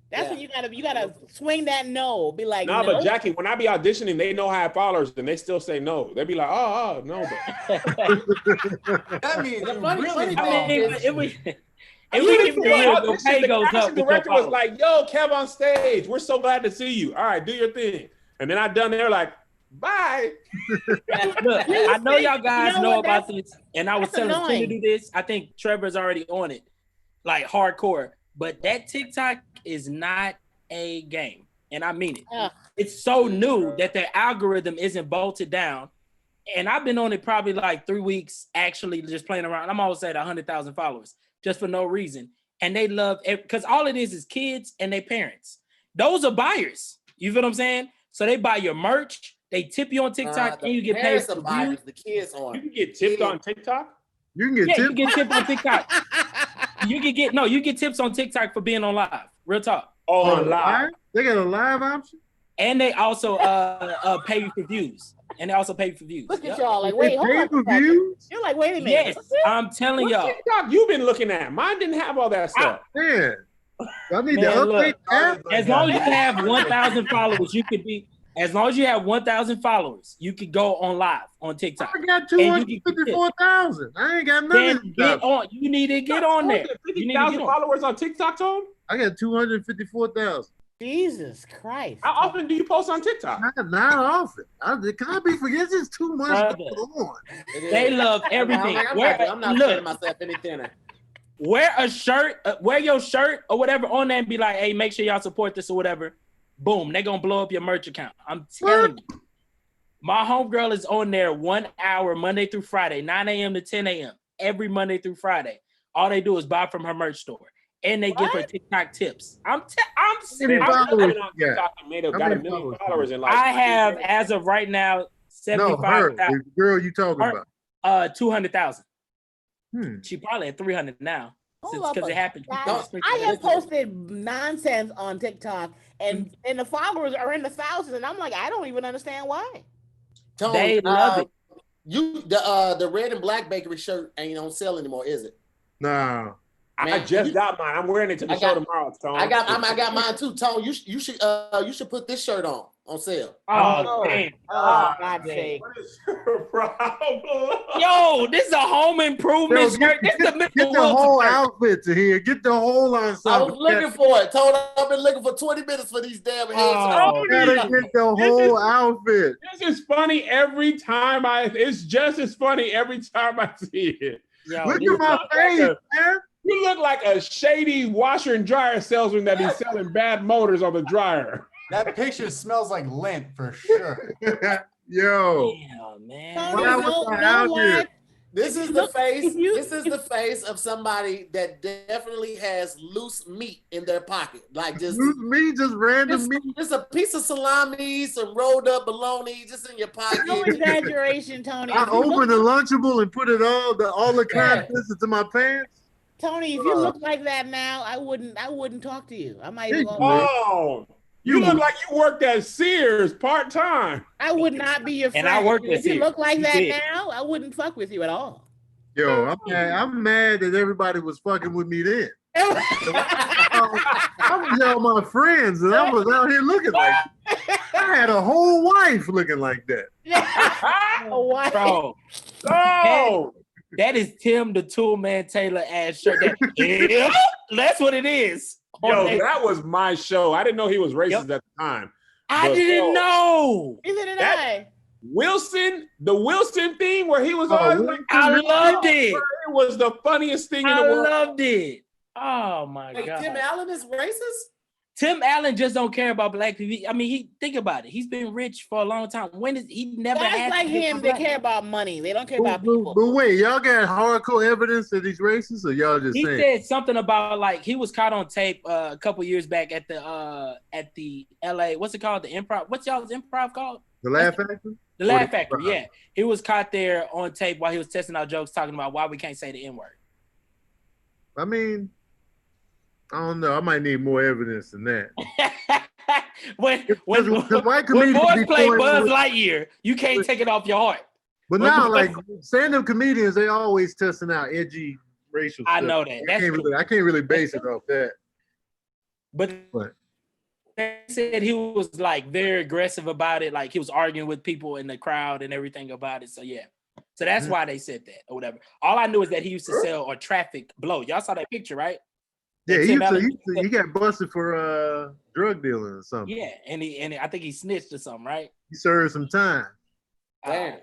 S4: That's when you gotta swing that no. Be like,
S5: no, but Jackie, when I be auditioning, they know I have followers, and they still say no. They be like, oh, no.
S9: That means
S5: the director was like, yo, KevOnStage, we're so glad to see you. All right, do your thing. And then I done there like, bye.
S8: Look, I know y'all guys know about this, and I was telling Christina to do this. I think Trevor's already on it, like hardcore. But that TikTok is not a game, and I mean it. It's so new that the algorithm isn't bolted down, and I've been on it probably like 3 weeks, actually just playing around. I'm always at 100,000 followers just for no reason, and they love it because all it is kids and their parents. Those are buyers. You feel what I'm saying? So they buy your merch. They tip you on TikTok, and you get paid for views.
S2: The kids on.
S5: You can get tipped on TikTok.
S6: You can get
S8: tipped on TikTok. You get tips on TikTok for being on live. Real talk.
S5: Oh, on live?
S6: They got a live option?
S8: And they also pay you for views.
S4: Look at y'all like, wait, hold on. You're like, wait a minute.
S8: Yes, I'm telling y'all.
S5: TikTok you've been looking at? Mine didn't have all that stuff.
S6: Man, I need to update that.
S8: As long as you have 1,000 followers, you could be. As long as you have 1,000 followers, you could go on live on TikTok.
S6: I got 254,000. I ain't got nothing.
S8: Get on. You need to get on there.
S5: 50,000 followers on TikTok, Tom?
S6: I got 254,000.
S4: Jesus Christ.
S5: How often do you post on TikTok?
S6: Not often. Can I be forgetting? This is too much going on.
S8: They love everything.
S2: I'm not putting myself any thinner.
S8: Wear a shirt, wear your shirt or whatever on there and be like, hey, make sure y'all support this or whatever. Boom, they're going to blow up your merch account. I'm telling you. My homegirl is on there 1 hour, Monday through Friday, 9 a.m. to 10 a.m. every Monday through Friday. All they do is buy from her merch store. And they give her TikTok tips. I'm serious.
S5: Got 1 million followers in like
S8: I have, as of right now, 75,000.
S6: The girl you talking
S8: about? 200,000. She probably at 300 now. Because it happened.
S4: I have posted nonsense on TikTok, and the followers are in the thousands, and I'm like, I don't even understand why.
S2: Tone,
S8: they love it.
S2: The red and black bakery shirt ain't on sale anymore, is it?
S6: No.
S5: I just got mine. I'm wearing it to the show tomorrow, Tone.
S2: I got mine too, Tone. You should put this shirt on sale.
S8: Oh, damn.
S4: Oh, God's sake.
S5: What is your problem?
S8: Yo, this is a home improvement shirt. This is
S6: Get the whole outfit to here. Get the whole ensemble.
S2: I was looking for it. Tone, I've been looking for 20 minutes for these damn heads.
S6: Gotta get the whole outfit.
S5: This is funny every time it's just as funny every time I see it.
S6: Yo, look at my face, man.
S5: You look like a shady washer and dryer salesman that be selling bad motors on the dryer.
S9: That picture smells like lint for sure.
S6: Yo.
S8: Damn, man.
S2: This is the face. This is the face of somebody that definitely has loose meat in their pocket. Like just
S6: loose meat, just random meat.
S2: Just a piece of salami, some rolled up bologna, just in your pocket.
S4: No exaggeration, Tony.
S6: I opened the Lunchable and put it all the contents into my pants.
S4: Tony, if you look like that now, I wouldn't talk to you. I might.
S5: You look like you worked at Sears part-time.
S4: I would not be your friend.
S8: And I worked at
S4: Sears. If you look like that
S8: did.
S4: now, I wouldn't fuck with you at all.
S6: Yo, I'm mad that everybody was fucking with me then. I'm these are my friends, and I was out here looking like I had a whole wife looking like that.
S4: What?
S8: Bro. Oh, that is Tim the Toolman Taylor ass shirt. Yeah, that's what it is.
S5: Yo, that was my show. I didn't know he was racist at the time.
S8: I didn't know.
S4: Neither did I.
S5: Wilson, the Wilson thing where he was always like,
S8: I loved it.
S5: It was the funniest thing in the world.
S8: I loved it. Oh my God.
S2: Tim Allen is racist?
S8: Tim Allen just don't care about black people. I mean, think about it. He's been rich for a long time. He never
S4: Guys
S8: had
S4: like him, they care about money. They don't care about people.
S6: But wait, y'all got hardcore evidence that he's racist, or y'all just saying?
S8: He said something about like he was caught on tape a couple years back at the LA. What's it called? The Improv. What's y'all's improv called?
S6: The Laugh Factory.
S8: The Laugh Factory. Yeah, he was caught there on tape while he was testing out jokes, talking about why we can't say the N-word.
S6: I mean, I don't know. I might need more evidence than that.
S8: when
S6: white comedians
S8: boys play Buzz Lightyear, you can't take it off your heart.
S6: But now, like stand-up comedians, they always testing out edgy racial stuff.
S8: I know that.
S6: I can't really base it off that.
S8: But they said he was like very aggressive about it. Like he was arguing with people in the crowd and everything about it. So yeah. So that's why they said that or whatever. All I knew is that he used to sell or traffic blow. Y'all saw that picture, right?
S6: Yeah, he got busted for drug dealing or something.
S8: Yeah, and I think he snitched or something, right?
S6: He served some time.
S2: Damn.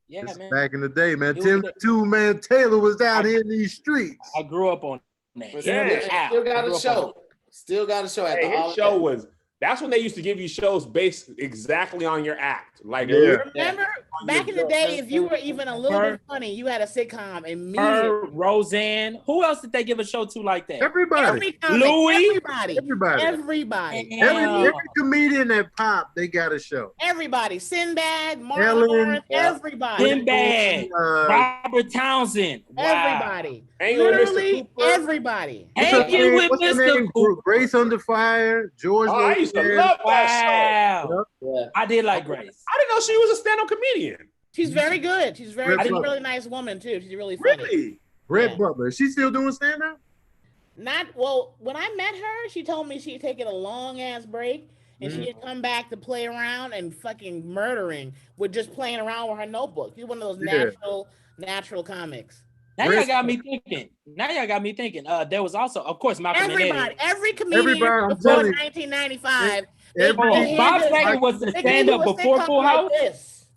S8: Yeah, man.
S6: Back in the day, man. Tim Two-Man Taylor was out here in these streets.
S8: I grew up on that.
S2: Still got a show. Still got a show at the
S5: his show was. That's when they used to give you shows based exactly on your act. Like,
S4: remember back in the day, if you were even a little bit funny, you had a sitcom immediately.
S8: Roseanne. Who else did they give a show to like that?
S6: Everybody.
S8: Louis.
S6: Everybody. Every comedian that popped, they got a show.
S4: Everybody. Sinbad, Marlon, everybody.
S8: Sinbad, Robert Townsend.
S4: Wow. Everybody. Literally everybody.
S8: Hanging with Mr. Cooper.
S6: Grace Under Fire, George.
S5: I used to love that show.
S8: Yeah. I did like Grace.
S5: I didn't know she was a stand-up comedian.
S4: She's very good. She's a really nice woman too. She's really funny.
S5: Really?
S6: Brett Butler. Is she still doing stand-up?
S4: When I met her, she told me she'd taken a long ass break and she had come back to play around and fucking murdering with just playing around with her notebook. She's one of those natural comics.
S8: Now y'all got me thinking. There was also, of course, Malcolm and Eddie.
S4: Every comedian before 1995.
S8: Bob Saget was the stand-up before Full House.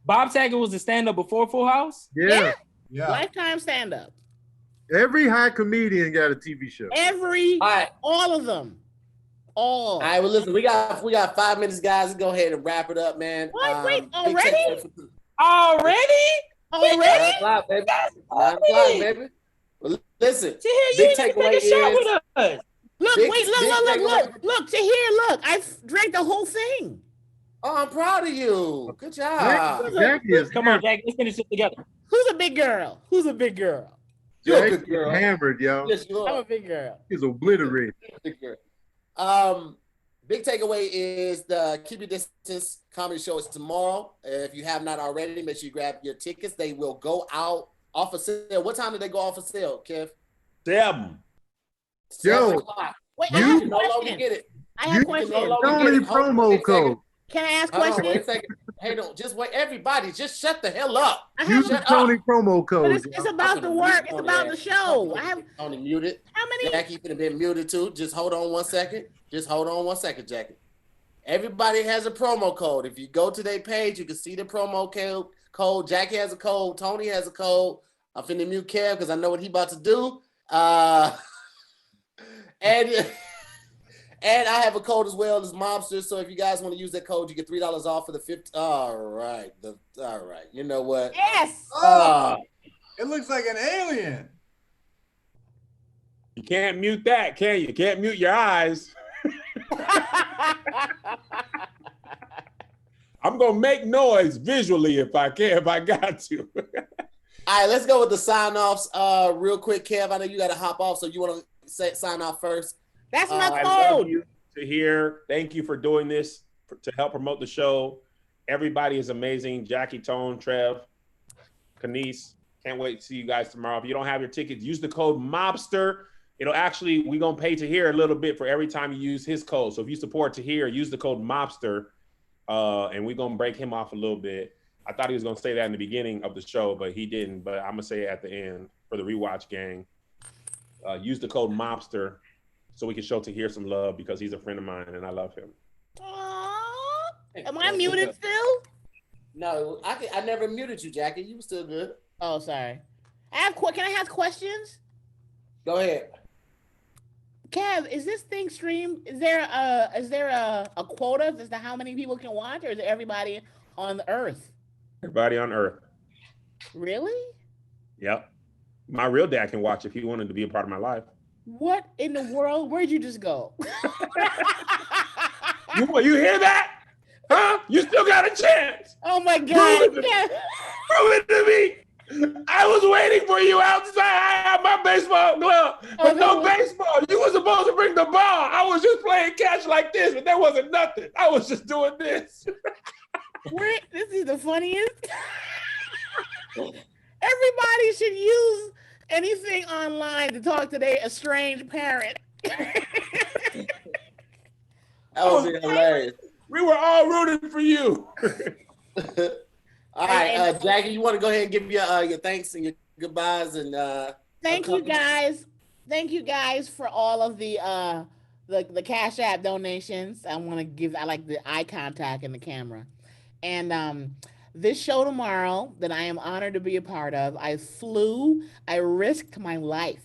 S8: Bob Saget was the stand-up before Full House.
S6: Yeah.
S4: Lifetime stand-up.
S6: Every high comedian got a TV show.
S4: All of them. All
S2: right. Well, listen, we got 5 minutes, guys. Let's go ahead and wrap it up, man.
S4: What? Wait, already?
S2: Already? 9 o'clock, baby. 9 o'clock, baby. Well, listen. Big takeaway is.
S4: Look, Tahir, look. I drank the whole thing.
S2: Oh, I'm proud of you. Good job.
S8: Come on, Jack. Let's finish it together.
S4: Who's a big girl?
S2: You're a good girl.
S6: Hammered, yo.
S2: Yes, you are.
S4: I'm a big girl.
S6: He's obliterated.
S2: Big girl. Big takeaway is the Keep Your Distance comedy show is tomorrow. If you have not already, make sure you grab your tickets. They will go out off of sale. What time did they go off of sale, Kev?
S5: 7.
S6: Yo,
S4: wait, I have a question. I have a question.
S6: Only promo code.
S4: Can I ask questions?
S2: Wait a second. Hey, no, just wait. Everybody, just shut the hell up.
S6: Use the Tony promo code.
S4: It's about the work. It's about the show. I have
S2: Tony muted.
S4: How many?
S2: Jackie could have been muted too. Just hold on 1 second. Jackie. Everybody has a promo code. If you go to their page, you can see the promo code. Jackie has a code. Tony has a code. I'm finna mute Kev because I know what he about to do. And I have a code as well as Mobster. So if you guys want to use that code, you get $3 off for the 50. All right. You know what?
S4: Yes.
S9: It looks like an alien.
S5: You can't mute that, can you? You can't mute your eyes. I'm gonna make noise visually if I got to.
S2: All right, let's go with the sign-offs real quick. Kev, I know you got to hop off, so you want to sign off first?
S4: That's my code.
S5: I love you to hear. Thank you for doing this to help promote the show. Everybody is amazing. Jackie, Tone, Trev, Canince. Can't wait to see you guys tomorrow. If you don't have your tickets, use the code MOBSTER. It'll actually, we're going to pay Tahir a little bit for every time you use his code. So if you support Tahir, use the code Mobster, and we're going to break him off a little bit. I thought he was going to say that in the beginning of the show, but he didn't. But I'm going to say it at the end for the Rewatch gang. Use the code Mobster so we can show Tahir some love because he's a friend of mine and I love him.
S4: Aww. Am I muted still?
S2: No, I never muted you, Jackie. You were still good.
S4: Oh, sorry. Can I ask questions?
S2: Go ahead.
S4: Kev, is this thing streamed? Is there a quota as to how many people can watch, or is it everybody on the earth?
S5: Everybody on earth.
S4: Really?
S5: Yep. My real dad can watch if he wanted to be a part of my life.
S4: What in the world? Where'd you just go?
S5: You hear that? Huh? You still got a chance.
S4: Oh my God.
S5: Prove it to me. I was waiting for you outside. I had my baseball glove, but no baseball. You were supposed to bring the ball. I was just playing catch like this, but there wasn't nothing. I was just doing this.
S4: This is the funniest. Everybody should use anything online to talk to their estranged parent.
S2: That was hilarious.
S5: We were all rooting for you.
S2: All right, Jackie, you want to go ahead and give your thanks and your goodbyes and
S4: thank you guys. Thank you guys for all of the Cash App donations. I like the eye contact in the camera. And this show tomorrow that I am honored to be a part of, I risked my life.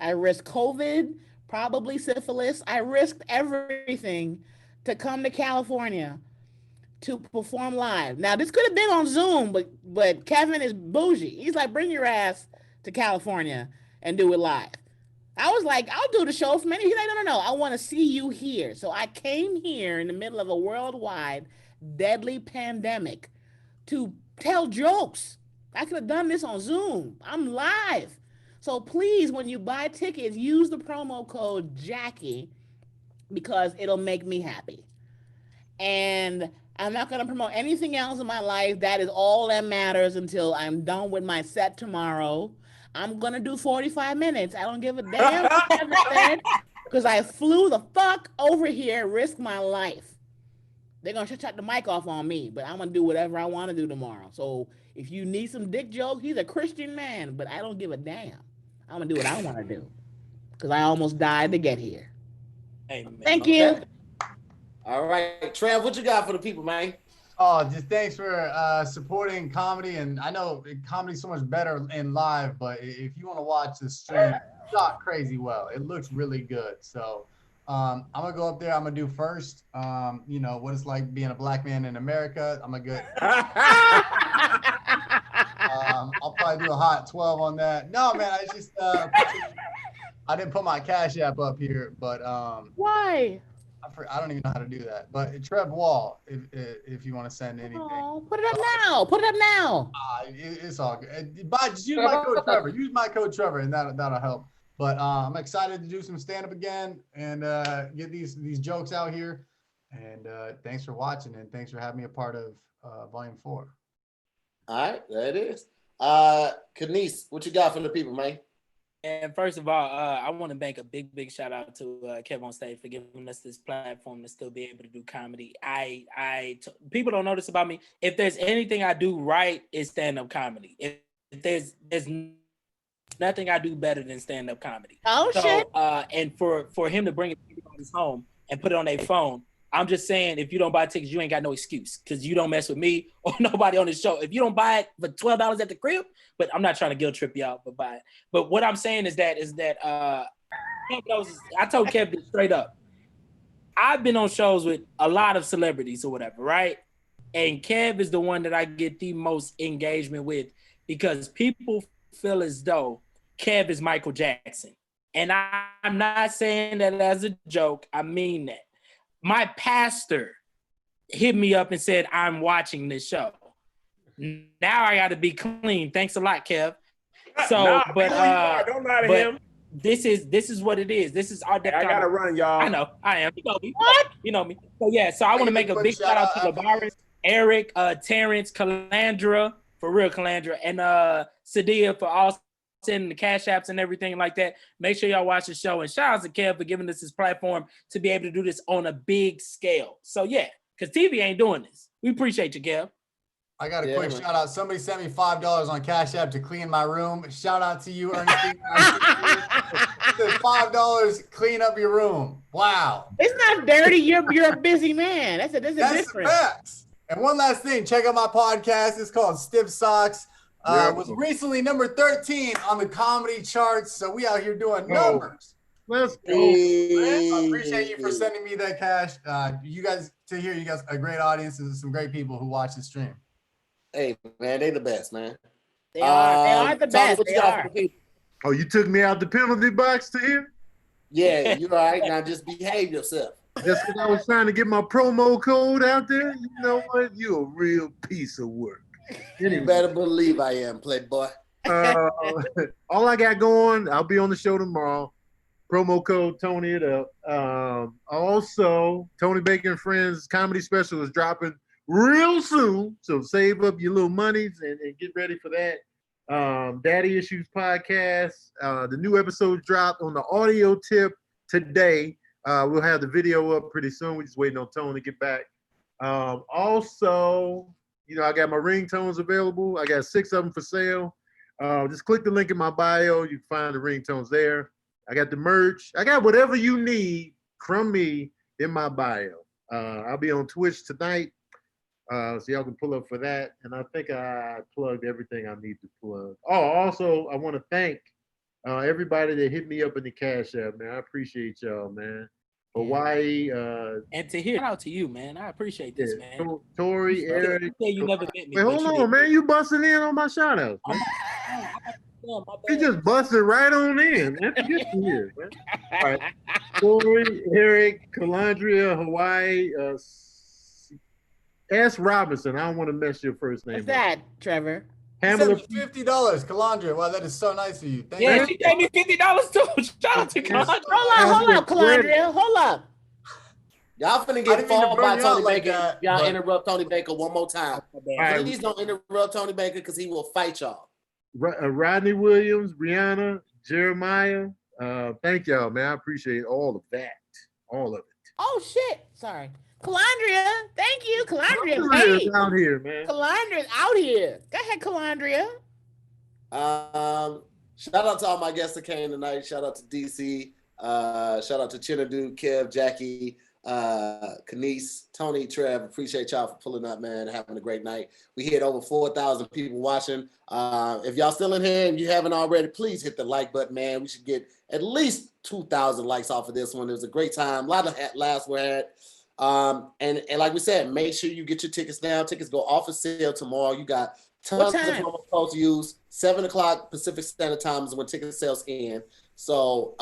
S4: I risked COVID, probably syphilis. I risked everything to come to California to perform live. Now, this could have been on Zoom, but Kevin is bougie. He's like, bring your ass to California and do it live. I was like, I'll do the show from any. He's like, no. I want to see you here. So I came here in the middle of a worldwide deadly pandemic to tell jokes. I could have done this on Zoom. I'm live. So please, when you buy tickets, use the promo code Jackie because it'll make me happy. And I'm not going to promote anything else in my life. That is all that matters until I'm done with my set tomorrow. I'm going to do 45 minutes. I don't give a damn what Kevin said because I flew the fuck over here, risked my life. They're going to shut the mic off on me, but I'm going to do whatever I want to do tomorrow. So if you need some dick jokes, he's a Christian man, but I don't give a damn. I'm going to do what I want to do because I almost died to get here.
S8: Amen.
S4: Thank you.
S2: All right, Trev, what you got for the people, man?
S9: Oh, just thanks for supporting comedy. And I know comedy's so much better in live, but if you want to watch this stream, it's shot crazy well. It looks really good. So I'm going to go up there. I'm going to do first, what it's like being a black man in America. I'm going to get... I'll probably do a hot 12 on that. No, man, I just... I didn't put my Cash App up here, but...
S4: Why?
S9: I don't even know how to do that. But Trev Wall, if you want to send anything.
S4: Oh, put it up now. Put it up now.
S9: It's all good. Just use my code Trevor. Use my code Trevor, and that'll help. But I'm excited to do some stand-up again and get these jokes out here. And thanks for watching, and thanks for having me a part of Volume 4.
S2: All right, there it is. Canince, what you got for the people, man?
S8: And first of all, I want to make a big shout out to KevOnStage for giving us this platform to still be able to do comedy. People don't know this about me. If there's anything I do right, it's stand-up comedy. If there's nothing I do better than stand-up comedy.
S4: Oh, shit.
S8: And for him to bring it on his home and put it on their phone, I'm just saying, if you don't buy tickets, you ain't got no excuse because you don't mess with me or nobody on the show. If you don't buy it for $12 at the crib, but I'm not trying to guilt trip y'all, but buy it. But what I'm saying is that I told Kev this straight up. I've been on shows with a lot of celebrities or whatever, right? And Kev is the one that I get the most engagement with because people feel as though Kev is Michael Jackson. And I'm not saying that as a joke. I mean that. My pastor hit me up and said, I'm watching this show. Now I got to be clean. Thanks a lot, Kev. So, don't lie to him. This is what it is. This is our
S5: I got to run, y'all.
S8: I know. I am. You know me. What? You know me. So, yeah. So I want to make a big shout out to LeBaron, Eric, Terrence, Calandra, for real, Calandra, and Sadia for also sending the cash apps and everything like that. Make sure y'all watch the show. And shout out to Kev for giving us this platform to be able to do this on a big scale. So yeah, because TV ain't doing this. We appreciate you, Kev.
S9: I got a quick shout out. Somebody sent me $5 on Cash App to clean my room. Shout out to you, Ernestine. $5, clean up your room. Wow.
S4: It's not dirty. You're a busy man. That's a difference.
S9: Facts. And one last thing, check out my podcast. It's called Stiff Socks. Was recently number 13 on the comedy charts. So we out here doing numbers.
S6: Let's go.
S9: I appreciate you for sending me that cash. You guys a great audience and some great people who watch the stream.
S2: Hey man, they the best, man.
S4: They are the best. They are.
S6: Oh, you took me out the penalty box to here?
S2: Yeah, you're all right. Now just behave yourself.
S6: Just because I was trying to get my promo code out there, you know what? You're a real piece of work.
S2: Anyway. You better believe I am, Playboy.
S6: All I got going, I'll be on the show tomorrow. Promo code Tony it up. Also, Tony Baker and Friends comedy special is dropping real soon. So save up your little monies and get ready for that. Daddy Issues podcast. The new episode dropped on the audio tip today. We'll have the video up pretty soon. We're just waiting on Tony to get back. Also, I got my ringtones available. I got 6 of them for sale. Just click the link in my bio. You can find the ringtones there. I got the merch. I got whatever you need from me in my bio. I'll be on Twitch tonight. So y'all can pull up for that. And I think I plugged everything I need to plug. Oh, also, I want to thank everybody that hit me up in the Cash App, man. I appreciate y'all, man. Hawaii.
S8: And to hear out to you, man. I appreciate this, man.
S6: Tori, Eric.
S8: You never met me.
S6: Wait, hold on, man. You busting in on my shout outs, man. You just busted right on in. That's good to hear, man. All right. Tori, Eric, Calandria, Hawaii, S. Robinson. I don't want to mess your first name.
S4: What's that, Trevor?
S6: Pamela.
S9: $50, Calandria. Wow, that is so nice of you. Thank you.
S8: She gave me $50 too. Shout out to Calandria.
S4: Hold up, Calandria. Hold up.
S2: Y'all finna get followed by Tony Baker. Y'all interrupt Tony Baker one more time. Please don't interrupt Tony Baker because he will fight y'all.
S6: Rodney Williams, Brianna, Jeremiah. Thank y'all, man. I appreciate all of that. All of it.
S4: Oh, shit. Sorry. Calandria, thank you. Calandria,
S6: out here, man.
S4: Calandria's out here. Go ahead, Calandria.
S2: Shout out to all my guests that came tonight. Shout out to DC. Shout out to Chinedu, Kev, Jackie, Canince, Tony, Trev. Appreciate y'all for pulling up, man. Having a great night. We hit over 4,000 people watching. If y'all still in here and you haven't already, please hit the like button, man. We should get at least 2,000 likes off of this one. It was a great time. A lot of laughs were had. And like we said, make sure you get your tickets now. Tickets go off of sale tomorrow. You got tons of promo codes to use. 7 o'clock Pacific Standard Time is when ticket sales end. So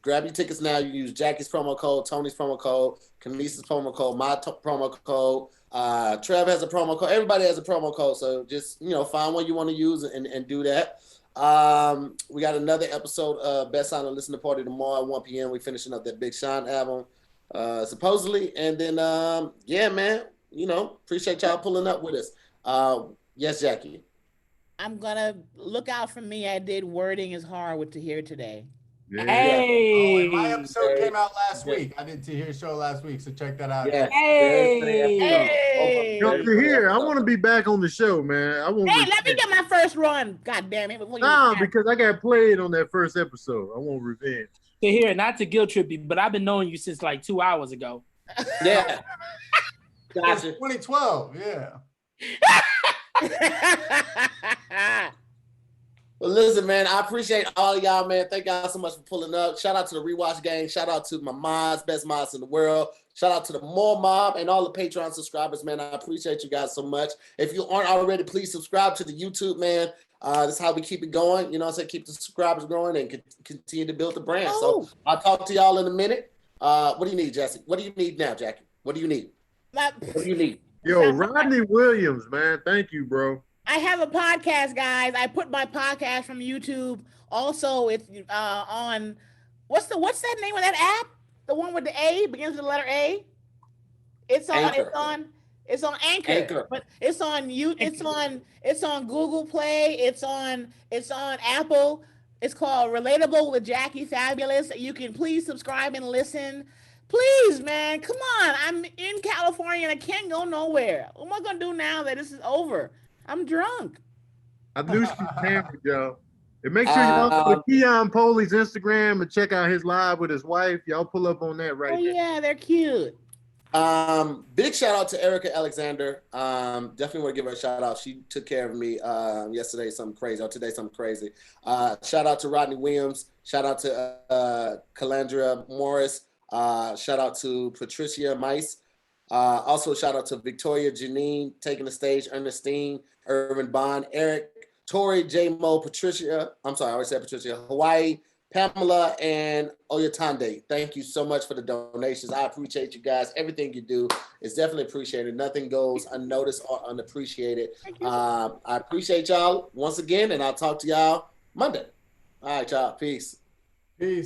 S2: grab your tickets now. You use Jackie's promo code, Tony's promo code, Canince's promo code, my promo code. Trev has a promo code. Everybody has a promo code. So just find one you want to use and do that. We got another episode of Best Silent Listener Party tomorrow at 1 p.m. We finishing up that Big Sean album. Supposedly, and then yeah, man, appreciate y'all pulling up with us. Yes, Jackie.
S4: I'm gonna look out for me. I did Wording is Hard with Tahir today.
S6: Yeah.
S8: Hey,
S9: my episode came out last week. I did Tahir's show last week, so check that out.
S2: Yeah.
S6: Hey, Tahir, I want to be back on the show, man.
S4: Let me get my first run. God damn it!
S6: Because I got played on that first episode. I want revenge.
S8: To hear, not to guilt trip you, but I've been knowing you since like 2 hours ago.
S2: Yeah.
S9: Gotcha. 2012, yeah.
S2: Well, listen, man, I appreciate all of y'all, man. Thank y'all so much for pulling up. Shout out to the Rewatch Gang. Shout out to my mods, best mods in the world. Shout out to the More Mob and all the Patreon subscribers, man. I appreciate you guys so much. If you aren't already, please subscribe to the YouTube, man. That's how we keep it going. Keep the subscribers growing and continue to build the brand. So I'll talk to y'all in a minute. What do you need, Jesse? What do you need now, Jackie? What do you need? What do you need?
S6: Yo, Rodney Williams, man. Thank you, bro.
S4: I have a podcast, guys. I put my podcast from YouTube. Also, it's on what's that name of that app? The one with the A begins with the letter A. It's on. It's on Anchor. But it's on it's on Google Play. It's on Apple. It's called Relatable with Jackie Fabulous. You can please subscribe and listen. Please, man, come on. I'm in California and I can't go nowhere. What am I gonna do now that this is over? I'm drunk.
S6: I knew she was hammered, y'all. And make sure y'all go to Keon Poley's Instagram and check out his live with his wife. Y'all pull up on that right there.
S4: Yeah, they're cute.
S2: Big shout out to Erica Alexander. Definitely want to give her a shout out. She took care of me yesterday, something crazy, or today, something crazy. Shout out to Rodney Williams. Shout out to Calandra Morris. Shout out to Patricia Mice. Also shout out to Victoria Janine taking the stage, Ernestine, Ervin Bond, Eric, Tori, J Mo, Patricia. I'm sorry, I already said Patricia. Hawaii, Pamela, and Oyatande. Thank you so much for the donations. I appreciate you guys. Everything you do is definitely appreciated. Nothing goes unnoticed or unappreciated. I appreciate y'all once again, and I'll talk to y'all Monday. All right, y'all. Peace.
S9: Peace.